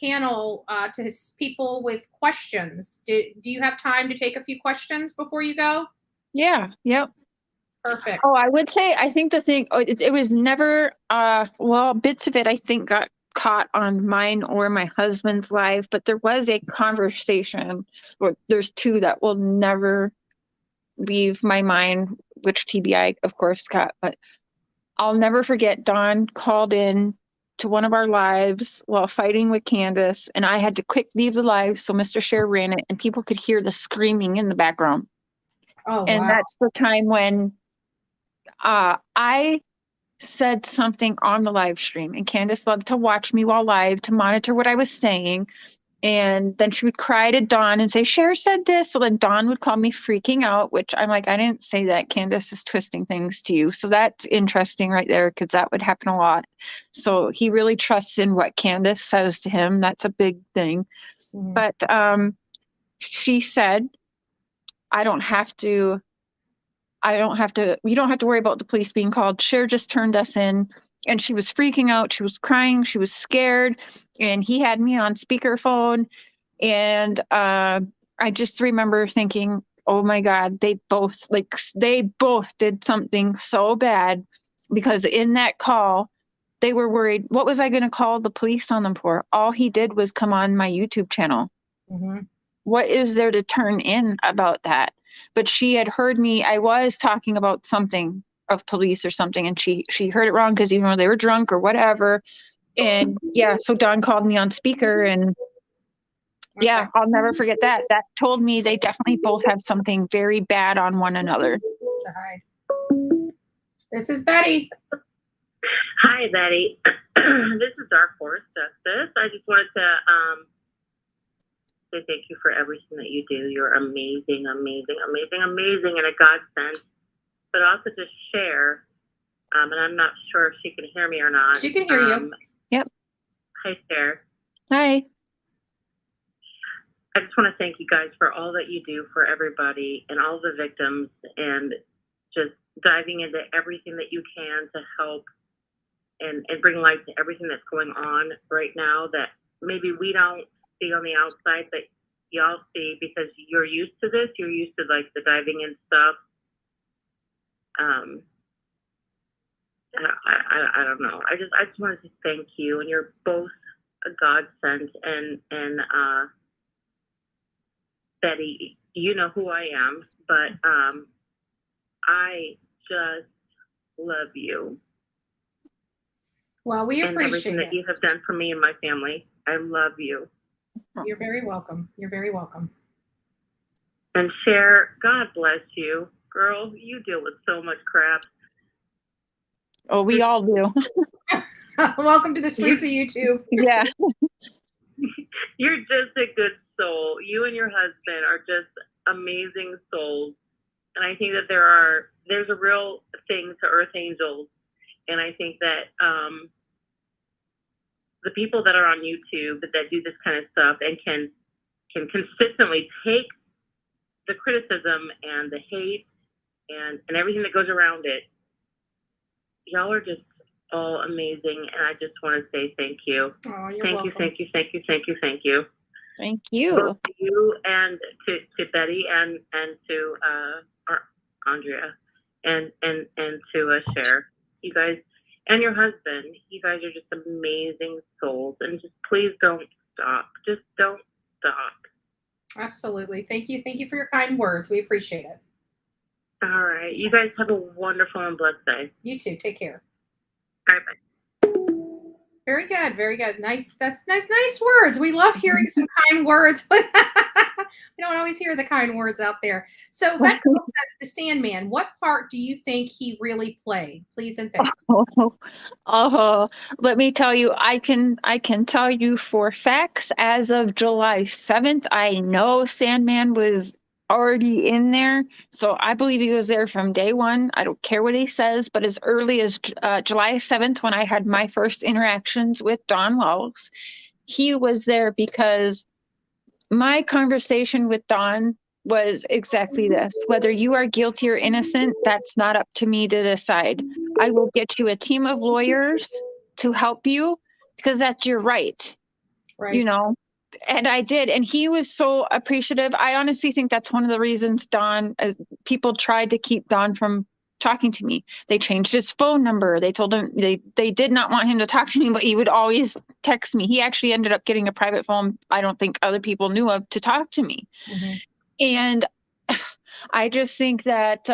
panel to people with questions. Do you have time to take a few questions before you go? Yeah. Yep. Perfect. Oh, I would say, I think the thing, it was never, bits of it I think got caught on mine or my husband's live, but there was a conversation, or there's two that will never leave my mind, which TBI, of course, got, but I'll never forget Don called in to one of our lives while fighting with Candace, and I had to quick leave the live so Mr. Cher ran it and people could hear the screaming in the background. Oh, and wow. That's the time when I said something on the live stream, and Candace loved to watch me while live to monitor what I was saying. And then she would cry to Dawn and say, Cher said this. So then Dawn would call me freaking out, which I'm like, I didn't say that. Candace is twisting things to you. So that's interesting right there, because that would happen a lot. So he really trusts in what Candace says to him. That's a big thing. But she said, you don't have to worry about the police being called. Cher just turned us in. And she was freaking out. She was crying. She was scared. And he had me on speakerphone. And I just remember thinking, oh my God, they both did something so bad, because in that call, they were worried, what was I going to call the police on them for? All he did was come on my YouTube channel. What is there to turn in about that? But she had heard me. I was talking about something of police or something, and she heard it wrong, because even though they were drunk or whatever. And yeah, so Dawn called me on speaker, and yeah, I'll never forget that. That told me they definitely both have something very bad on one another. Hi. This is Betty. Hi, Betty. This is our Force Justice. I just wanted to say thank you for everything that you do. You're amazing, amazing, amazing, amazing, and a godsend. But also just Cher, and I'm not sure if she can hear me or not. She can hear you. Yep. Hi, Cher. Hi. I just want to thank you guys for all that you do for everybody and all the victims, and just diving into everything that you can to help and bring light to everything that's going on right now that maybe we don't see on the outside, but y'all see because you're used to this. You're used to like the diving in stuff. I don't know. I just wanted to thank you, and you're both a godsend. And Betty, you know who I am, but I just love you. Well, we and appreciate everything that you have done for me and my family. I love you. You're very welcome. You're very welcome. And Cher, God bless you. Girl, you deal with so much crap. Oh, we all do. Welcome to the streets of YouTube. Yeah. You're just a good soul. You and your husband are just amazing souls. And I think that there's a real thing to Earth Angels. And I think that the people that are on YouTube that do this kind of stuff and can consistently take the criticism and the hate and everything that goes around it, y'all are just all amazing. And I just want to say thank you. Oh, you're thank welcome. you, thank you, thank you, thank you, thank you. Thank you. Both to you and to Betty and to Andrea and to Cher. You guys and your husband, you guys are just amazing souls. And just please don't stop. Just don't stop. Absolutely. Thank you. Thank you for your kind words. We appreciate it. All right. You guys have a wonderful and blessed day. You too. Take care. Bye-bye. Very good. Very good. Nice. That's nice words. We love hearing some kind words. We don't always hear the kind words out there. So Vetco says, the Sandman, what part do you think he really played? Please and thanks. Let me tell you, I can tell you for facts as of July 7th, I know Sandman was already in there. So I believe he was there from day one. I don't care what he says, but as early as July 7th, when I had my first interactions with Don Wells, he was there because my conversation with Don was exactly this. Whether you are guilty or innocent, that's not up to me to decide. I will get you a team of lawyers to help you because that's your right. Right. You know, and I did. And he was so appreciative. I honestly think that's one of the reasons people tried to keep Don from talking to me. They changed his phone number. They told him they did not want him to talk to me, but he would always text me. He actually ended up getting a private phone I don't think other people knew of to talk to me. Mm-hmm. And I just think that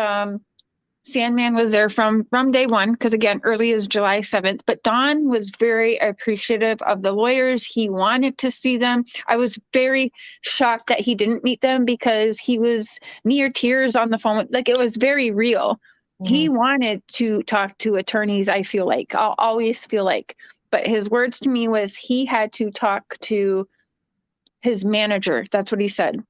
Sandman was there from day one, because again, early as July 7th, but Don was very appreciative of the lawyers. He wanted to see them. I was very shocked that he didn't meet them because he was near tears on the phone. Like, it was very real. Mm-hmm. He wanted to talk to attorneys, I feel like. I'll always feel like. But his words to me was he had to talk to his manager. That's what he said.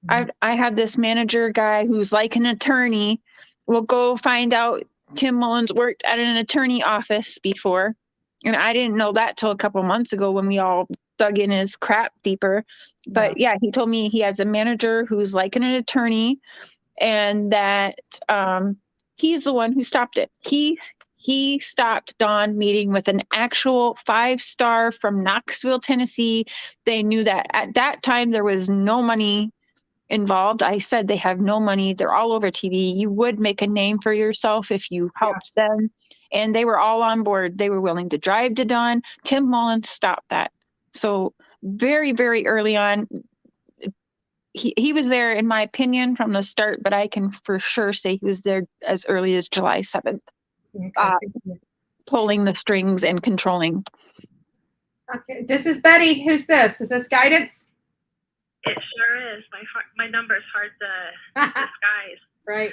Mm-hmm. I have this manager guy who's like an attorney. We'll go find out Tim Mullins worked at an attorney office before. And I didn't know that till a couple months ago when we all dug in his crap deeper. But yeah, he told me he has a manager who's like an attorney and that he's the one who stopped it. He stopped Don meeting with an actual 5-star from Knoxville, Tennessee. They knew that at that time there was no money involved. I said they have no money. They're all over TV. You would make a name for yourself if you helped them. And they were all on board. They were willing to drive to Don. Tim Mullins stopped that. So very, very early on, he was there, in my opinion, from the start, but I can for sure say he was there as early as July 7th, pulling the strings and controlling. Okay, this is Betty. Who's this? Is this Guidance? It sure is. My number is hard to disguise. Right.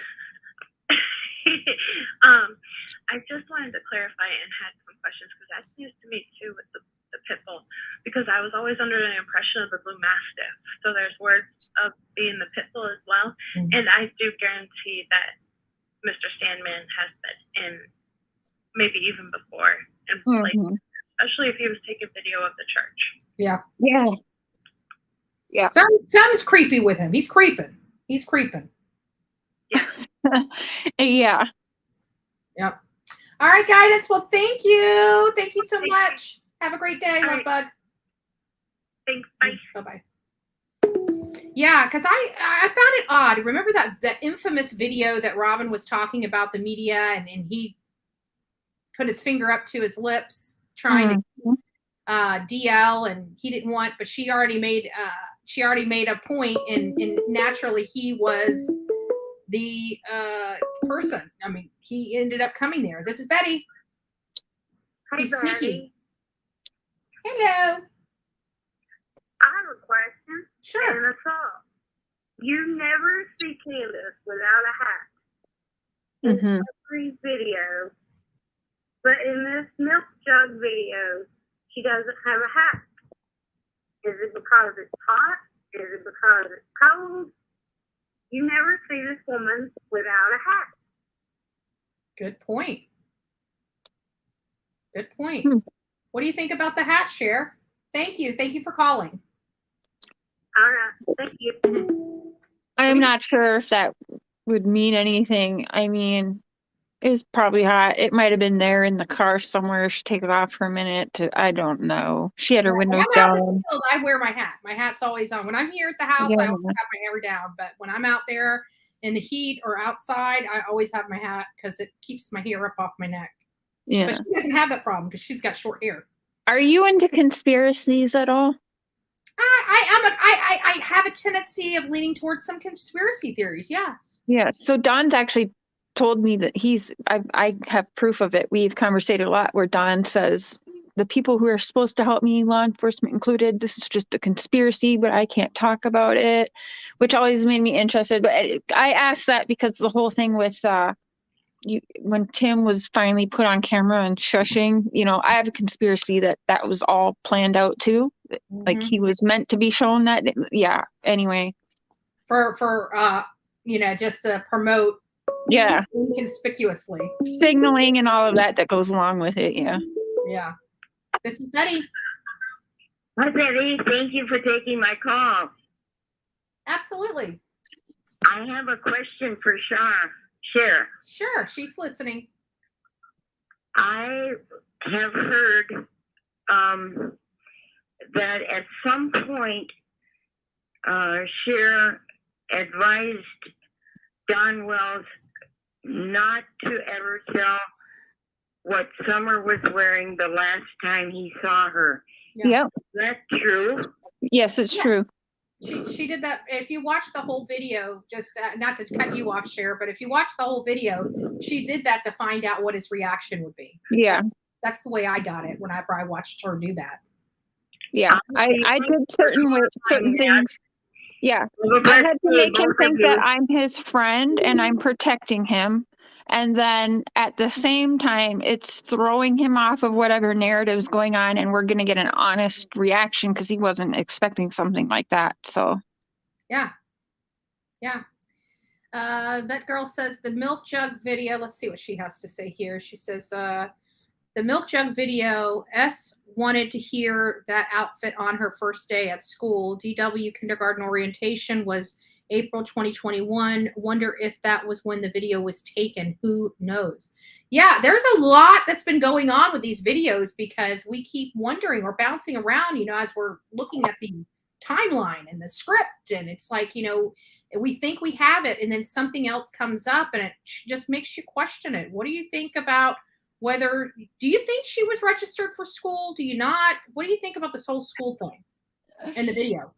I just wanted to clarify and had some questions because that's news to me too with the pit bull, because I was always under the impression of the blue mastiff. So there's words of being the pit bull as well. Mm-hmm. And I do guarantee that Mr. Sandman has been in maybe even before, and mm-hmm. especially if he was taking video of the church. Yeah. Yeah. Yeah. Something's creepy with him. He's creeping. Yeah. Yep. All right, guidance. Well, thank you. Thank you so much. Have a great day, love bug. Thanks. Bye. Bye-bye. Yeah, because I found it odd. Remember that infamous video that Robin was talking about the media, and he put his finger up to his lips trying to DL, and he didn't want, but she already made a point, and naturally he was the person. I mean, he ended up coming there. This is Betty. Hi, He's Betty. sneaky. Hello. I have a question. Sure. And a thought. You never see Candace without a hat. In every video. But in this milk jug video, she doesn't have a hat. Is it because it's hot? Is it because it's cold? You never see this woman without a hat. Good point. What do you think about the hat, Cher? Thank you for calling. All right. Thank you. I'm not sure if that would mean anything. I mean, it was probably hot. It might have been there in the car somewhere. She take it off for a minute. I don't know. She had her windows When I'm out in down. the field, I wear my hat. My hat's always on. When I'm here at the house, I always have my hair down. But when I'm out there in the heat or outside, I always have my hat because it keeps my hair up off my neck. Yeah. But she doesn't have that problem because she's got short hair. Are you into conspiracies at all? I have a tendency of leaning towards some conspiracy theories. Yes. Yeah. So Don's actually told me that I have proof of it. We've conversated a lot where Don says the people who are supposed to help me, law enforcement included, this is just a conspiracy, but I can't talk about it, which always made me interested. But I asked that because the whole thing with when Tim was finally put on camera and shushing, I have a conspiracy that was all planned out too. Like he was meant to be shown that. Yeah. Anyway. For just to promote. Yeah. Inconspicuously. Signaling and all of that goes along with it. Yeah. Yeah. This is Betty. Hi, Betty. Thank you for taking my call. Absolutely. I have a question for Cher. Sure, she's listening. I have heard that at some point Cher advised Don Wells not to ever tell what Summer was wearing the last time he saw her. Yep. Is that true? Yes, it's true. She did that. If you watch the whole video, just not to cut you off, Cher, but if you watch the whole video, she did that to find out what his reaction would be. Yeah. That's the way I got it whenever I watched her do that. Yeah. I did certain things. Yeah. I had to make him think that I'm his friend and I'm protecting him. And then at the same time, it's throwing him off of whatever narrative is going on, and we're going to get an honest reaction because he wasn't expecting something like that. So, yeah. That girl says the milk jug video. Let's see what she has to say here. She says the milk jug video. S wanted to hear that outfit on her first day at school. DW kindergarten orientation was April 2021. Wonder if that was when the video was taken. Who knows? Yeah, there's a lot that's been going on with these videos because we keep wondering or bouncing around, as we're looking at the timeline and the script. And it's like, we think we have it and then something else comes up and it just makes you question it. What do you think about do you think she was registered for school? Do you not? What do you think about this whole school thing in the video?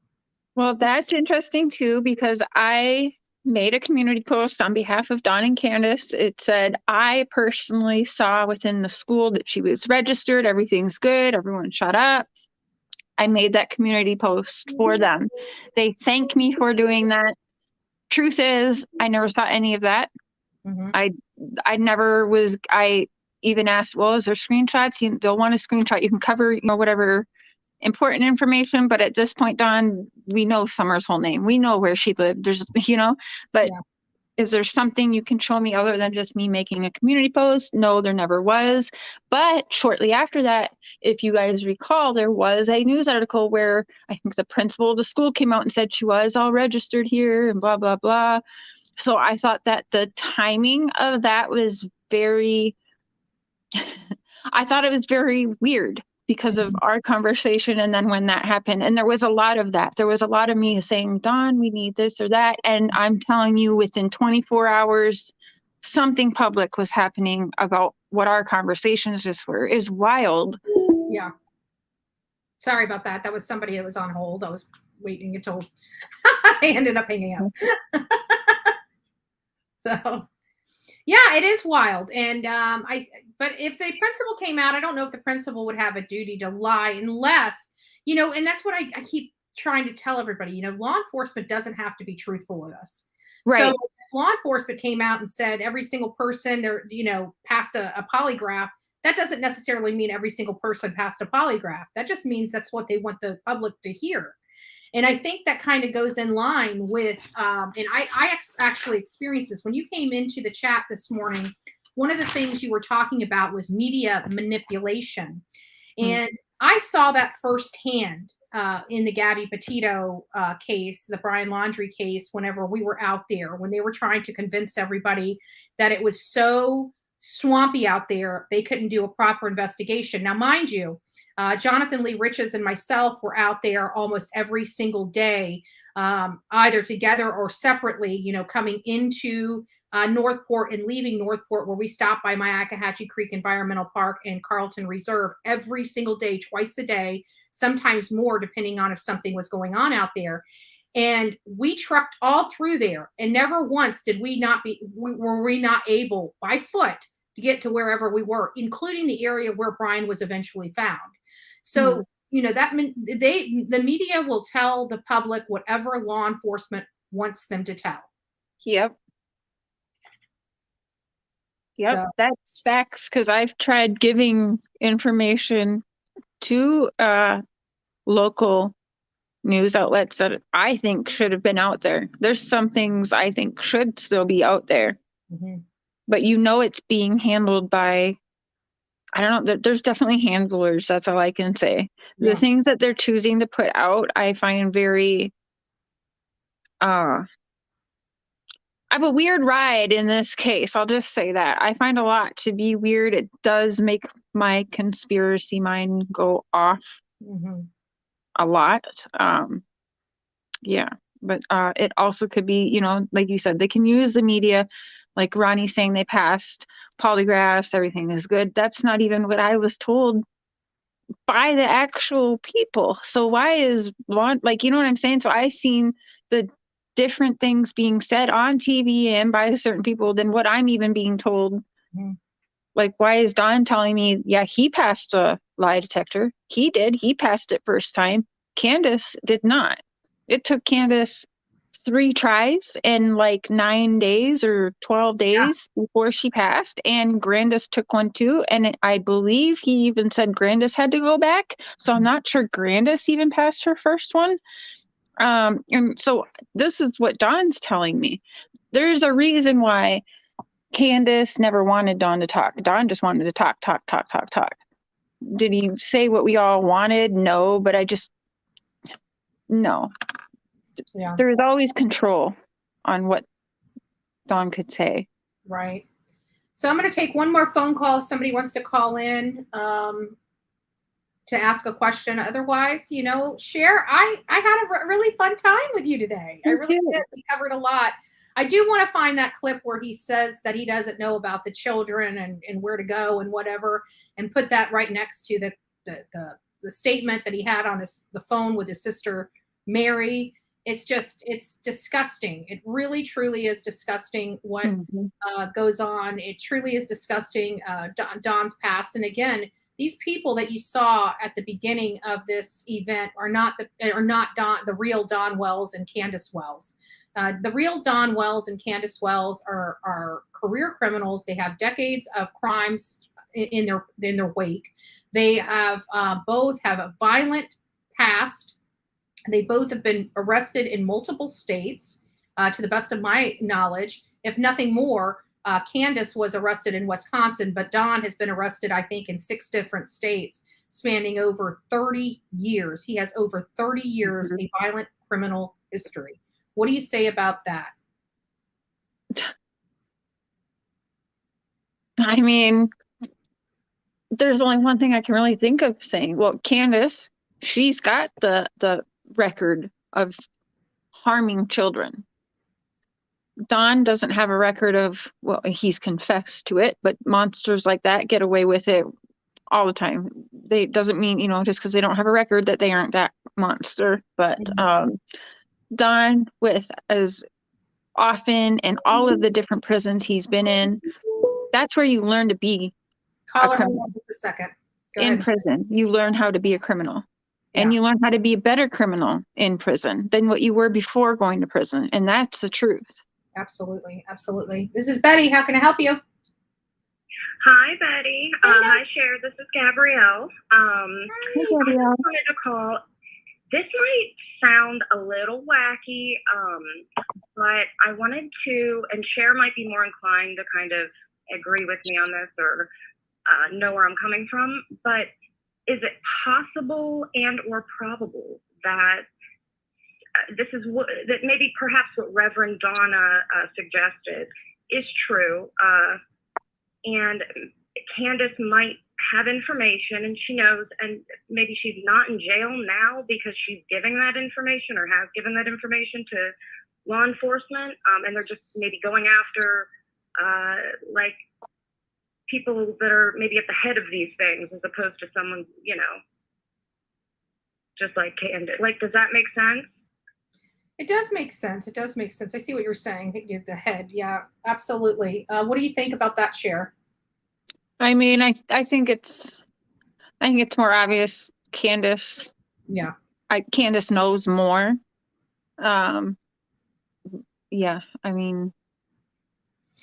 Well, that's interesting too, because I made a community post on behalf of Don and Candace. It said, I personally saw within the school that she was registered. Everything's good. Everyone shut up. I made that community post for them. They thank me for doing that. Truth is, I never saw any of that. Mm-hmm. I even asked, well, is there screenshots? They'll want a screenshot. You can cover, whatever important information, but at this point, Don, we know Summer's whole name. We know where she lived. But is there something you can show me other than just me making a community post? No, there never was. But shortly after that, if you guys recall, there was a news article where I think the principal of the school came out and said she was all registered here and blah, blah, blah. So I thought that the timing of that was very, I thought it was very weird because of our conversation. And then when that happened, and there was a lot of that, there was a lot of me saying, Dawn, we need this or that. And I'm telling you, within 24 hours, something public was happening about what our conversations just were. Is wild. Yeah. Sorry about that. That was somebody that was on hold. I was waiting until I ended up hanging up. So yeah, it is wild. And but if the principal came out, I don't know if the principal would have a duty to lie unless, you know, and that's what I keep trying to tell everybody, you know, law enforcement doesn't have to be truthful with us. Right. So if law enforcement came out and said every single person there, you know, passed a polygraph, that doesn't necessarily mean every single person passed a polygraph. That just means that's what they want the public to hear. And I think that kind of goes in line with, and I actually experienced this. When you came into the chat this morning, one of the things you were talking about was media manipulation. And I saw that firsthand in the Gabby Petito case, the Brian Laundrie case, whenever we were out there, when they were trying to convince everybody that it was so swampy out there, they couldn't do a proper investigation. Now, mind you, Jonathan Lee Riches and myself were out there almost every single day, either together or separately, you know, coming into Northport and leaving Northport, where we stopped by Myakkahatchee Creek Environmental Park and Carlton Reserve every single day, twice a day, sometimes more, depending on if something was going on out there. And we trucked all through there, and never once were we not able by foot to get to wherever we were, including the area where Brian was eventually found. So, you know, that the media will tell the public whatever law enforcement wants them to tell. Yep. Yep, So, that's facts, because I've tried giving information to local news outlets that I think should have been out there. There's some things I think should still be out there. But you know, it's being handled by, I don't know, there's definitely handlers. That's all I can say. Yeah. The things that they're choosing to put out, I find very, I have a weird ride in this case. I'll just say that. I find a lot to be weird. It does make my conspiracy mind go off a lot. Yeah, but it also could be, you know, like you said, they can use the media, like Ronnie saying they passed polygraphs, everything is good. That's not even what I was told by the actual people. So why is like, you know what I'm saying? So I seen the different things being said on TV and by certain people than what I'm even being told. Like, why is Don telling me, yeah, he passed a lie detector? He did. He passed it first time. Candace did not. It took Candace 3 tries and like 9 days or 12 days before she passed. And Grandis took one too. And I believe he even said Grandis had to go back. So I'm not sure Grandis even passed her first one. And so this is what Don's telling me. There's a reason why Candace never wanted Dawn to talk. Dawn just wanted to talk. Did he say what we all wanted? No, but no. Yeah. There is always control on what Dawn could say. Right. So I'm going to take one more phone call if somebody wants to call in to ask a question. Otherwise, you know, Cher, I had a really fun time with you today. I really did. We covered a lot. I do want to find that clip where he says that he doesn't know about the children and where to go and whatever, and put that right next to the statement that he had on the phone with his sister, Mary. It's disgusting. It really, truly is disgusting what goes on. It truly is disgusting, Don's past. And again, these people that you saw at the beginning of this event are not the real Don Wells and Candus Wells. The real Don Wells and Candus Wells are career criminals. They have decades of crimes in their wake. They have both have a violent past. They both have been arrested in multiple states, to the best of my knowledge. if nothing more. Candace was arrested in Wisconsin, but Don has been arrested, I think, in 6 different states, spanning over 30 years. He has over 30 years of violent criminal history. What do you say about that? I mean, there's only one thing I can really think of saying. Well, Candace, she's got the record of harming children. Don doesn't have a record of, well, he's confessed to it, but monsters like that get away with it all the time. They doesn't mean, just because they don't have a record that they aren't that monster. But Don, with as often and all of the different prisons he's been in, that's where you learn to be a criminal. Just a second. In prison, you learn how to be a criminal. And you learn how to be a better criminal in prison than what you were before going to prison. And that's the truth. Absolutely. Absolutely. This is Betty. How can I help you? Hi, Betty. Hi, Cher. This is Gabrielle. Hi, Gabrielle. I just wanted to call. This might sound a little wacky, but I wanted to, and Cher might be more inclined to kind of agree with me on this or know where I'm coming from, but is it possible and or probable that this is what, that maybe perhaps what Reverend Donna suggested is true, and Candace might have information and she knows, and maybe she's not in jail now because she's giving that information or has given that information to law enforcement, and they're just maybe going after like people that are maybe at the head of these things as opposed to someone, just like Candace. Like, does that make sense? It does make sense. It does make sense. I see what you're saying. The head. Yeah, absolutely. What do you think about that, Cher? I mean, I think it's more obvious. Candace. Yeah. Candace knows more. Yeah. I mean,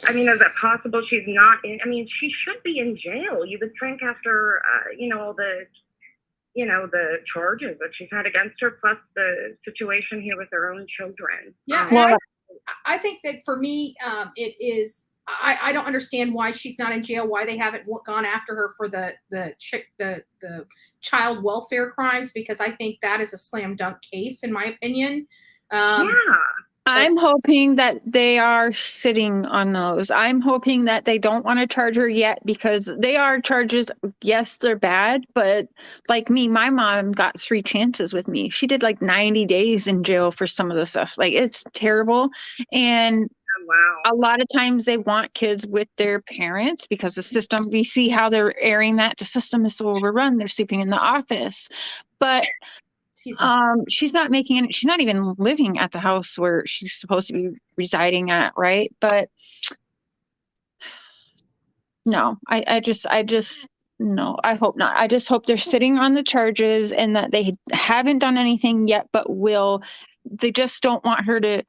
is it possible she's not in? I mean, she should be in jail. You would think after, all the, the charges that she's had against her, plus the situation here with her own children. Yeah, I think that for me, it is. I don't understand why she's not in jail. Why they haven't gone after her for the child welfare crimes? Because I think that is a slam dunk case, in my opinion. I'm hoping that they are sitting on those. I'm hoping that they don't want to charge her yet because they are charges. Yes, they're bad, but like me, my mom got 3 chances with me. She did like 90 days in jail for some of the stuff. Like, it's terrible. And a lot of times they want kids with their parents because the system, we see how they're airing that. The system is so overrun. They're sleeping in the office. But she's not even living at the house where she's supposed to be residing at, right? But no, I just no, I hope not. I just hope they're sitting on the charges and that they haven't done anything yet, but they just don't want her to,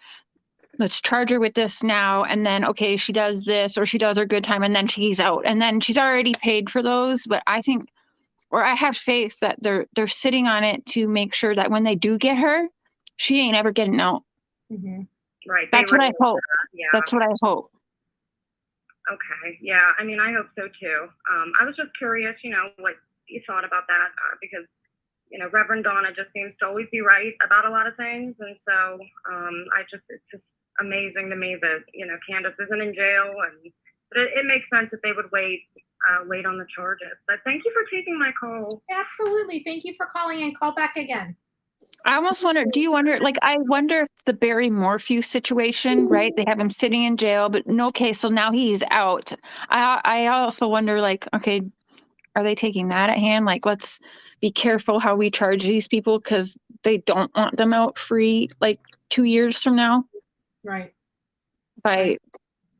let's charge her with this now, and then, okay, she does this or she does her good time and then she's out, and then she's already paid for those. But I think, or I have faith that they're sitting on it to make sure that when they do get her, she ain't ever getting out. Mm-hmm. Right. That's what I hope. Yeah. That's what I hope. Okay. Yeah. I mean, I hope so too. I was just curious, what you thought about that, because, Reverend Donna just seems to always be right about a lot of things. And so it's just amazing to me that, Candace isn't in jail, but it makes sense that they would wait on the charges. But thank you for taking my call. Absolutely. Thank you for calling in. Call back again. I almost wonder, I wonder if the Barry Morphew situation, right? They have him sitting in jail, but okay, so now he's out. I also wonder, like, okay, are they taking that at hand? Like, let's be careful how we charge these people because they don't want them out free, like 2 years from now. Right.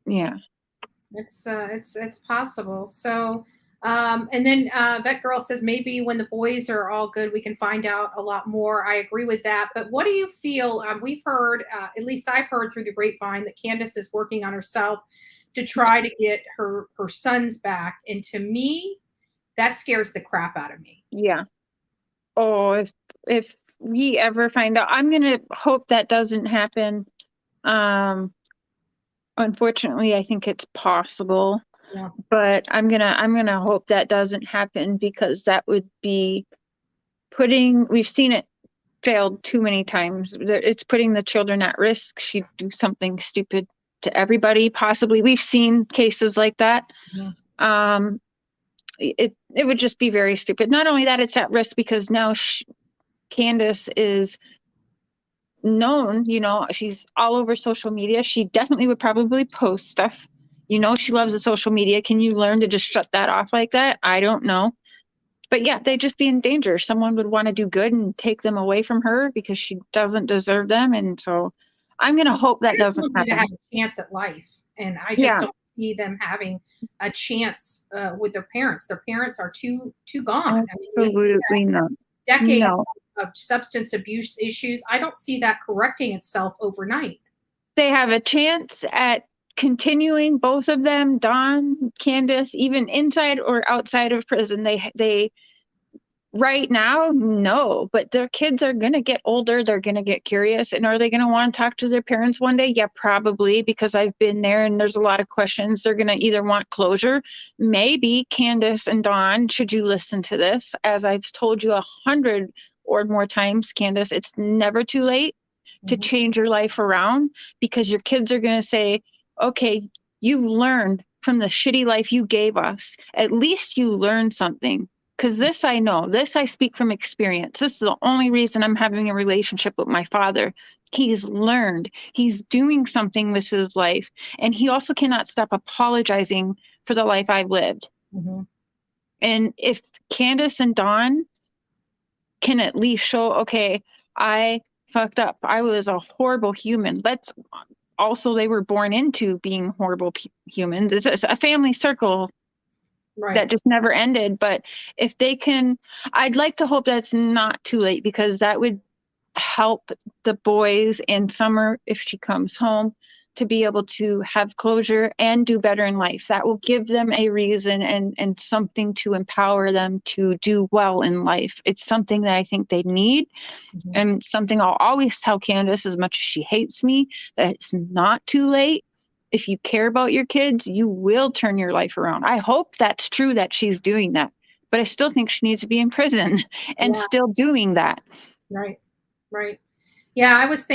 Yeah. It's possible. So, and then Vet Girl says maybe when the boys are all good, we can find out a lot more. I agree with that. But what do you feel? We've heard, at least I've heard through the grapevine, that Candace is working on herself to try to get her sons back. And to me, that scares the crap out of me. Yeah. Oh, if we ever find out, I'm gonna hope that doesn't happen. Unfortunately, I think it's possible, Yeah. but I'm gonna hope that doesn't happen, because that would be we've seen it failed too many times. It's putting the children at risk. She'd do something stupid to everybody, possibly. We've seen cases like that. Yeah. It would just be very stupid. Not only that, it's at risk because now Candace is known, she's all over social media. She definitely would probably post stuff. She loves the social media. Can you learn to just shut that off like that? I don't know. But yeah, they'd just be in danger. Someone would want to do good and take them away from her because she doesn't deserve them. And so I'm going to hope that doesn't happen. To have happen. a chance at life. And I just don't see them having a chance with their parents. Their parents are too gone. Absolutely not. Decades No. of substance abuse issues. I don't see that correcting itself overnight. They have a chance at continuing, both of them, Dawn, Candace, even inside or outside of prison. They right now, no, but their kids are going to get older. They're going to get curious. And are they going to want to talk to their parents one day? Yeah, probably, because I've been there and there's a lot of questions. They're going to either want closure. Maybe Candace and Dawn, should you listen to this, as I've told you 100 or more times, Candace, it's never too late to change your life around, because your kids are going to say, okay, you've learned from the shitty life you gave us. At least you learned something. Because this I know, this I speak from experience. This is the only reason I'm having a relationship with my father. He's learned, he's doing something with his life, and he also cannot stop apologizing for the life I've lived. And if Candace and Dawn can at least show, okay, I fucked up. I was a horrible human. They were born into being horrible humans. It's a family circle. Right. That just never ended. But if they can, I'd like to hope that's not too late, because that would help the boys and Summer, if she comes home, to be able to have closure and do better in life. That will give them a reason and something to empower them to do well in life. It's something that I think they need, and something I'll always tell Candace, as much as she hates me, that it's not too late. If you care about your kids, you will turn your life around. I hope that's true, that she's doing that, but I still think she needs to be in prison and still doing that. Right. Yeah, I was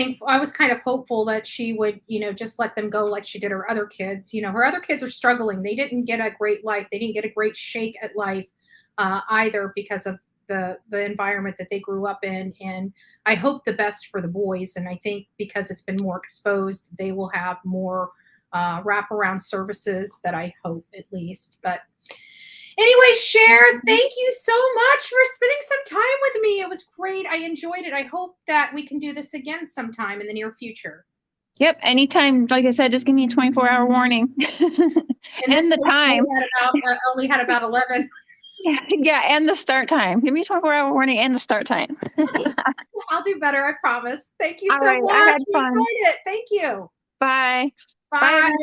kind of hopeful that she would, just let them go like she did her other kids. Her other kids are struggling. They didn't get a great life. They didn't get a great shake at life either, because of the environment that they grew up in. And I hope the best for the boys. And I think because it's been more exposed, they will have more wraparound services, that I hope, at least. But anyway, Cher, thank you so much for spending some time with me. It was great. I enjoyed it. I hope that we can do this again sometime in the near future. Yep, anytime. Like I said, just give me a 24-hour warning. And the time. Only had about 11. Yeah, and the start time. Give me a 24-hour warning and the start time. I'll do better, I promise. Thank you All so right, much. I had I fun. enjoyed it. Thank you. Bye. Bye.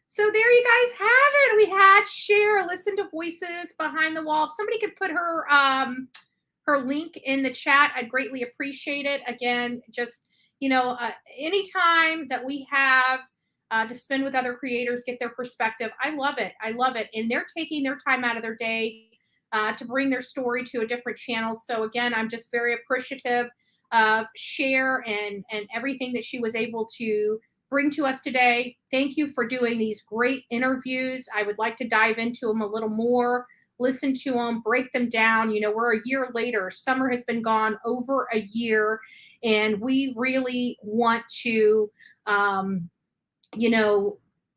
So there you guys have it. We had Cher, Listen to Voices Behind the Wall. If somebody could put her link in the chat, I'd greatly appreciate it. Again, just, anytime that we have to spend with other creators, get their perspective, I love it. And they're taking their time out of their day to bring their story to a different channel. So again, I'm just very appreciative of Cher and everything that she was able to bring to us today. Thank you for doing these great interviews. I would like to dive into them a little more, listen to them, break them down. We're a year later. Summer has been gone over a year, and we really want to,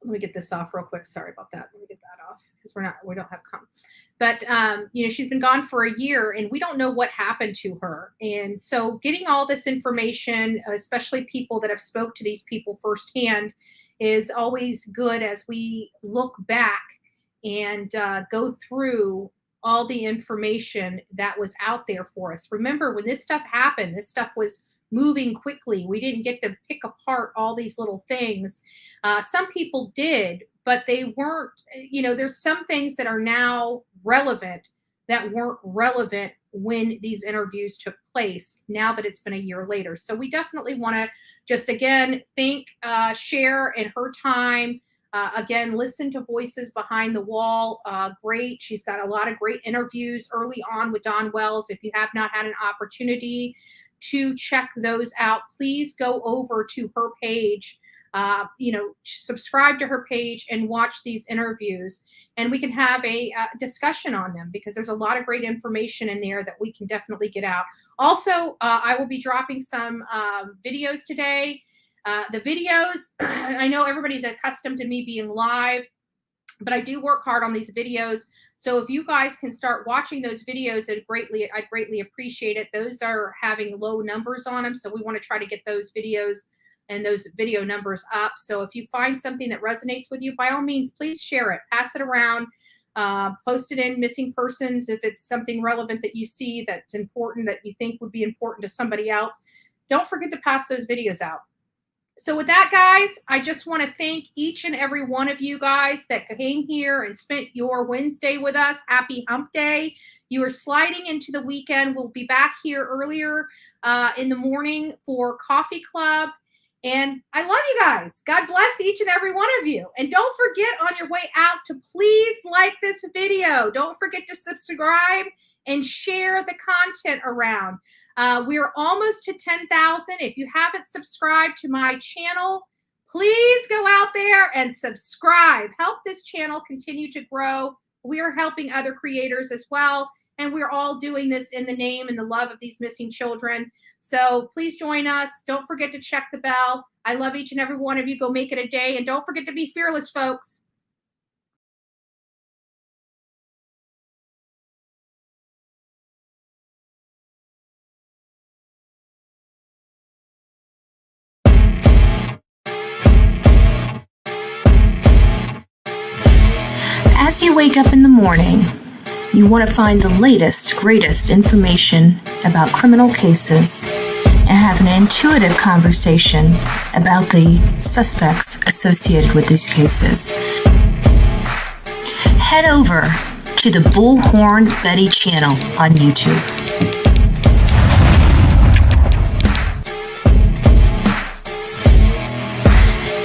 let me get this off real quick. Sorry about that. Let me get that off, because we don't have But, she's been gone for a year, and we don't know what happened to her. And so getting all this information, especially people that have spoke to these people firsthand, is always good as we look back and go through all the information that was out there for us. Remember, when this stuff happened, this stuff was moving quickly. We didn't get to pick apart all these little things. Some people did, but they weren't, there's some things that are now relevant that weren't relevant when these interviews took place, now that it's been a year later. So we definitely want to just, again, thank Cher and her time. Again, listen to Voices Behind the Wall. Great. She's got a lot of great interviews early on with Don Wells. If you have not had an opportunity to check those out, please go over to her page. Subscribe to her page and watch these interviews, and we can have a discussion on them, because there's a lot of great information in there that we can definitely get out. Also, I will be dropping some videos today. The videos, I know everybody's accustomed to me being live, but I do work hard on these videos. So if you guys can start watching those videos, I'd greatly appreciate it. Those are having low numbers on them, so we want to try to get those videos and those video numbers up. So if you find something that resonates with you, by all means, please share it, pass it around, post it in missing persons. If it's something relevant that you see that's important, that you think would be important to somebody else, don't forget to pass those videos out. So with that, guys, I just want to thank each and every one of you guys that came here and spent your Wednesday with us. Happy Hump Day. You are sliding into the weekend. We'll be back here earlier in the morning for Coffee Club. And I love you guys. God bless each and every one of you. And don't forget on your way out to please like this video. Don't forget to subscribe and share the content around. We are almost to 10,000. If you haven't subscribed to my channel, please go out there and subscribe. Help this channel continue to grow. We are helping other creators as well. And we're all doing this in the name and the love of these missing children. So please join us. Don't forget to check the bell. I love each and every one of you. Go make it a day. And don't forget to be fearless, folks. As you wake up in the morning, you want to find the latest, greatest information about criminal cases and have an intuitive conversation about the suspects associated with these cases. Head over to the Bullhorn Betty channel on YouTube.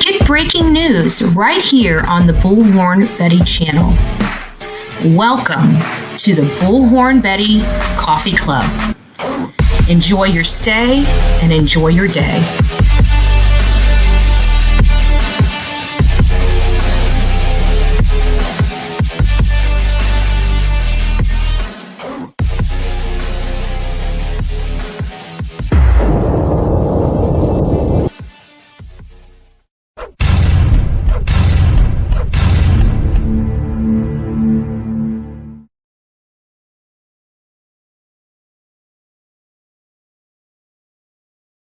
Get breaking news right here on the Bullhorn Betty channel. Welcome to the Bullhorn Betty Coffee Club. Enjoy your stay and enjoy your day.